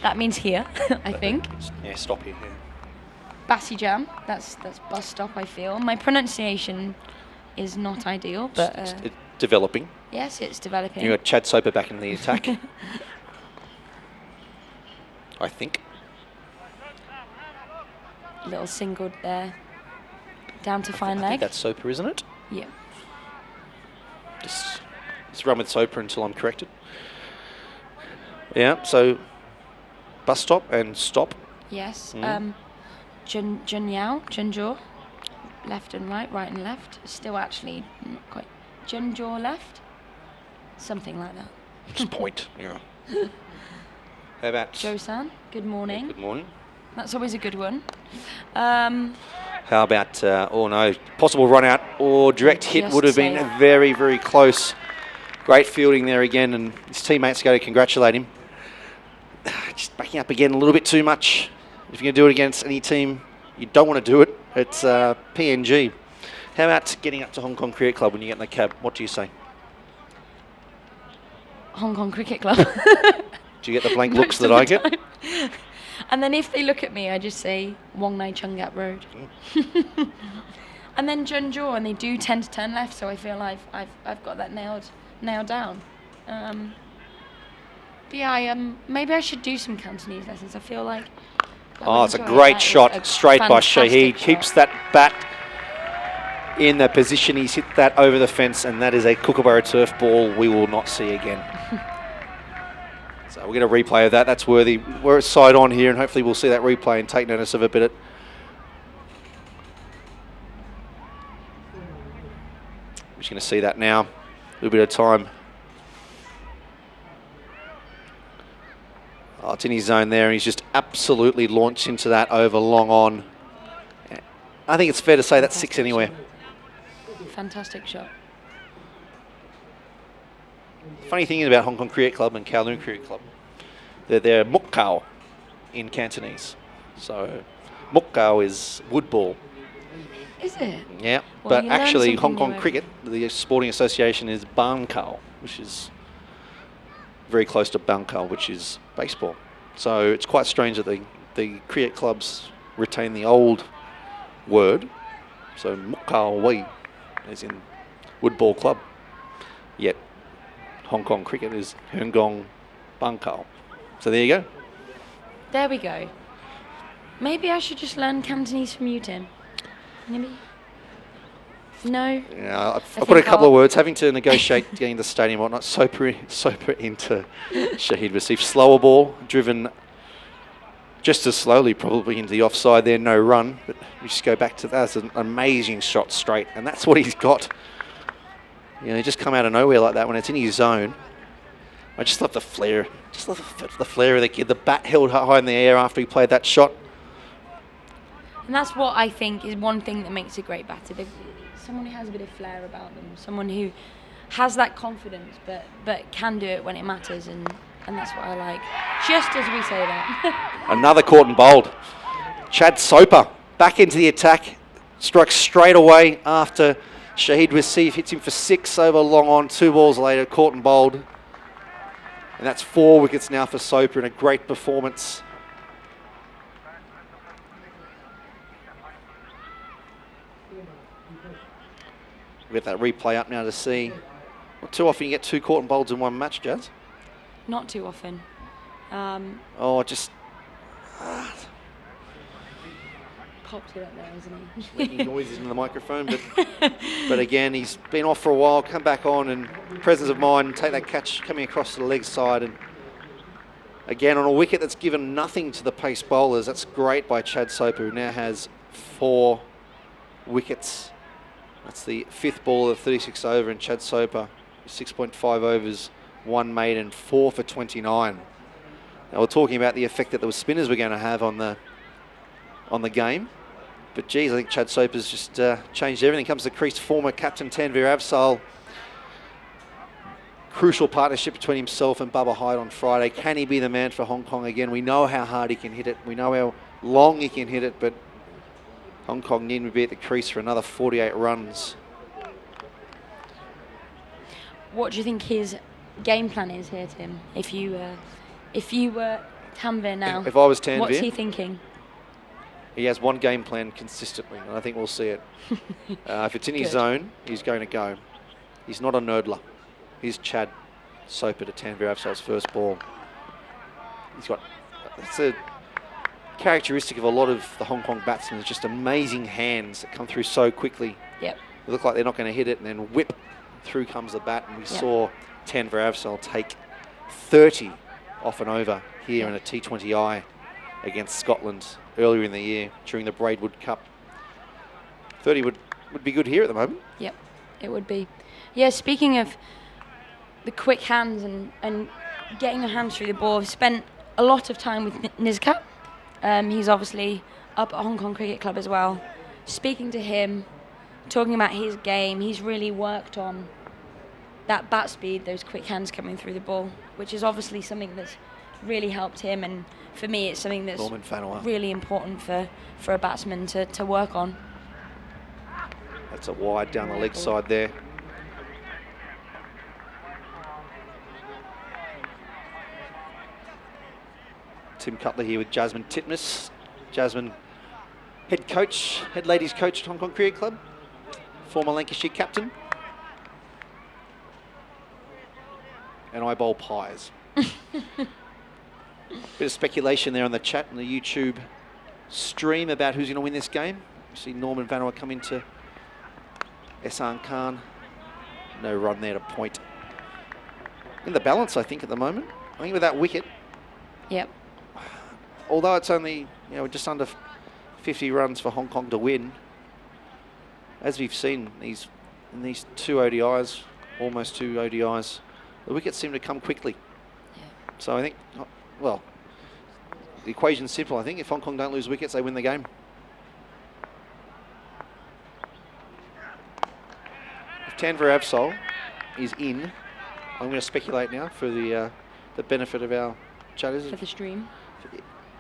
E: That means here, I think.
A: Yeah, stop here. Yeah.
E: Bassy Jam. That's bus stop. I feel my pronunciation is not ideal, but
A: It's developing.
E: yes, it's developing.
A: You got Chad Soper back in the attack. I think.
E: Little single there, down to fine
A: I think
E: leg.
A: that's Soper, isn't it?
E: Yeah.
A: Just run with Soper until I'm corrected. Yeah, so bus stop and stop.
E: Yes.
A: Mm.
E: Junjaw, left and right, right and left. Still actually not quite. Junjaw left, something like that.
A: Just point. Yeah. How about
E: Joe-san, good morning.
A: Good morning.
E: That's always a good one.
A: How about, possible run out or direct hit
E: Just
A: would have been
E: safe.
A: very, very close. Great fielding there again, and his teammates go to congratulate him. Just backing up again a little bit too much. If you're going to do it against any team, you don't want to do it. It's PNG. How about getting up to Hong Kong Cricket Club when you get in the cab? What do you say?
E: Hong Kong Cricket Club.
A: Do you get the blank
E: Most
A: looks
E: of
A: that I
E: the
A: get?
E: time. And then if they look at me, I just say Wong Nai Chung Gap Road. And then Junjaw, and they do tend to turn left, so I feel I've got that nailed down. But yeah, maybe I should do some Cantonese lessons. I feel like.
A: Oh, it's a great shot straight by Shahid. Keeps that bat in the position. He's hit that over the fence, and that is a Kookaburra turf ball we will not see again. So we're going to replay of that. That's worthy. We're side on here, and hopefully we'll see that replay and take notice of it. But we're just going to see that now. A little bit of time. Oh, it's in his zone there, and he's just absolutely launched into that over long on. I think it's fair to say that's six anywhere.
E: Fantastic shot.
A: Funny thing about Hong Kong Cricket Club and Kowloon Cricket Club, they're Muk Kao in Cantonese. So Muk Kao is wood ball.
E: Is it?
A: Yeah,
E: Well,
A: but
E: you learn
A: actually
E: something
A: Hong
E: new
A: Kong
E: every-
A: Cricket, the sporting association, is Ban Kao, which is very close to Ban Kao, which is baseball. So it's quite strange that the cricket clubs retain the old word. So Muk Kao Wei is in wood ball club. Yet Hong Kong Cricket is Hong Kong Ban Kao. So there you go.
E: There we go. Maybe I should just learn Cantonese from you, Tim. Maybe. No.
A: Yeah, I've
E: think
A: got a couple
E: I'll-
A: of words. Having to negotiate getting the stadium or whatnot. Soper into Shahid Wasif. Slower ball, driven just as slowly probably into the offside there. No run. But we just go back to that. That's an amazing shot straight. And that's what he's got. You know, he just come out of nowhere like that when it's in his zone. I just love the flair. Just love the flair of the kid. The bat held high in the air after he played that shot.
E: And that's what I think is one thing that makes a great batter. Someone who has a bit of flair about them. Someone who has that confidence, but can do it when it matters. And that's what I like. Just as we say that.
A: Another caught and bowled. Chad Soper back into the attack. Strikes straight away after Shahid Wasif hits him for 6 over long on. 2 balls later, caught and bowled. And that's 4 wickets now for Soper in a great performance. We get that replay up now to see. Not too often you get 2 caught and bowled in one match, Jazz.
E: Not too often.
A: Oh, just
E: Popped it up there, isn't he?
A: making noises into the microphone, but again, he's been off for a while, come back on, and presence of mind, take that catch coming across to the leg side, and again on a wicket that's given nothing to the pace bowlers. That's great by Chad Soper, who now has 4 wickets. That's the 5th ball of 36 over, and Chad Soper 6.5 overs, 1 made and 4 for 29. Now we're talking about the effect that the spinners were going to have on the game. But geez, I think Chad Soper's just changed everything. Comes the crease, former captain Tanvir Avsal crucial partnership between himself and Bubba Hyde on Friday. Can he be the man for Hong Kong again? We know how hard he can hit it. We know how long he can hit it, but Hong Kong need to be at the crease for another 48 runs.
E: What do you think his game plan is here, Tim? If you were Tanvir now,
A: If I was Tanvir,
E: what's he thinking?
A: he has one game plan consistently, and I think we'll see it. If it's in his
E: Good.
A: zone, he's going to go. He's not a nerdler. He's Chad Soper to Tanvir Afzal's first ball. It's a characteristic of a lot of the Hong Kong batsmen, is just amazing hands that come through so quickly.
E: Yep.
A: They look like they're not going to hit it, and then whip, through comes the bat, and we saw Tanvir Afzal take 30 off and over here in a T20I against Scotland earlier in the year during the Braidwood Cup. 30 would be good here at the moment.
E: Yep, it would be. Yeah, speaking of the quick hands and getting your hands through the ball, I've spent a lot of time with Nizkat. He's obviously up at Hong Kong Cricket Club as well. Speaking to him, talking about his game, he's really worked on that bat speed, those quick hands coming through the ball, which is obviously something that's really helped him, and for me it's something that's
A: Norman Vanuatu.
E: really important for a batsman to work on.
A: That's a wide down the leg side there. Tim Cutler here with Jasmine Titmus. Jasmine, head ladies coach at Hong Kong Cricket Club, former Lancashire captain. And I bowl pies. Bit of speculation there on the chat and the YouTube stream about who's going to win this game. You see Norman Vanuatu come into Ehsan Khan. No run there to point. In the balance, I think, at the moment. I think with that wicket,
E: Yep.
A: although it's only just under 50 runs for Hong Kong to win, as we've seen in these two ODIs, almost two ODIs, the wickets seem to come quickly.
E: Yeah.
A: So I think, well, the equation's simple. I think if Hong Kong don't lose wickets, they win the game. If Tanvir Afzal is in, I'm going to speculate now for the benefit of our chatters.
E: For the stream.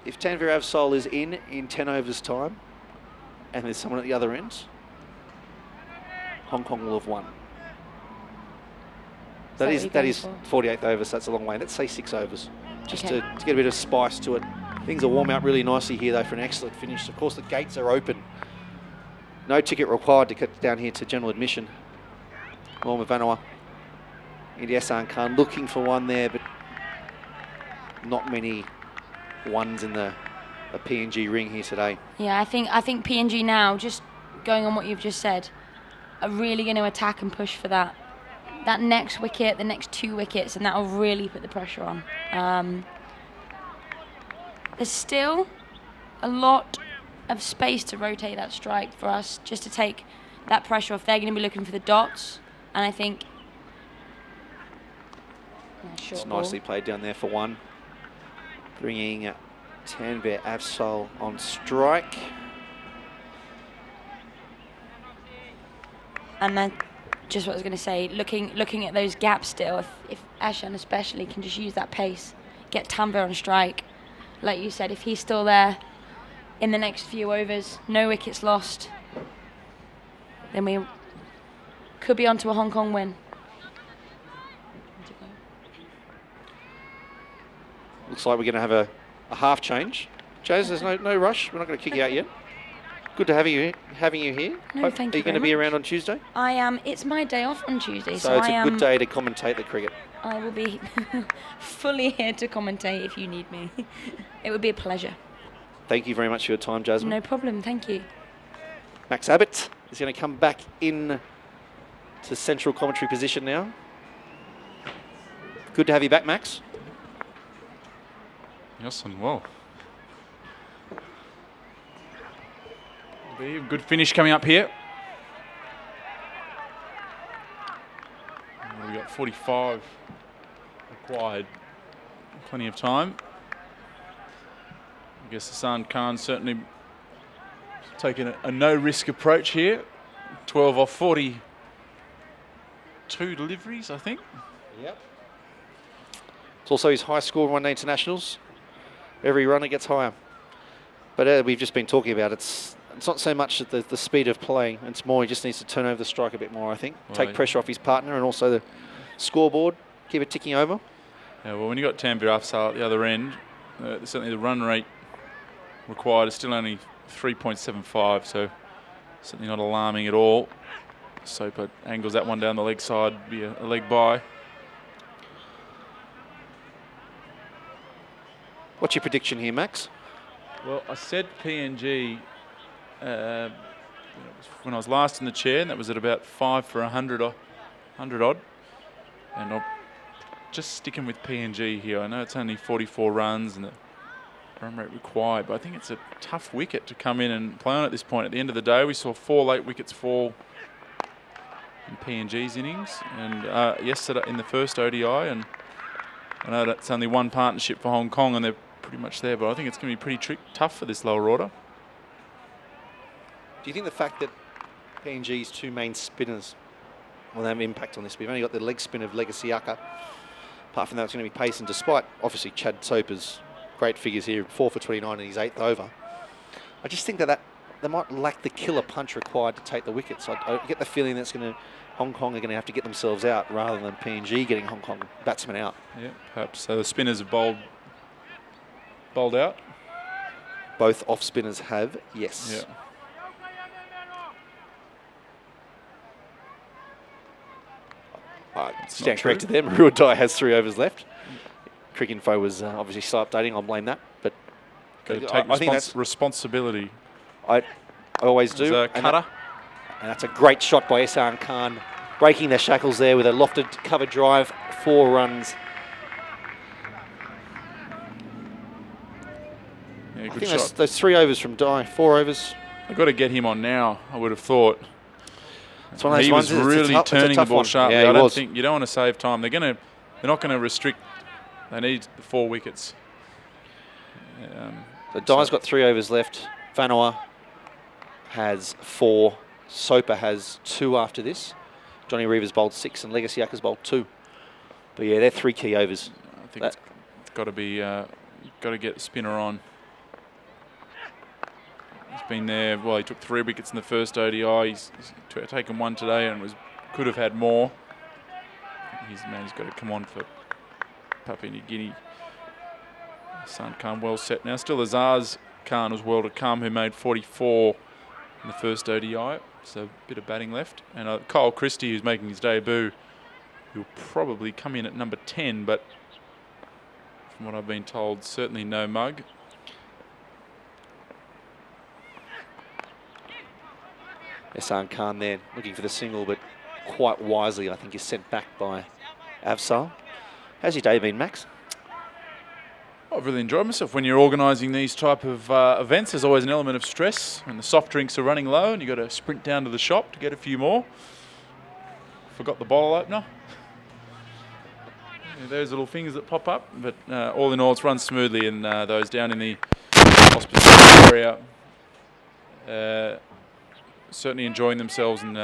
A: If Tanvir Afzal is in 10 overs time, and there's someone at the other end, Hong Kong will have won. That is 48th over, so that's a long way. Let's say 6 overs, just to get a bit of spice to it. Things will warm out really nicely here, though, for an excellent finish. Of course, the gates are open. No ticket required to get down here to general admission. Norman Vanuatu into Ehsan Khan, looking for one there, but not many ones in the PNG ring here today.
E: Yeah, I think PNG now, just going on what you've just said, are really going to attack and push for that next wicket, the next 2 wickets, and that will really put the pressure on. There's still a lot of space to rotate that strike for us, just to take that pressure off. They're going to be looking for the dots, and I think
A: It's nicely played down there for one, bringing Tanvir Afzal on strike.
E: And then, just what I was going to say, looking at those gaps still, if Ashan especially can just use that pace, get Tanvir on strike, like you said, if he's still there in the next few overs, no wickets lost, then we could be onto a Hong Kong win.
A: Looks like we're going to have a half change. Jaz, there's no rush. We're not going to kick you out yet. Good to having you here.
E: No, thank you.
A: Are you going to be around on Tuesday?
E: I am. It's my day off on Tuesday,
A: So it's a good day to commentate the cricket.
E: I will be fully here to commentate if you need me. It would be a pleasure.
A: Thank you very much for your time, Jasmine.
E: No problem. Thank you.
A: Max Abbott is going to come back in to central commentary position now. Good to have you back, Max.
C: Yes, and well. Be a good finish coming up here. We've got 45 required. Plenty of time. I guess Ehsan Khan certainly taking a no-risk approach here. 12 off 42 deliveries, I think.
A: Yep. It's also his high score in one-day internationals. Every runner gets higher. But we've just been talking about it's not so much the speed of play. It's more he just needs to turn over the strike a bit more, I think. Take pressure off his partner and also the scoreboard. Keep it ticking over.
C: Yeah, well, when you got Tanvir Afzal at the other end, certainly the run rate required is still only 3.75, so certainly not alarming at all. Soper angles that one down the leg side, be a leg by.
A: What's your prediction here, Max?
C: Well, I said PNG when I was last in the chair, and that was at about 5 for 100 odd. And I'm just sticking with PNG here. I know it's only 44 runs and the run rate required, but I think it's a tough wicket to come in and play on at this point. At the end of the day, we saw 4 late wickets fall in PNG's innings, and yesterday in the first ODI, and I know that's only one partnership for Hong Kong, and they're pretty much there, but I think it's going to be pretty tough for this lower order.
A: Do you think the fact that PNG's 2 main spinners will have an impact on this? We've only got the leg spin of Legasiaka. Apart from that, it's going to be pace, and despite obviously Chad Soper's great figures here, 4 for 29 in his 8th over, I just think that they might lack the killer punch required to take the wickets. I get the feeling that's Hong Kong are going to have to get themselves out rather than PNG getting Hong Kong batsmen out.
C: Yeah, perhaps. So the spinners have bowled out.
A: Both off spinners have, yes.
C: Yeah.
A: Stand corrected there. Ruadai has 3 overs left. Cricinfo was obviously still updating. I'll blame that. But
C: Got to take
A: I think that's
C: responsibility.
A: I always do.
C: There's a cutter.
A: And that's a great shot by Ehsan Khan, breaking the shackles there with a lofted cover drive, 4 runs.
C: Yeah,
A: I
C: good
A: think
C: shot.
A: those 3 overs from Dye, 4 overs.
C: They've got to get him on now, I would have thought.
A: It's one of those
C: He
A: ones,
C: was really turning the ball
A: one.
C: sharply.
A: Yeah,
C: I don't think you don't want to save time. They're not going to restrict. They need the 4 wickets.
A: So Dye's got 3 overs left. Vanoa has 4. Soper has 2 after this. Johnny Reeves bowled 6 and Legacy Aka's bowled 2. But yeah, they're 3 key overs.
C: I think it's got to be. Got to get the spinner on. He's been there. Well, he took 3 wickets in the first ODI. He's taken 1 today and could have had more. He's got to come on for Papua New Guinea. Ehsan Khan well set now. Still Azaz Khan was well to come, who made 44 in the first ODI. So a bit of batting left. And Kyle Christie, who's making his debut, he'll probably come in at number 10, but from what I've been told, certainly no mug.
A: Ehsan Khan there looking for the single, but quite wisely, I think, is sent back by Afzal. How's your day been, Max?
C: I've really enjoyed myself. When you're organising these type of events, there's always an element of stress, and the soft drinks are running low, and you've got to sprint down to the shop to get a few more. Forgot the bottle opener. Yeah, those little things that pop up, but all in all, it's run smoothly, and those down in the hospital area certainly enjoying themselves in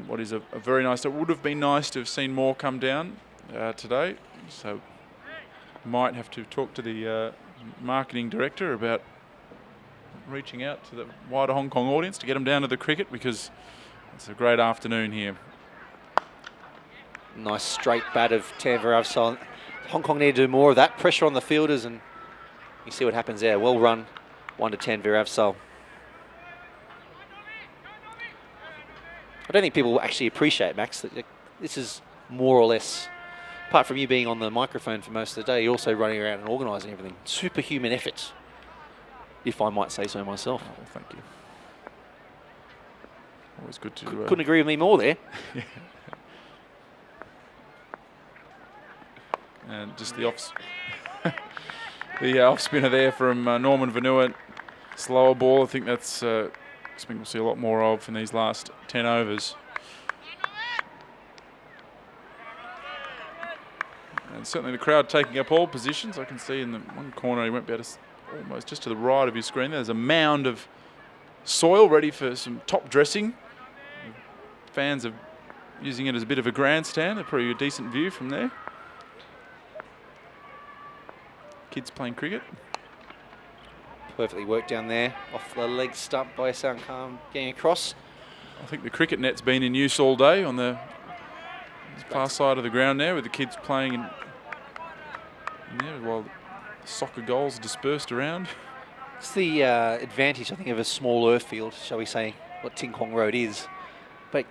C: what is a very nice. It would have been nice to have seen more come down today, so might have to talk to the marketing director about reaching out to the wider Hong Kong audience to get them down to the cricket, because it's a great afternoon here.
A: Nice straight bat of Tanvir Afzal. Hong Kong need to do more of that. Pressure on the fielders, and you see what happens there. Well run, 1 to Tanvir Afzal. I don't think people will actually appreciate, Max, that this is more or less, apart from you being on the microphone for most of the day, you're also running around and organising everything. Superhuman effort, if I might say so myself.
C: Oh, well, thank you. Always good to...
A: Couldn't agree with me more there.
C: And just the off spinner there from Norman Vanua. Slower ball. I think that's something we'll see a lot more of in these last 10 overs. And certainly the crowd taking up all positions. I can see in the one corner he went about almost just to the right of your screen. There's a mound of soil ready for some top dressing. Fans have using it as a bit of a grandstand. Probably a decent view from there. Kids playing cricket.
A: Perfectly worked down there. Off the leg stump by Sankam getting across.
C: I think the cricket net's been in use all day on the far side of the ground there, with the kids playing in there while the soccer goals are dispersed around.
A: It's the advantage, I think, of a small earth field, shall we say, what Kwong Road is. But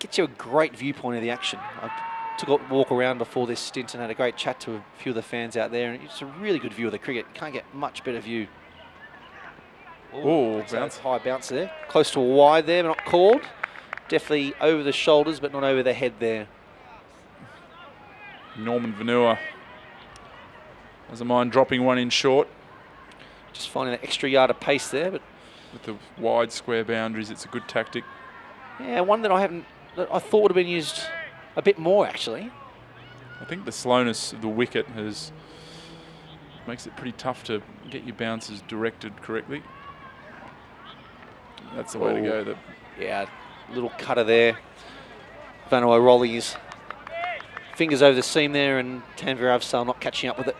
A: gets you a great viewpoint of the action. I took a walk around before this stint and had a great chat to a few of the fans out there, and it's a really good view of the cricket. You can't get much better view.
C: Oh,
A: bounce. High bounce there. Close to a wide there, but not called. Definitely over the shoulders, but not over the head there.
C: Norman Vanua doesn't mind dropping one in short.
A: Just finding that extra yard of pace there, but
C: with the wide square boundaries, it's a good tactic.
A: Yeah, one that I thought would have been used a bit more, actually.
C: I think the slowness of the wicket makes it pretty tough to get your bounces directed correctly. That's the way to go.
A: Yeah, little cutter there. Vanua rolling his fingers over the seam there, and Tanvir Avsal not catching up with it.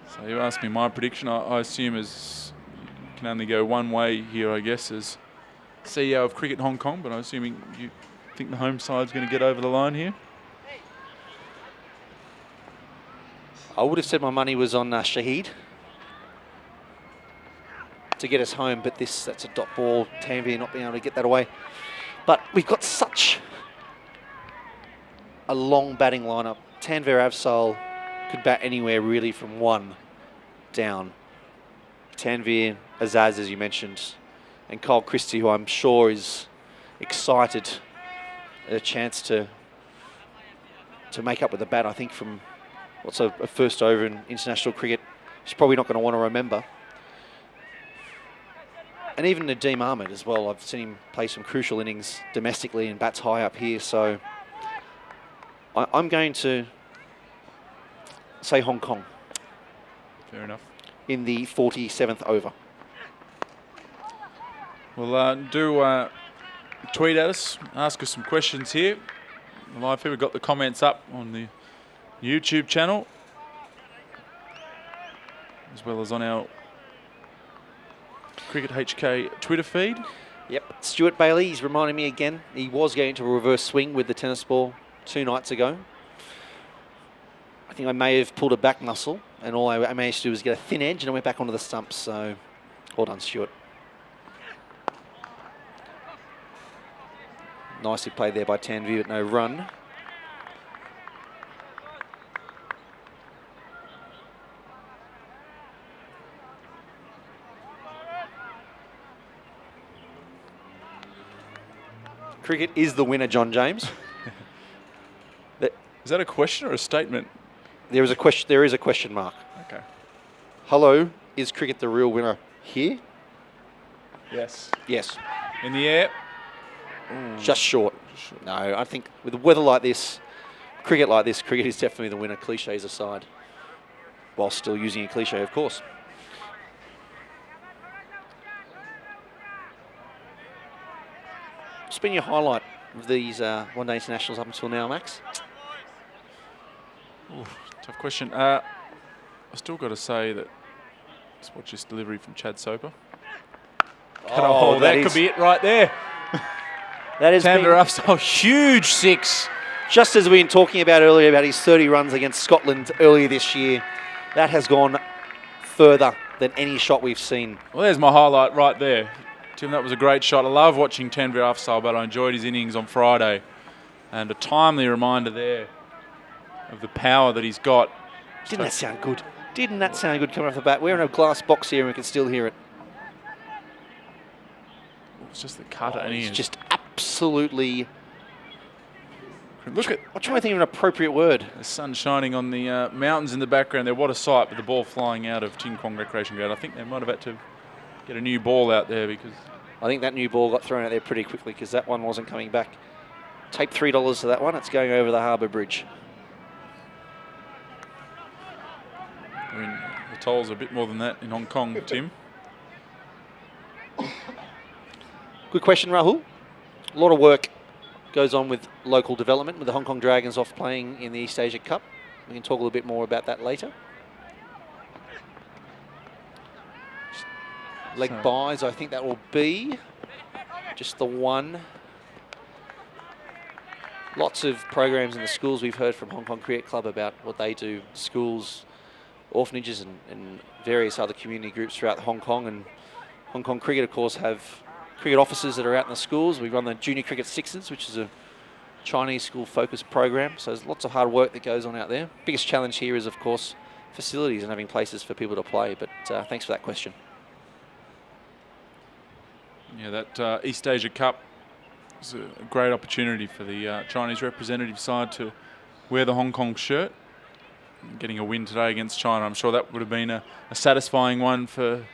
C: So you asked me my prediction. I assume you can only go one way here, I guess, as CEO of Cricket Hong Kong, but I'm assuming you think the home side's going to get over the line here?
A: I would have said my money was on Shahid to get us home, but that's a dot ball. Tanvir not being able to get that away. But we've got such a long batting lineup. Tanvir Avsal could bat anywhere really from 1 down. Tanvir, Azaz, as you mentioned, and Kyle Christie, who I'm sure is excited at a chance to make up with the bat, I think, from what's a first over in international cricket. She's probably not going to want to remember. And even Nadeem Ahmed as well. I've seen him play some crucial innings domestically and bats high up here. So I'm going to say Hong Kong.
C: Fair enough.
A: In the 47th over.
C: Well, do tweet at us, ask us some questions here. Live here, we've got the comments up on the YouTube channel, as well as on our Cricket HK Twitter feed.
A: Yep, Stuart Bailey, he's reminding me again, he was going to a reverse swing with the tennis ball 2 nights ago. I think I may have pulled a back muscle, and all I managed to do was get a thin edge, and I went back onto the stumps, so well done, Stuart. Nicely played there by Tanvir, but no run. Cricket is the winner, John James.
C: Is that a question or a statement?
A: There is a question. There is a question mark.
C: Okay.
A: Hello, is cricket the real winner here?
C: Yes.
A: Yes.
C: In the air.
A: Just short. No, I think with the weather like this, cricket is definitely the winner, cliches aside. While still using a cliche, of course. What's been your highlight of these one-day internationals up until now, Max?
C: Ooh, tough question. I still got to say that let's watch this delivery from Chad Soper.
A: Oh,
C: that could be it right there.
A: That is
C: Tanvir Avsal, huge 6.
A: Just as we've been talking about earlier about his 30 runs against Scotland earlier this year, that has gone further than any shot we've seen.
C: Well, there's my highlight right there. Tim, that was a great shot. I love watching Tanvir Avsal, but I enjoyed his innings on Friday. And a timely reminder there of the power that he's got.
A: Didn't that sound good? Didn't that sound good coming off the bat? We're in a glass box here and we can still hear it.
C: It's just the cutter. And
A: It's just absolutely...
C: Look at...
A: I'm trying to think of an appropriate word.
C: The sun shining on the mountains in the background there. What a sight, with the ball flying out of Kwong Recreation Ground. I think they might have had to get a new ball out there because...
A: I think that new ball got thrown out there pretty quickly because that one wasn't coming back. Tape $3 to that one. It's going over the Harbour Bridge.
C: I mean, the tolls are a bit more than that in Hong Kong, Tim.
A: Good question, Rahul. A lot of work goes on with local development, with the Hong Kong Dragons off playing in the East Asia Cup. We can talk a little bit more about that later. Leg buys, I think that will be just the one. Lots of programs in the schools. We've heard from Hong Kong Cricket Club about what they do, schools, orphanages and various other community groups throughout Hong Kong. And Hong Kong Cricket, of course, have cricket officers that are out in the schools. We run the Junior Cricket Sixes, which is a Chinese school-focused program. So there's lots of hard work that goes on out there. Biggest challenge here is, of course, facilities and having places for people to play. But thanks for that question.
C: Yeah, that East Asia Cup is a great opportunity for the Chinese representative side to wear the Hong Kong shirt. Getting a win today against China, I'm sure that would have been a satisfying one for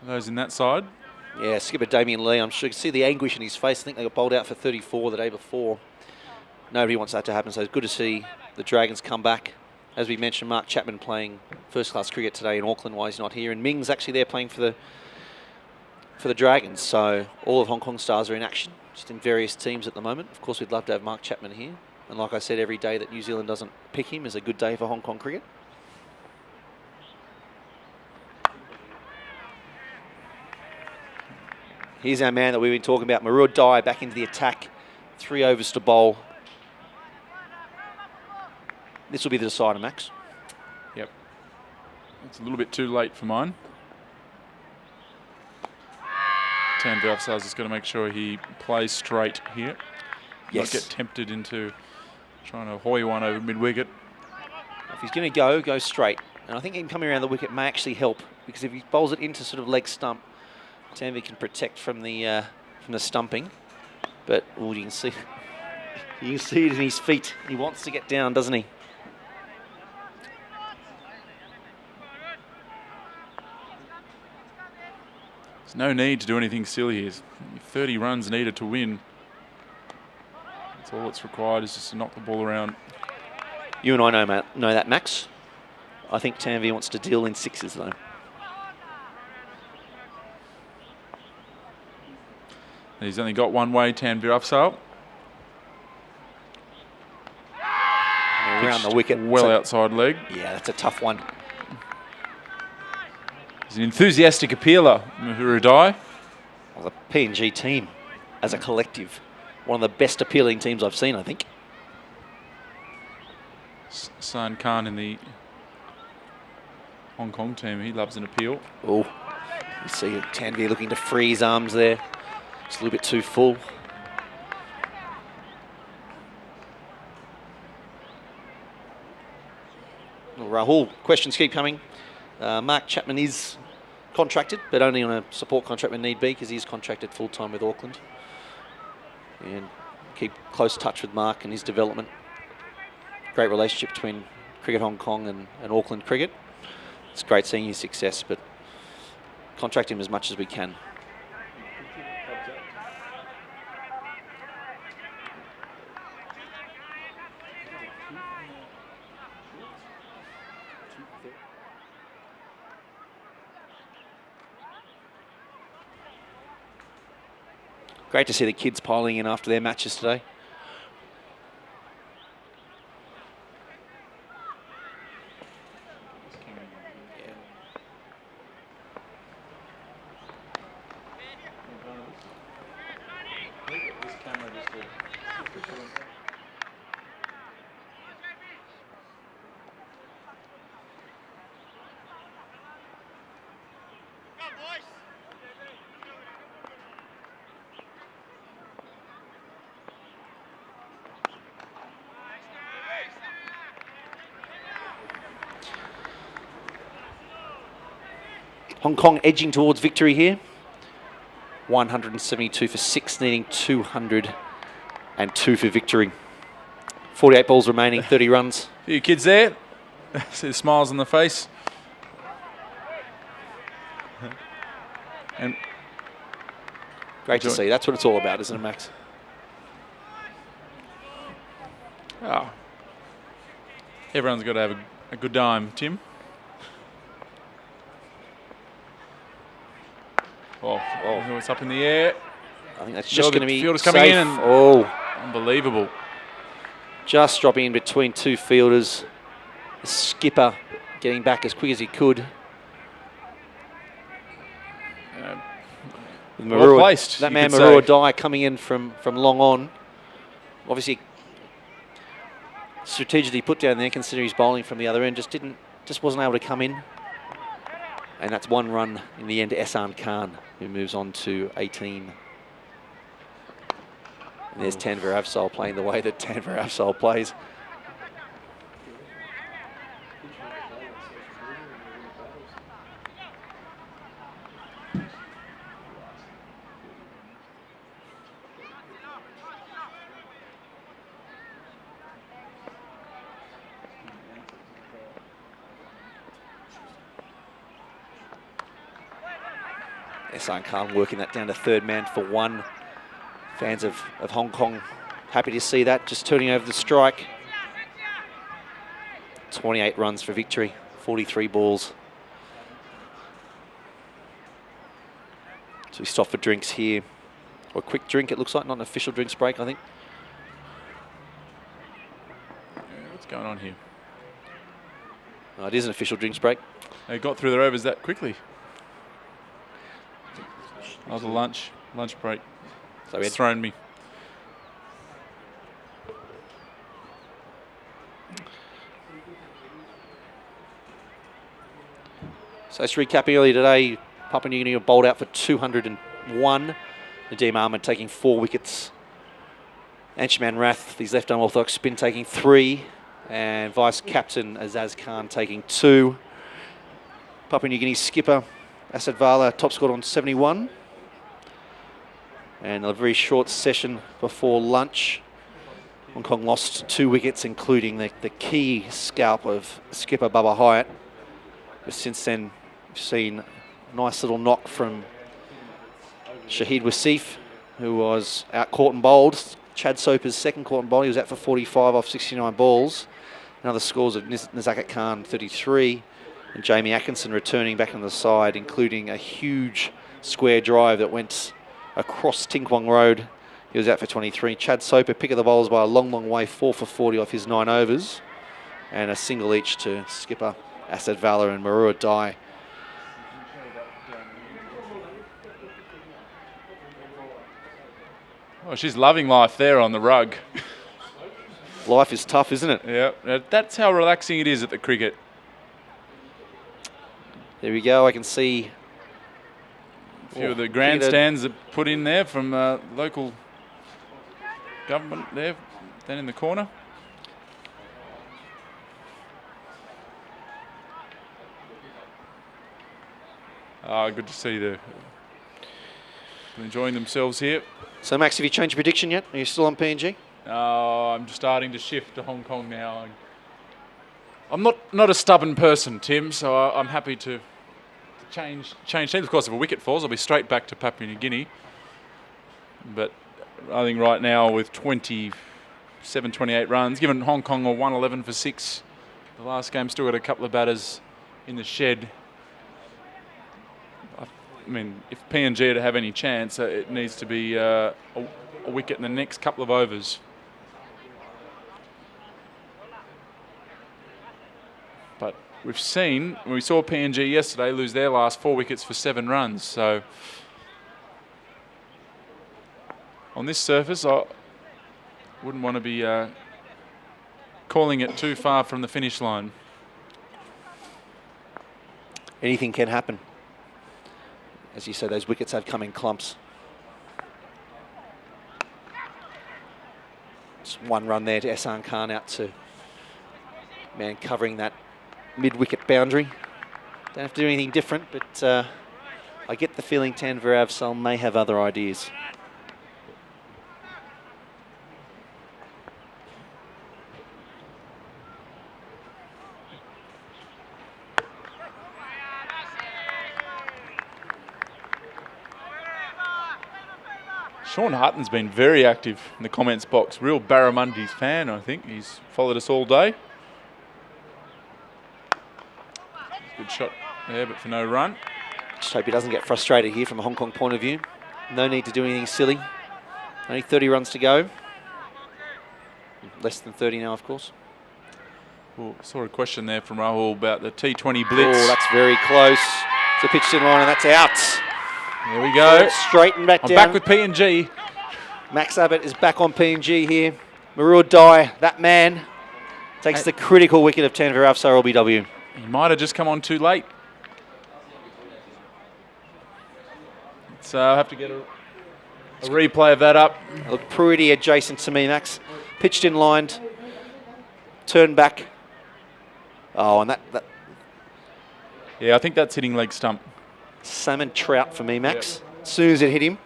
C: those in that side.
A: Yeah, skipper Damien Lee, I'm sure you can see the anguish in his face. I think they got bowled out for 34 the day before. Nobody wants that to happen, so it's good to see the Dragons come back. As we mentioned, Mark Chapman playing first-class cricket today in Auckland while he's not here, and Ming's actually there playing for the Dragons. So all of Hong Kong stars are in action, just in various teams at the moment. Of course, we'd love to have Mark Chapman here. And like I said, every day that New Zealand doesn't pick him is a good day for Hong Kong cricket. Here's our man that we've been talking about, Marud Dai, back into the attack. 3 overs to bowl. This will be the decider, Max.
C: Yep. It's a little bit too late for mine. Tanvir Afzal's just got to make sure he plays straight here.
A: Yes.
C: Not get tempted into trying to hoy one over mid-wicket.
A: If he's going to go straight. And I think him coming around the wicket may actually help, because if he bowls it into sort of leg stump, Tanvir can protect from the stumping. But you can see it in his feet. He wants to get down, doesn't he?
C: There's no need to do anything silly here. 30 runs needed to win. That's all that's required, is just to knock the ball around.
A: You and I know that, Max. I think Tanvir wants to deal in sixes, though.
C: He's only got one way, Tanvir Afzal.
A: Around the wicket.
C: Well outside leg.
A: Yeah, that's a tough one.
C: He's an enthusiastic appealer, Marud Dai.
A: Well, the PNG team, as a collective, one of the best appealing teams I've seen, I think.
C: San Khan in the Hong Kong team, he loves an appeal.
A: Oh, you see Tanvir looking to free his arms there. It's a little bit too full. Well, Rahul, questions keep coming. Mark Chapman is contracted, but only on a support contract when need be, because he's contracted full-time with Auckland. And keep close touch with Mark and his development. Great relationship between Cricket Hong Kong and Auckland Cricket. It's great seeing his success, but contract him as much as we can. Great to see the kids piling in after their matches today. Hong Kong edging towards victory here. 172 for 6, needing 202 for victory. 48 balls remaining, 30 runs.
C: A few kids there. See the smiles on the face. And
A: great to see. That's what it's all about, isn't it, Max?
C: Oh. Everyone's got to have a good time, Tim. Oh, it's up in the air.
A: I think that's just going to be
C: Fielder's
A: safe.
C: coming in and
A: Oh,
C: unbelievable.
A: just dropping in between two fielders. The skipper getting back as quick as he could.
C: Well placed,
A: That
C: you
A: man,
C: could
A: Marua
C: say.
A: Dai, coming in from long on. Obviously, strategically put down there, considering he's bowling from the other end. Just wasn't able to come in. And that's one run in the end to Ehsan Khan, who moves on to 18. And there's Tanvir Afzal playing the way that Tanvir Afzal plays. Ehsan Khan working that down to third man for one. Fans of Hong Kong happy to see that, just turning over the strike. 28 runs for victory, 43 balls. So we stop for drinks here. Or a quick drink, it looks like, not an official drinks break, I think.
C: What's going on here?
A: Oh, it is an official drinks break.
C: They got through their overs that quickly. That was a lunch break.
A: So
C: It's thrown me.
A: So just recapping earlier today, Papua New Guinea were bowled out for 201. Nadeem Ahmed taking 4 wickets. Anshuman Rath, his left arm orthodox spin, taking 3. And vice-captain Azaz Khan taking 2. Papua New Guinea skipper Asad Vala top scored on 71. And a very short session before lunch. Hong Kong lost 2 wickets, including the key scalp of skipper Bubba Hyatt. But since then, we've seen a nice little knock from Shahid Wasif, who was out caught and bowled. Chad Soper's second caught and bowled. He was out for 45 off 69 balls. And other scores of Nazakat Khan, 33, and Jamie Atkinson returning back on the side, including a huge square drive that went across Kwong Road. He was out for 23. Chad Soper, pick of the bowlers by a long, long way, 4 for 40 off his 9 overs. And a single each to skipper Asad Vala and Marua Dai.
C: Oh, she's loving life there on the rug.
A: Life is tough, isn't it?
C: Yeah, that's how relaxing it is at the cricket.
A: There we go. I can see
C: A few of the grandstands are put in there from local government there, then in the corner. Good to see them enjoying themselves here.
A: So, Max, have you changed your prediction yet? Are you still on PNG?
C: I'm starting to shift to Hong Kong now. I'm not a stubborn person, Tim, so I'm happy to change teams. Of course, if a wicket falls, I'll be straight back to Papua New Guinea. But I think right now with 27, 28 runs, given Hong Kong are 111 for 6, the last game still got a couple of batters in the shed. I mean, if PNG to have any chance, it needs to be a wicket in the next couple of overs. But we saw PNG yesterday lose their last 4 wickets for 7 runs. So on this surface, I wouldn't want to be calling it too far from the finish line.
A: Anything can happen. As you said, those wickets have come in clumps. Just 1 run there to Ehsan Khan out to man covering that mid-wicket boundary. Don't have to do anything different, but I get the feeling Tanvir Afzal may have other ideas.
C: Sean Hutton's been very active in the comments box. Real Barramundis fan, I think. He's followed us all day. Good shot there, but for no run.
A: Just hope he doesn't get frustrated here from a Hong Kong point of view. No need to do anything silly. Only 30 runs to go. Less than 30 now, of course.
C: Well, saw a question there from Rahul about the T20 blitz.
A: Oh, that's very close. It's a pitched in line, and that's out.
C: There we go.
A: Straight and back
C: I'm
A: down.
C: back with PNG.
A: Max Abbott is back on PNG here. Marua Dai, that man, takes the critical wicket of Tanvir Afsar LBW.
C: He might have just come on too late. So I'll have to get a replay of that up.
A: Look pretty adjacent to me, Max. Pitched in line. Turn back. Oh, and that
C: Yeah, I think that's hitting leg stump.
A: salmon trout for me, Max. As soon as it hit him.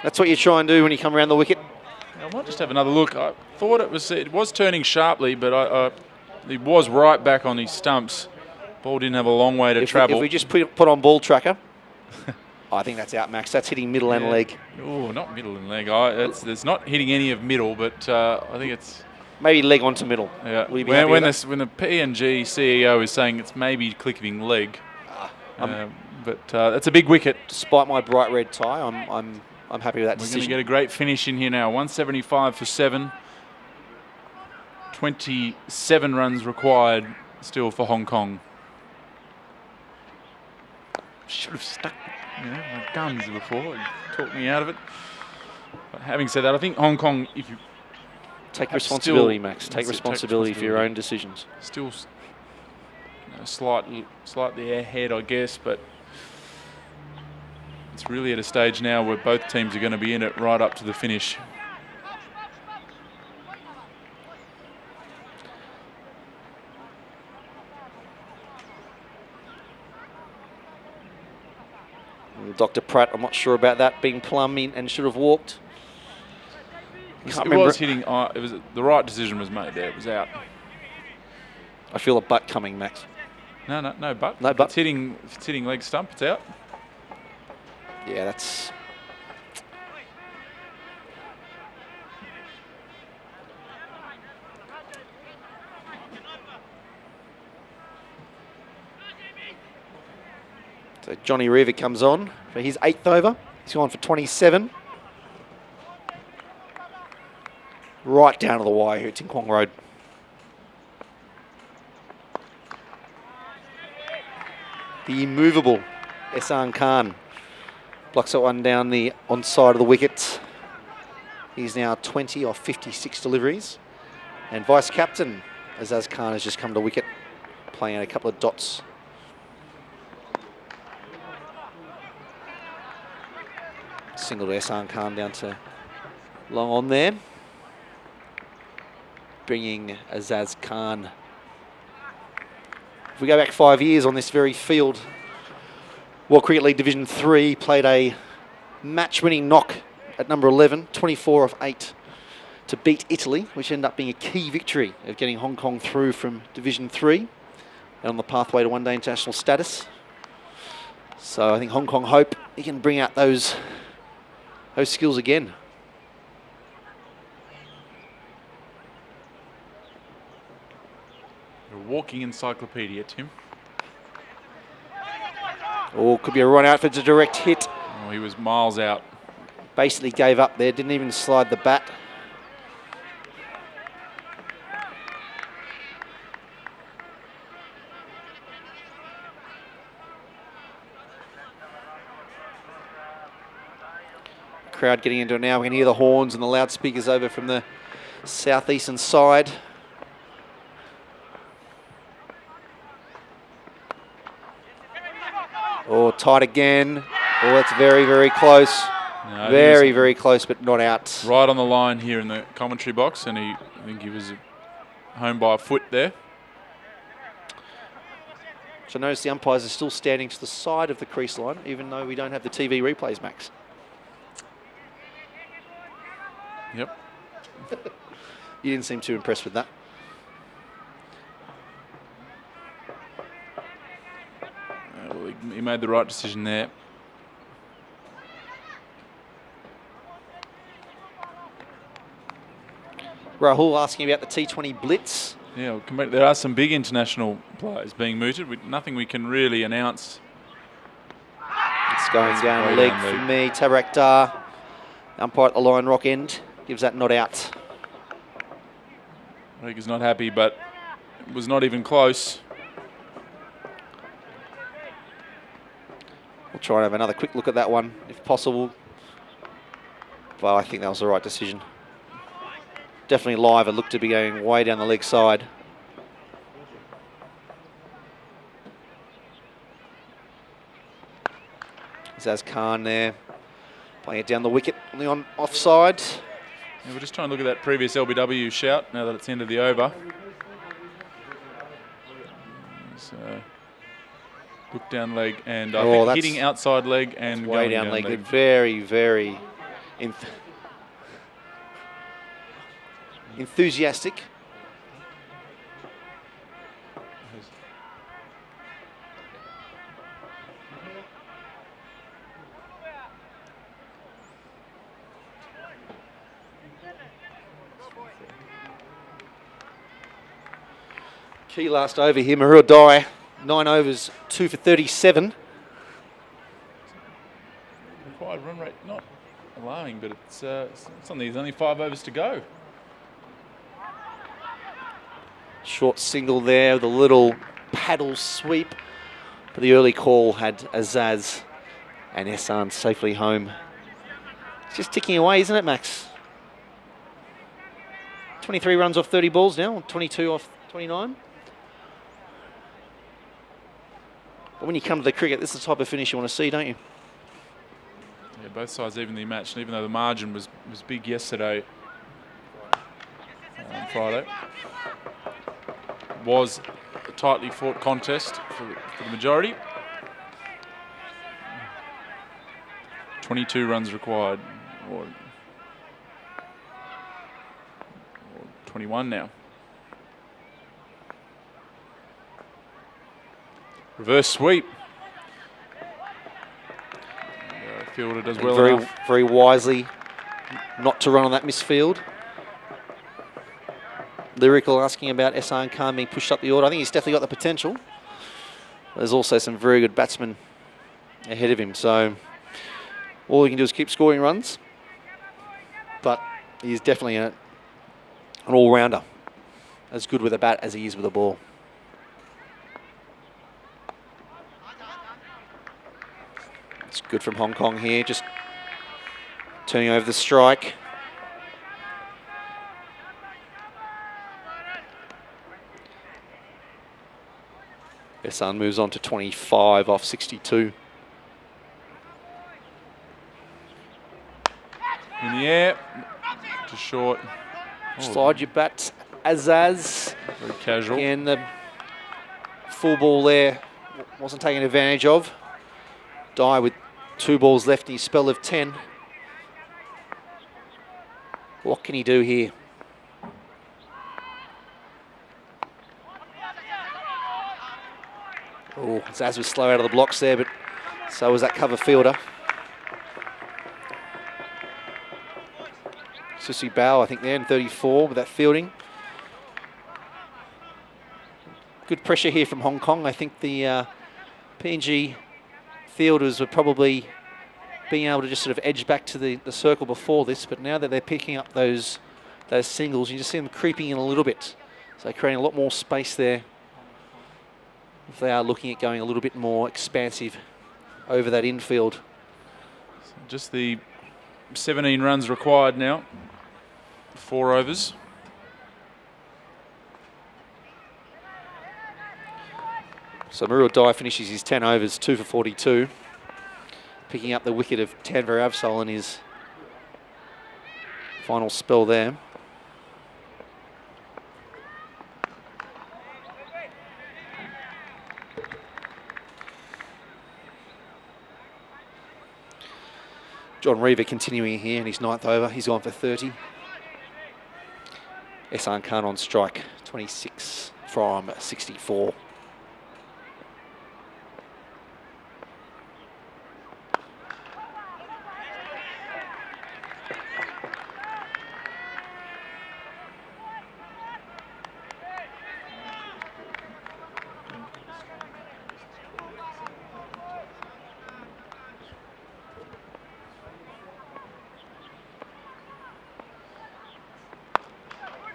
A: That's what you try and do when you come around the wicket.
C: I might just have another look. I thought it was turning sharply, but it was right back on his stumps. Ball didn't have a long way to travel.
A: If we just put on ball tracker, I think that's out, Max. That's hitting middle and leg.
C: Oh, not middle and leg. It's not hitting any of middle, but I think it's...
A: Maybe leg onto middle.
C: Yeah.
A: Will you be happy
C: When
A: with that?
C: the PNG CEO is saying it's maybe clicking leg, but that's a big wicket.
A: Despite my bright red tie, I'm happy with that
C: We're going to
A: decision.
C: get a great finish in here now. 175 for 7. 27 runs required still for Hong Kong. Should have stuck my guns before and talked me out of it. But having said that, I think Hong Kong, if you
A: Take
C: have
A: responsibility,
C: still-
A: Max. Take
C: that's it,
A: responsibility for your own decisions.
C: still slightly ahead, I guess, but it's really at a stage now where both teams are going to be in it right up to the finish.
A: Dr. Pratt, I'm not sure about that being plumb in and should have walked.
C: It
A: Can't remember.
C: was hitting. It was the right decision was made there. It was out.
A: I feel a butt coming, Max.
C: No butt.
A: No butt.
C: If it's hitting leg stump, it's out.
A: Yeah, that's... So Johnny Reaver comes on for his 8th over. He's gone for 27. Right down to the wire here. It's in Kwong Road. The immovable Ehsan Khan blocks that one down the onside of the wicket. He's now 20 off 56 deliveries. And vice captain Azaz Khan has just come to wicket, playing out a couple of dots. Single to Ehsan Khan down to long on there. Bringing Azaz Khan. If we go back 5 years on this very field, World Cricket League Division 3 played a match-winning knock at number 11, 24 off 8, to beat Italy, which ended up being a key victory of getting Hong Kong through from Division 3 and on the pathway to one-day international status. So I think Hong Kong hope he can bring out those skills again.
C: You're a walking encyclopedia, Tim.
A: Oh, could be a run out for a direct hit.
C: Oh, he was miles out.
A: Basically gave up there, didn't even slide the bat. Crowd getting into it now. We can hear the horns and the loudspeakers over from the southeastern side. Oh, tight again. Oh, that's very, very close.
C: No,
A: Very, very close, but not out.
C: Right on the line here in the commentary box, and I think he was home by a foot there.
A: So notice the umpires are still standing to the side of the crease line, even though we don't have the TV replays, Max.
C: Yep.
A: You didn't seem too impressed with that.
C: Well, he made the right decision there.
A: Rahul asking about the T20 Blitz.
C: Yeah, there are some big international players being mooted. Nothing we can really announce
A: It's going
C: That's
A: down
C: way
A: leg
C: down
A: for
C: leg.
A: me. Tabarak Dar, umpire at the line rock end, gives that not out.
C: I think he's not happy, but it was not even close.
A: We'll try and have another quick look at that one, if possible. But I think that was the right decision. Definitely live. It looked to be going way down the leg side. Zaz Khan there, playing it down the wicket on the offside.
C: Yeah, we're just trying to look at that previous LBW shout now that it's the end of the over. So, look down leg and I think
A: that's
C: hitting outside leg and
A: way
C: going
A: down leg.
C: leg.
A: Very, very enthusiastic. Key last over here, Mahur Dai, 9 overs, 2 for 37.
C: Required run rate not allowing, but it's something. There's only 5 overs to go.
A: Short single there with a little paddle sweep. But the early call had Azaz and Ehsan safely home. It's just ticking away, isn't it, Max? 23 runs off 30 balls now, 22 off 29. But when you come to the cricket, this is the type of finish you want to see, don't you?
C: Yeah, both sides evenly matched, and even though the margin was big yesterday, on Friday, was a tightly fought contest for the majority. 22 runs required, or 21 now. Reverse sweep. Fielder does well enough.
A: Very wisely not to run on that misfield. Lyrical asking about Ehsan Khan being pushed up the order. I think he's definitely got the potential. There's also some very good batsmen ahead of him, so all he can do is keep scoring runs. But he's definitely an all-rounder, as good with a bat as he is with a ball. It's good from Hong Kong here, just turning over the strike. Ehsan moves on to 25 off 62.
C: In the air, just short.
A: Slide your bat, Azaz.
C: Very casual.
A: Again, the full ball there wasn't taken advantage of. Dai with 2 balls left in his spell of 10. What can he do here? Oh, Zaz was slow out of the blocks there, but so was that cover fielder. Susi Bao, I think, there in 34 with that fielding. Good pressure here from Hong Kong. I think the PNG fielders were probably being able to just sort of edge back to the circle before this, but now that they're picking up those singles, you just see them creeping in a little bit. So creating a lot more space there if they are looking at going a little bit more expansive over that infield.
C: So just the 17 runs required now, 4 overs.
A: So Mahur Dai finishes his 10 overs, 2 for 42, picking up the wicket of Tanvir Avsal in his final spell there. John Reaver continuing here in his 9th over. He's gone for 30. Ehsan Khan on strike, 26 from 64.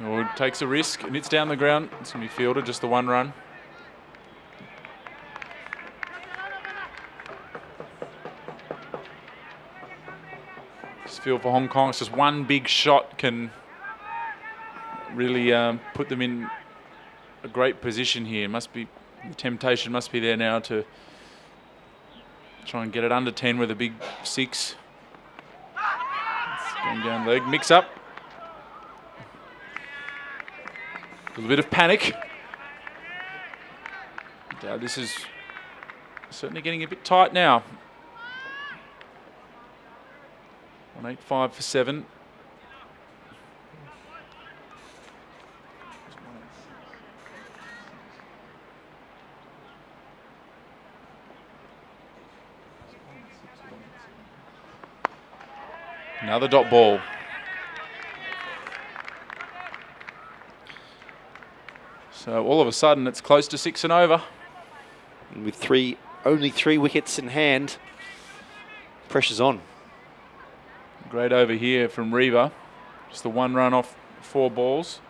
C: Or takes a risk and it's down the ground. It's going to be fielded, just the one run. Just feel for Hong Kong. It's just one big shot can really put them in a great position here. The temptation must be there now to try and get it under 10 with a big 6. It's going down leg. Mix up. A little bit of panic. This is certainly getting a bit tight now. 185 for 7. Another dot ball. So all of a sudden it's close to 6 and over.
A: And with only three wickets in hand, pressure's on.
C: Great over here from Reaver. Just the one run off 4 balls.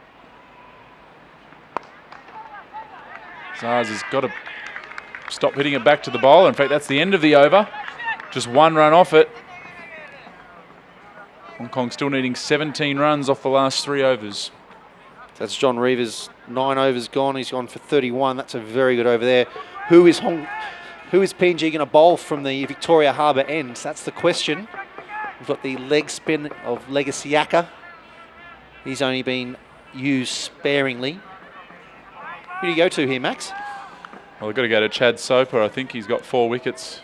C: Zaz has got to stop hitting it back to the bowler. In fact, that's the end of the over. Just one run off it. Hong Kong still needing 17 runs off the last 3 overs.
A: That's John Reaver's 9 overs gone. He's gone for 31. That's a very good over there. Who is PNG going to bowl from the Victoria Harbour end? That's the question. We've got the leg spin of Legasiaka. He's only been used sparingly. Who do you go to here, Max?
C: Well, they've got to go to Chad Soper. I think he's got 4 wickets.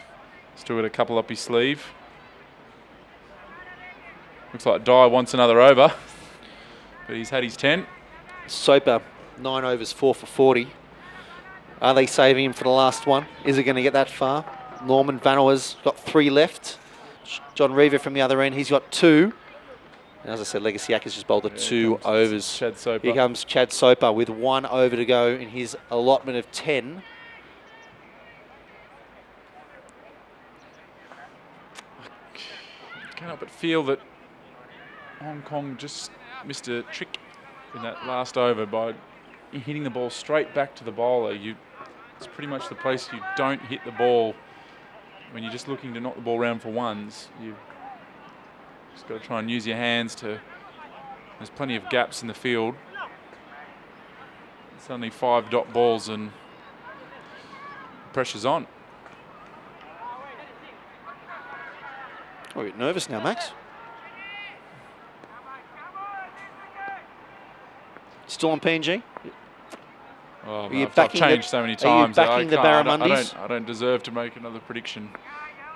C: Still got a couple up his sleeve. Looks like Dye wants another over, but he's had his 10.
A: Soper, 9 overs, 4 for 40. Are they saving him for the last one? Is it going to get that far? Norman Vanoa's got 3 left. John Reaver from the other end, he's got 2. And as I said, Legasiaka's just bowled 2 overs.
C: Chad Soper.
A: Here comes Chad Soper with 1 over to go in his allotment of 10.
C: I can't help but feel that Hong Kong just missed a trick in that last over by hitting the ball straight back to the bowler. It's pretty much the place you don't hit the ball when you're just looking to knock the ball around for ones. You've just got to try and use your hands to. There's plenty of gaps in the field. It's only 5 dot balls and pressure's on.
A: I'm a bit nervous now, Max. Still on PNG?
C: Oh,
A: I've
C: changed so many times.
A: Are you backing the Barramundis?
C: I don't deserve to make another prediction.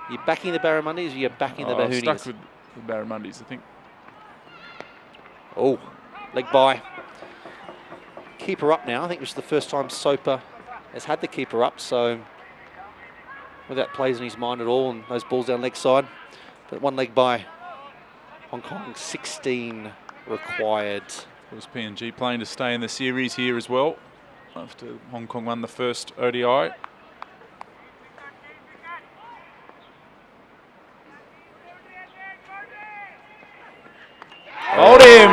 A: You're backing the Barramundis or you're backing the
C: I'm
A: Bahoonias?
C: stuck with the Barramundis, I think.
A: Oh, leg by. Keeper up now. I think this is the first time Soper has had the keeper up, so whether that plays in his mind at all and those balls down leg side. But 1 leg by. Hong Kong 16 required.
C: Was PNG playing to stay in the series here as well after Hong Kong won the first ODI. Hold him!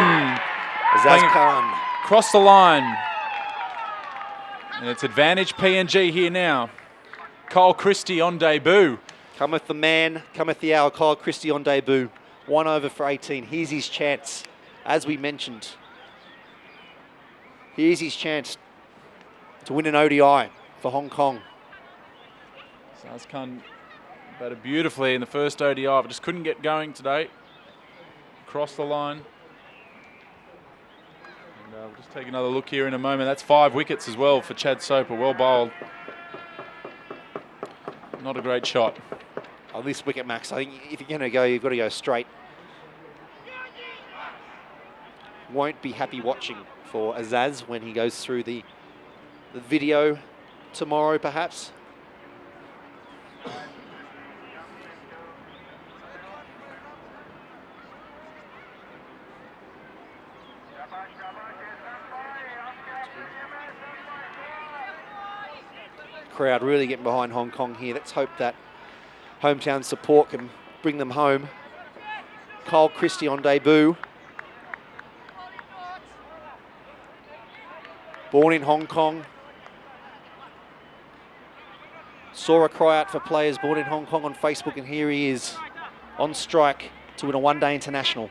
A: Azaz Khan.
C: Cross the line. And it's advantage PNG here now. Kyle Christie on debut.
A: Cometh the man, cometh the hour. Kyle Christie on debut. 1 over for 18. Here's his chance. As we mentioned, here's his chance to win an ODI for Hong Kong.
C: Azaz Khan batted beautifully in the first ODI, but just couldn't get going today. Cross the line. And we'll just take another look here in a moment. That's 5 wickets as well for Chad Soper. Well bowled. Not a great shot.
A: On this wicket, Max, I think if you're going to go, you've got to go straight. Won't be happy watching for Azaz when he goes through the video tomorrow, perhaps. Crowd really getting behind Hong Kong here. Let's hope that hometown support can bring them home. Kyle Christie on debut. Born in Hong Kong. Saw a cry out for players born in Hong Kong on Facebook, and here he is on strike to win a one-day international.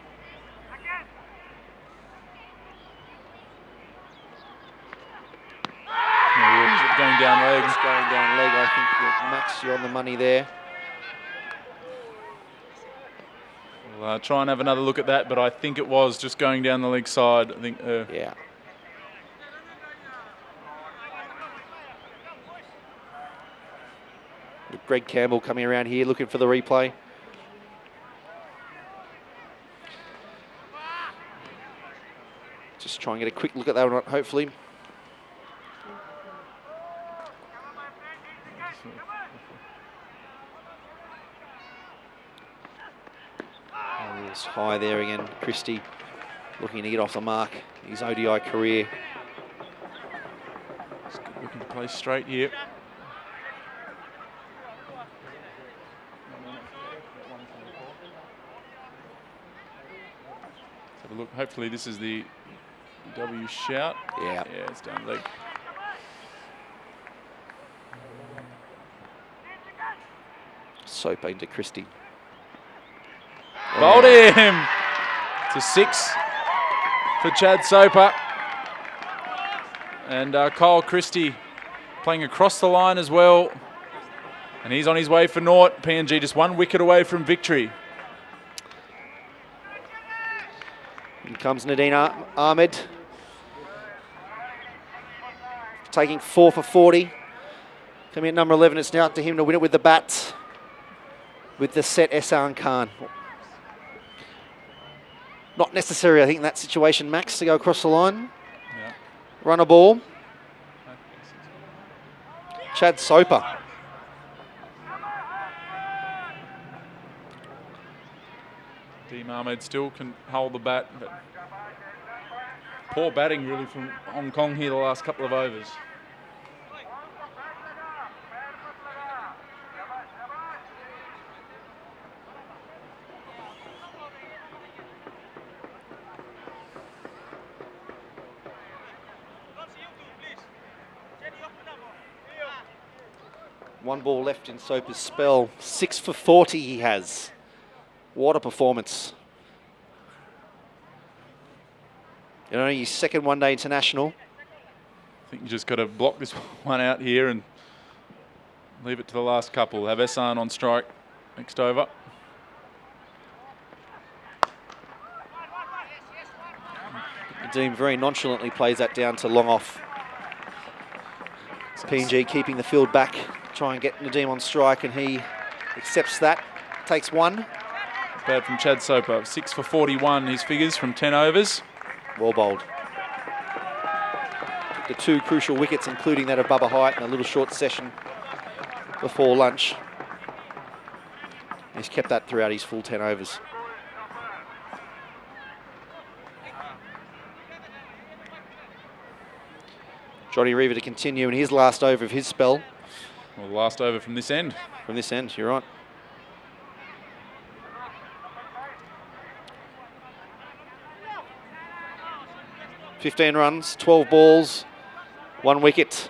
C: Going down legs.
A: It's going down leg. I think that Max, you're on the money there.
C: We'll try and have another look at that, but I think it was just going down the leg side. I think.
A: Yeah. Greg Campbell coming around here looking for the replay. Just try and get a quick look at that one, hopefully. It's high there again. Christie looking to get off the mark. His ODI career.
C: Looking to play straight here. Let's have a look. Hopefully this is the W shout.
A: Yeah.
C: Yeah, it's down leg.
A: Soap into Christie.
C: Bowled him to 6 for Chad Soper. And Kyle Christie playing across the line as well. And he's on his way for naught. PNG just 1 wicket away from victory.
A: In comes Nadine Ahmed. Taking 4 for 40. Coming at number 11, it's now up to him to win it with the bats. With the set Ehsan Khan. Not necessary, I think, in that situation, Max, to go across the line.
C: Yeah.
A: Run a ball. Chad Soper.
C: Dean Ahmed still can hold the bat, but poor batting really from Hong Kong here the last couple of overs.
A: One ball left in Soper's spell. 6 for 40 he has. What a performance. And only his second one-day international.
C: I think you just got to block this one out here and leave it to the last couple. Have Ehsan on strike next over.
A: Nadeem very nonchalantly plays that down to long off. PNG keeping the field back, try and get Nadeem on strike, and he accepts that. Takes 1.
C: Bad from Chad Soper. 6 for 41, his figures from 10 overs.
A: Well bowled. Took the 2 crucial wickets, including that of Bubba Hyatt in a little short session before lunch. He's kept that throughout his full 10 overs. Johnny Reaver to continue in his last over of his spell.
C: Well, the last over from this end.
A: From this end, you're right. ...15 runs, 12 balls, 1 wicket.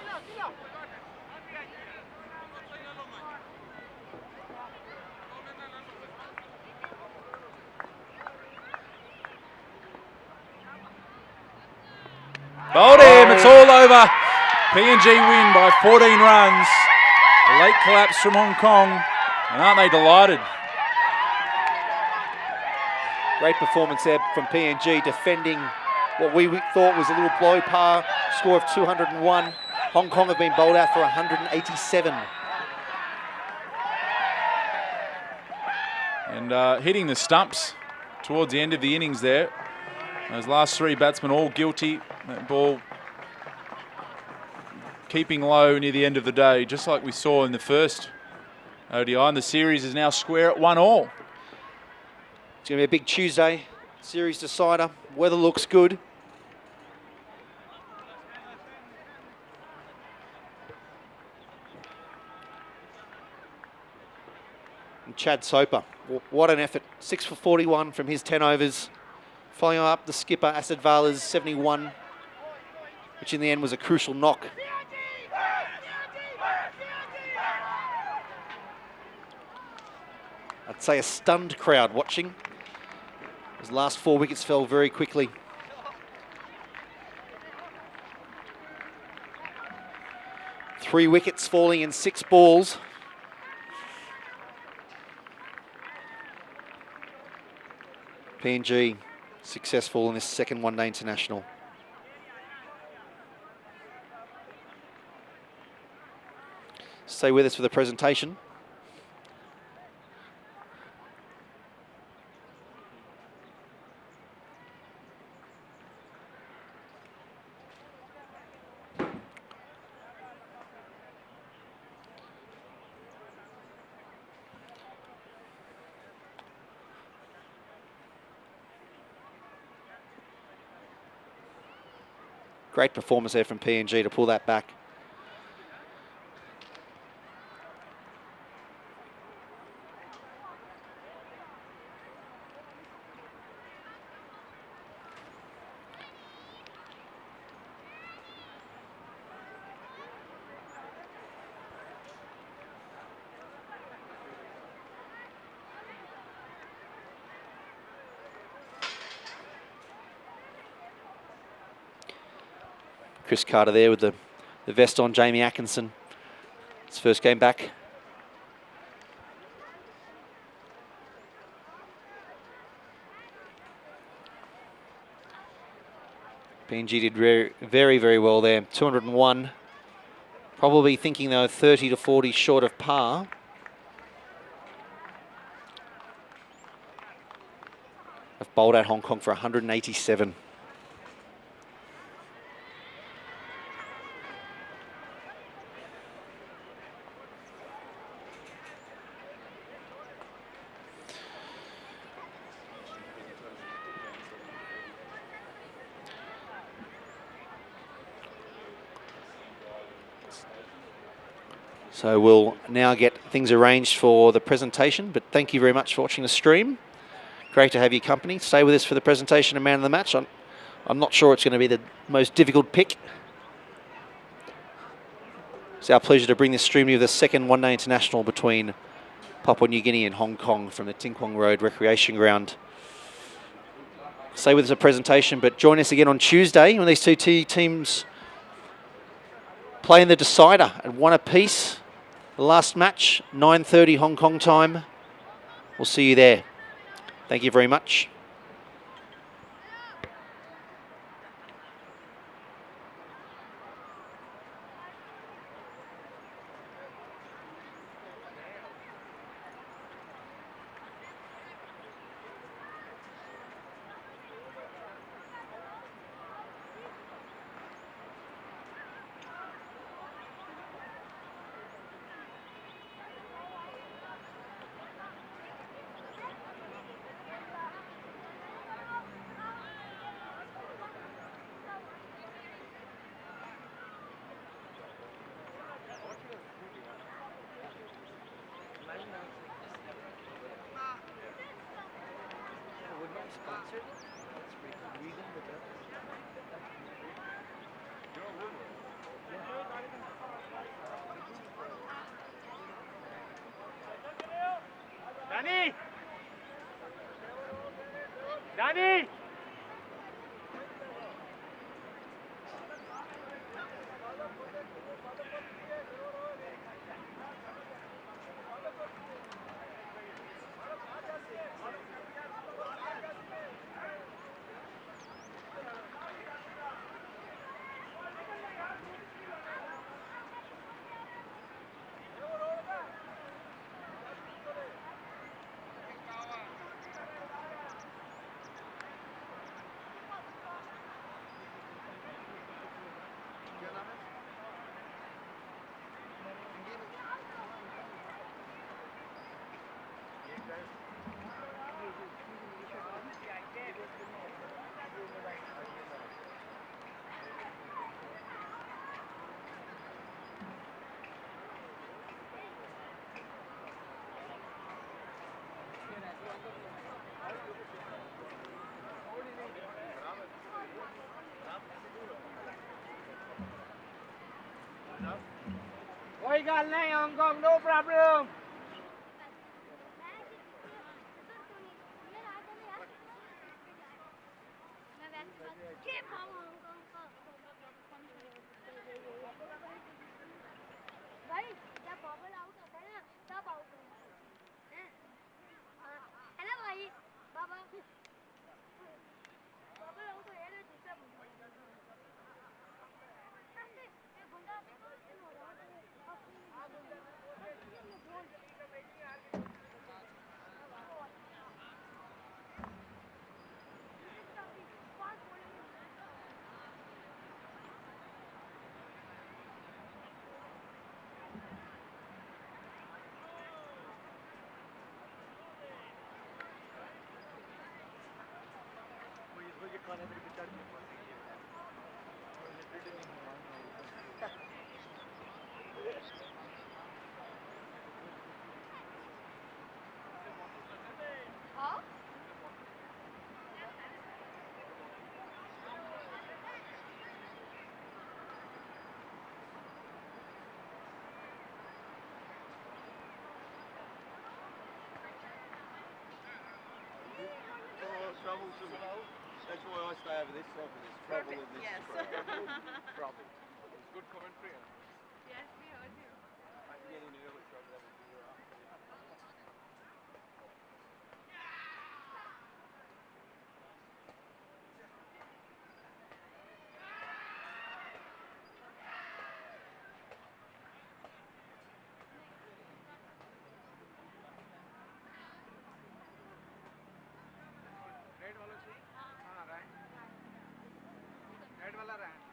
C: Bowled him, it's all over. PNG win by 14 runs. A late collapse from Hong Kong, and aren't they delighted?
A: Great performance there from PNG, defending what we thought was a little blow par, score of 201. Hong Kong have been bowled out for 187.
C: And hitting the stumps towards the end of the innings there. Those last 3 batsmen all guilty. That ball keeping low near the end of the day, just like we saw in the first ODI. And the series is now square at 1-1.
A: It's going to be a big Tuesday series decider. Weather looks good. And Chad Soper, what an effort. 6 for 41 from his 10 overs. Following up the skipper, Asad Vala's 71. which in the end was a crucial knock. I'd say a stunned crowd watching. His last 4 wickets fell very quickly. Three wickets falling in 6 balls. PNG successful in this second one-day international. Stay with us for the presentation. Great performance there from PNG to pull that back. Chris Carter there with the vest on, Jamie Atkinson. His first game back. PNG did very, very well there. 201. Probably thinking though 30 to 40 short of par. Have bowled out Hong Kong for 187. So we'll now get things arranged for the presentation, but thank you very much for watching the stream. Great to have your company. Stay with us for the presentation of Man of the Match. I'm not sure it's going to be the most difficult pick. It's our pleasure to bring this stream to you, the second one-day international between Papua New Guinea and Hong Kong from the Tin Kwong Road Recreation Ground. Stay with us for the presentation, but join us again on Tuesday when these two teams play in the decider at 1 apiece. The last match, 9:30 Hong Kong time. We'll see you there. Thank you very much.
F: Danny! Danny! कोई गल नहीं Hong Kong no problem
G: भाई जब bubble out होता है ना तब out होता है ना भाई बाबा बबल आउट हो यार दूसरा बंदा
B: Trouble to That's why I stay over this side because there's trouble in this.
H: Yes.
B: Trouble. It's good commentary.
H: Yes, we heard you.
B: I can get in early, so that would be all right.
F: Red वाला से हां right red वाला रहा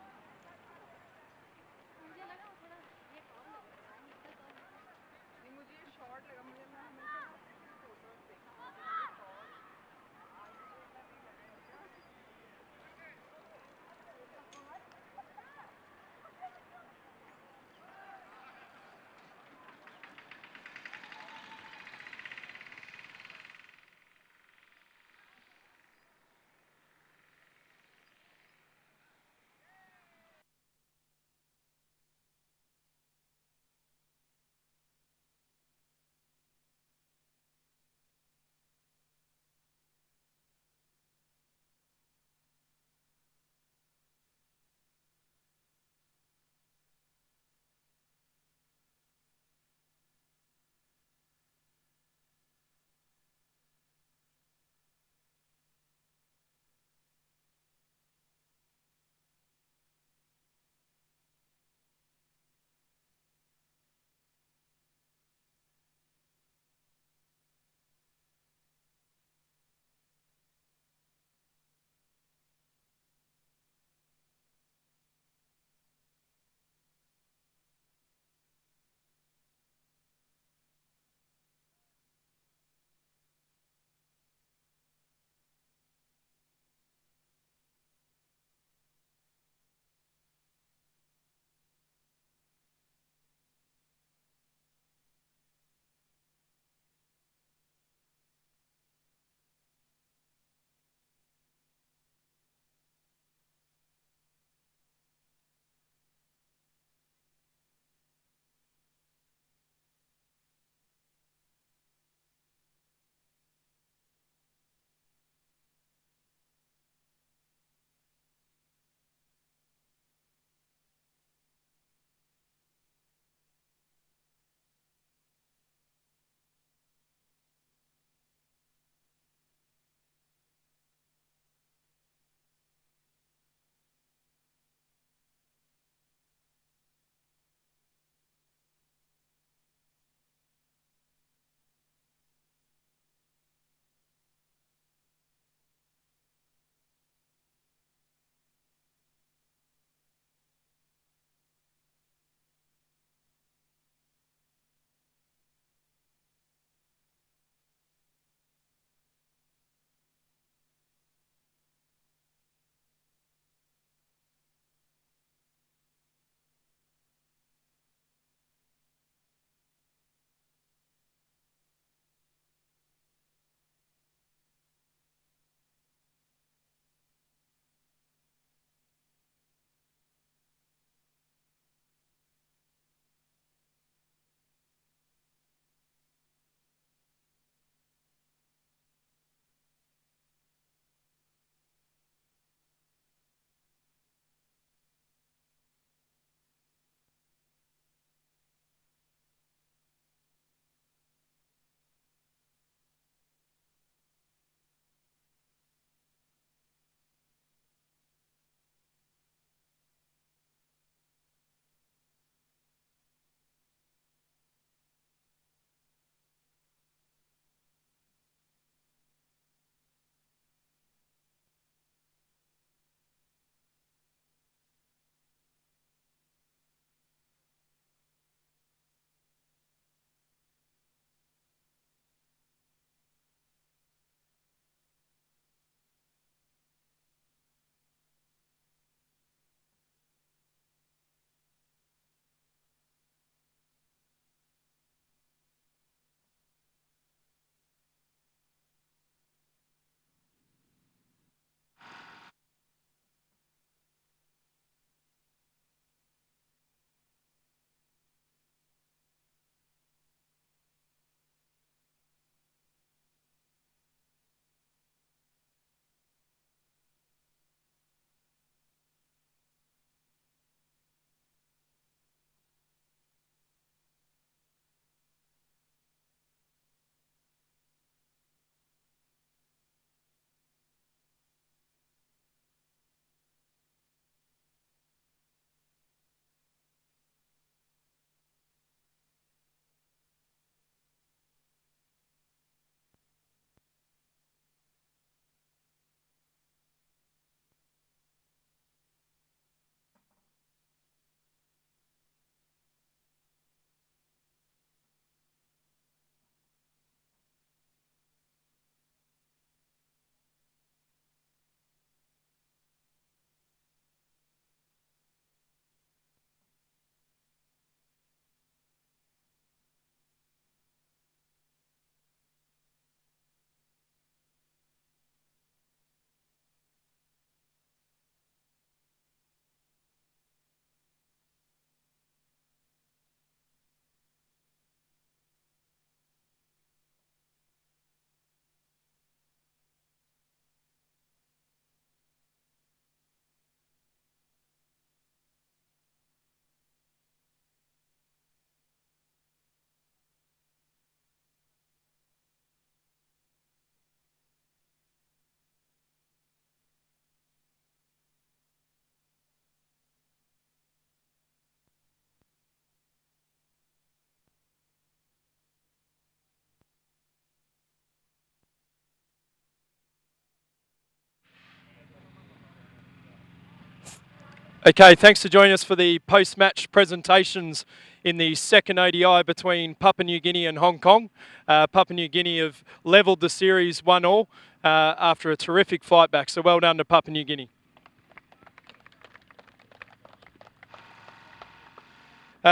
D: Okay, thanks for joining us for the post-match presentations in the second ODI between Papua New Guinea and Hong Kong. Papua New Guinea have levelled the series 1-1 after a terrific fight back, so well done to Papua New Guinea.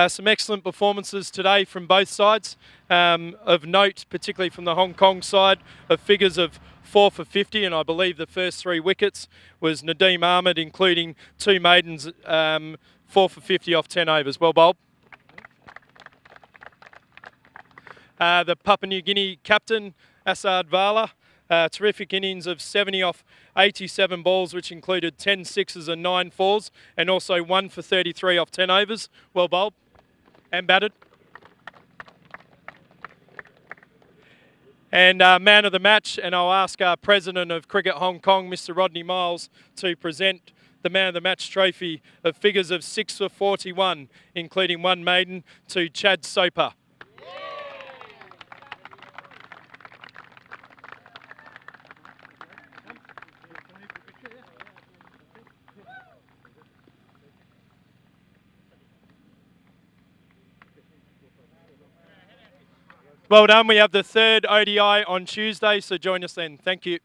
D: Some excellent performances today from both sides. Of note, particularly from the Hong Kong side, of figures of 4 for 50, and I believe the first 3 wickets was Nadeem Ahmed, including 2 maidens, 4 for 50 off 10 overs. Well bowled. The Papua New Guinea captain, Asad Vala, terrific innings of 70 off 87 balls, which included 10 sixes and 9 fours, and also 1 for 33 off 10 overs. Well bowled and batted. And man of the match, and I'll ask our President of Cricket Hong Kong, Mr. Rodney Miles, to present the man of the match trophy of figures of 6 for 41, including 1 maiden, to Chad Soper. Well done. We have the 3rd ODI on Tuesday, so join us then. Thank you.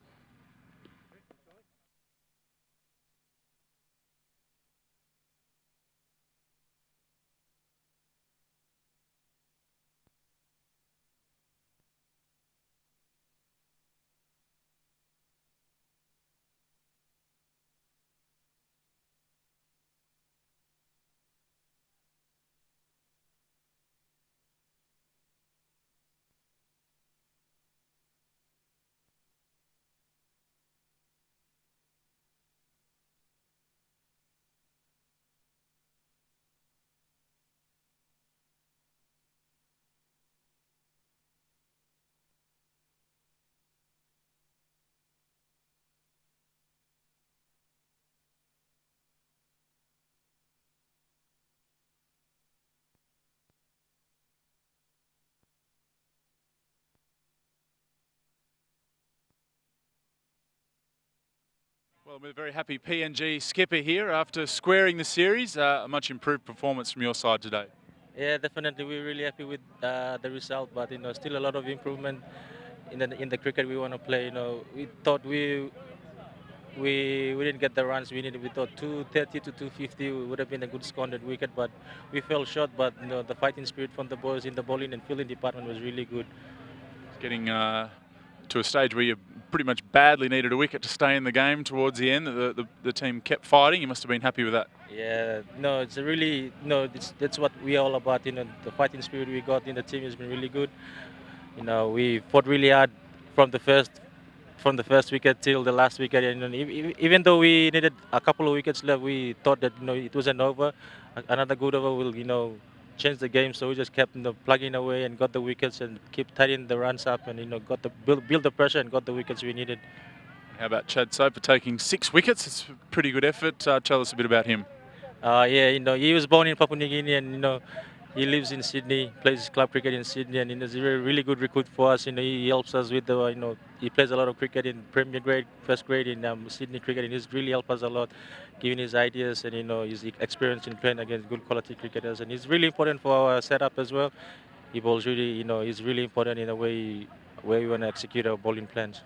C: Well, we're very happy PNG skipper here after squaring the series. A much improved performance from your side today.
I: Yeah, definitely. We're really happy with the result, but still a lot of improvement in the cricket we want to play. We thought we didn't get the runs we needed. We thought 230 to 250 would have been a good score on that wicket, but we fell short. But the fighting spirit from the boys in the bowling and fielding department was really good.
C: Getting to a stage where you pretty much badly needed a wicket to stay in the game towards the end. The team kept fighting. You must have been happy with that.
I: Yeah, no, it's a really that's what we're all about. The fighting spirit we got in the team has been really good. We fought really hard from the first wicket till the last wicket. And even though we needed a couple of wickets left, we thought that it wasn't over. Another good over will change the game. So we just kept plugging away and got the wickets and keep tidying the runs up and got the build the pressure and got the wickets we needed.
C: How about Chad Soper taking 6 wickets? It's a pretty good effort. Tell us a bit about him.
I: Yeah, he was born in Papua New Guinea and he lives in Sydney, plays club cricket in Sydney, and he's a really good recruit for us. He helps us with he plays a lot of cricket in Premier grade, first grade in Sydney cricket, and he's really helped us a lot, giving his ideas and his experience in playing against good quality cricketers. And he's really important for our setup as well. He bowls really, he's really important in a way where we want to execute our bowling plans.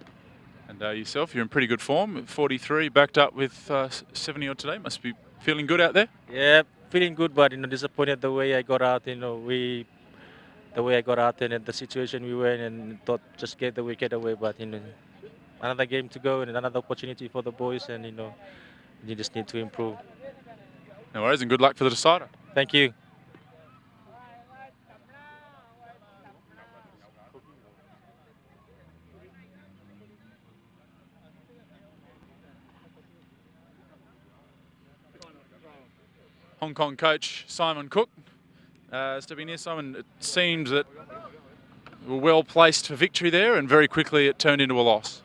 C: And yourself, you're in pretty good form. 43, backed up with 70 odd today. Must be feeling good out there.
I: Yeah, feeling good, but disappointed the way I got out. The way I got out and the situation we were in, and thought just gave the wicket away. But another game to go and another opportunity for the boys, and you just need to improve.
C: No worries, and good luck for the decider.
I: Thank you.
C: Hong Kong coach Simon Cook stepping in. Simon, it seemed that we were well placed for victory there, and very quickly it turned into a loss.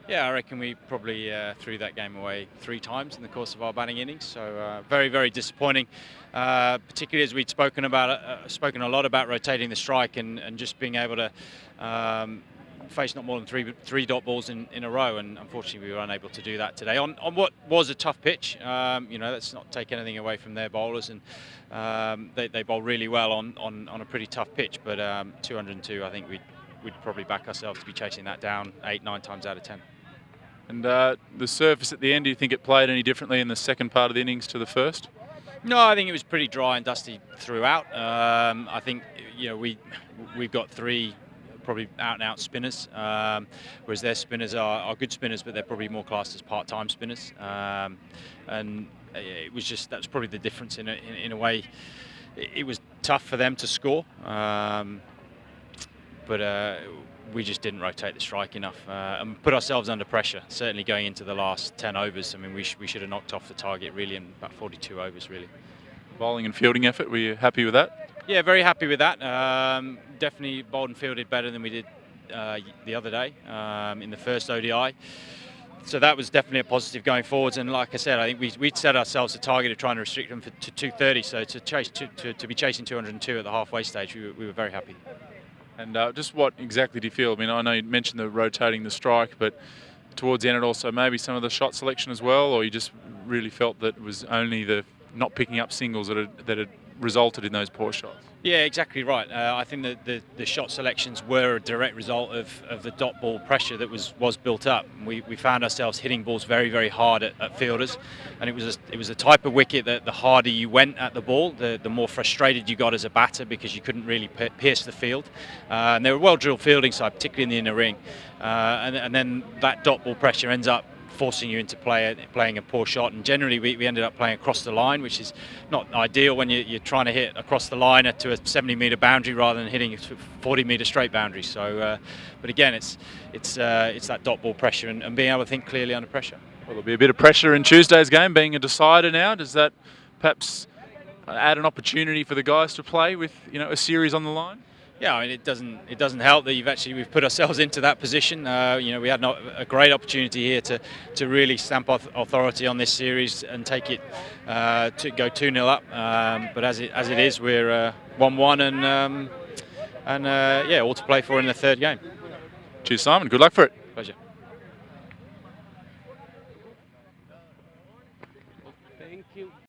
J: Yeah, I reckon we probably threw that game away 3 times in the course of our batting innings. So very, very disappointing. Particularly as we'd spoken a lot about rotating the strike and just being able to face not more than three dot balls in a row, and unfortunately we were unable to do that today on what was a tough pitch. Let's not take anything away from their bowlers, and they bowl really well on a pretty tough pitch. But 202, I think we'd probably back ourselves to be chasing that down 8-9 times out of 10.
C: And the surface at the end, do you think it played any differently in the second part of the innings to the first?
J: No, I think it was pretty dry and dusty throughout. I think we've got 3 probably out-and-out spinners, whereas their spinners are good spinners, but they're probably more classed as part-time spinners. And it was just, that's probably the difference in a way. It was tough for them to score, but we just didn't rotate the strike enough and put ourselves under pressure, certainly going into the last 10 overs. I mean, we should have knocked off the target really in about 42 overs, really.
C: Bowling and fielding effort, were you happy with that?
J: Yeah, very happy with that. Definitely bowled and fielded better than we did the other day in the first ODI. So that was definitely a positive going forwards. And like I said, I think we'd set ourselves a target of trying to restrict them to 230. So to be chasing 202 at the halfway stage, we were very happy.
C: And just what exactly do you feel? I mean, I know you mentioned the rotating the strike, but towards the end, it also maybe some of the shot selection as well, or you just really felt that it was only the not picking up singles that had resulted in those poor shots?
J: Yeah, exactly right. I think that the shot selections were a direct result of the dot ball pressure that was built up. We found ourselves hitting balls very, very hard at fielders, and it was a type of wicket that the harder you went at the ball, the more frustrated you got as a batter because you couldn't really pierce the field. And they were well-drilled fielding side, particularly in the inner ring. And then that dot ball pressure ends up forcing you into playing a poor shot, and generally we ended up playing across the line, which is not ideal when you're trying to hit across the line to a 70-metre boundary rather than hitting a 40-metre straight boundary. So, but again, it's that dot ball pressure and being able to think clearly under pressure.
C: Well, there'll be a bit of pressure in Tuesday's game, being a decider now. Does that perhaps add an opportunity for the guys to play with a series on the line?
J: Yeah, I mean, it doesn't help that we've put ourselves into that position. We had a great opportunity here to really stamp authority on this series and take it to go 2-0 up. But as it is, we're 1-1 and all to play for in the third game.
C: Cheers, Simon. Good luck for it.
J: Pleasure.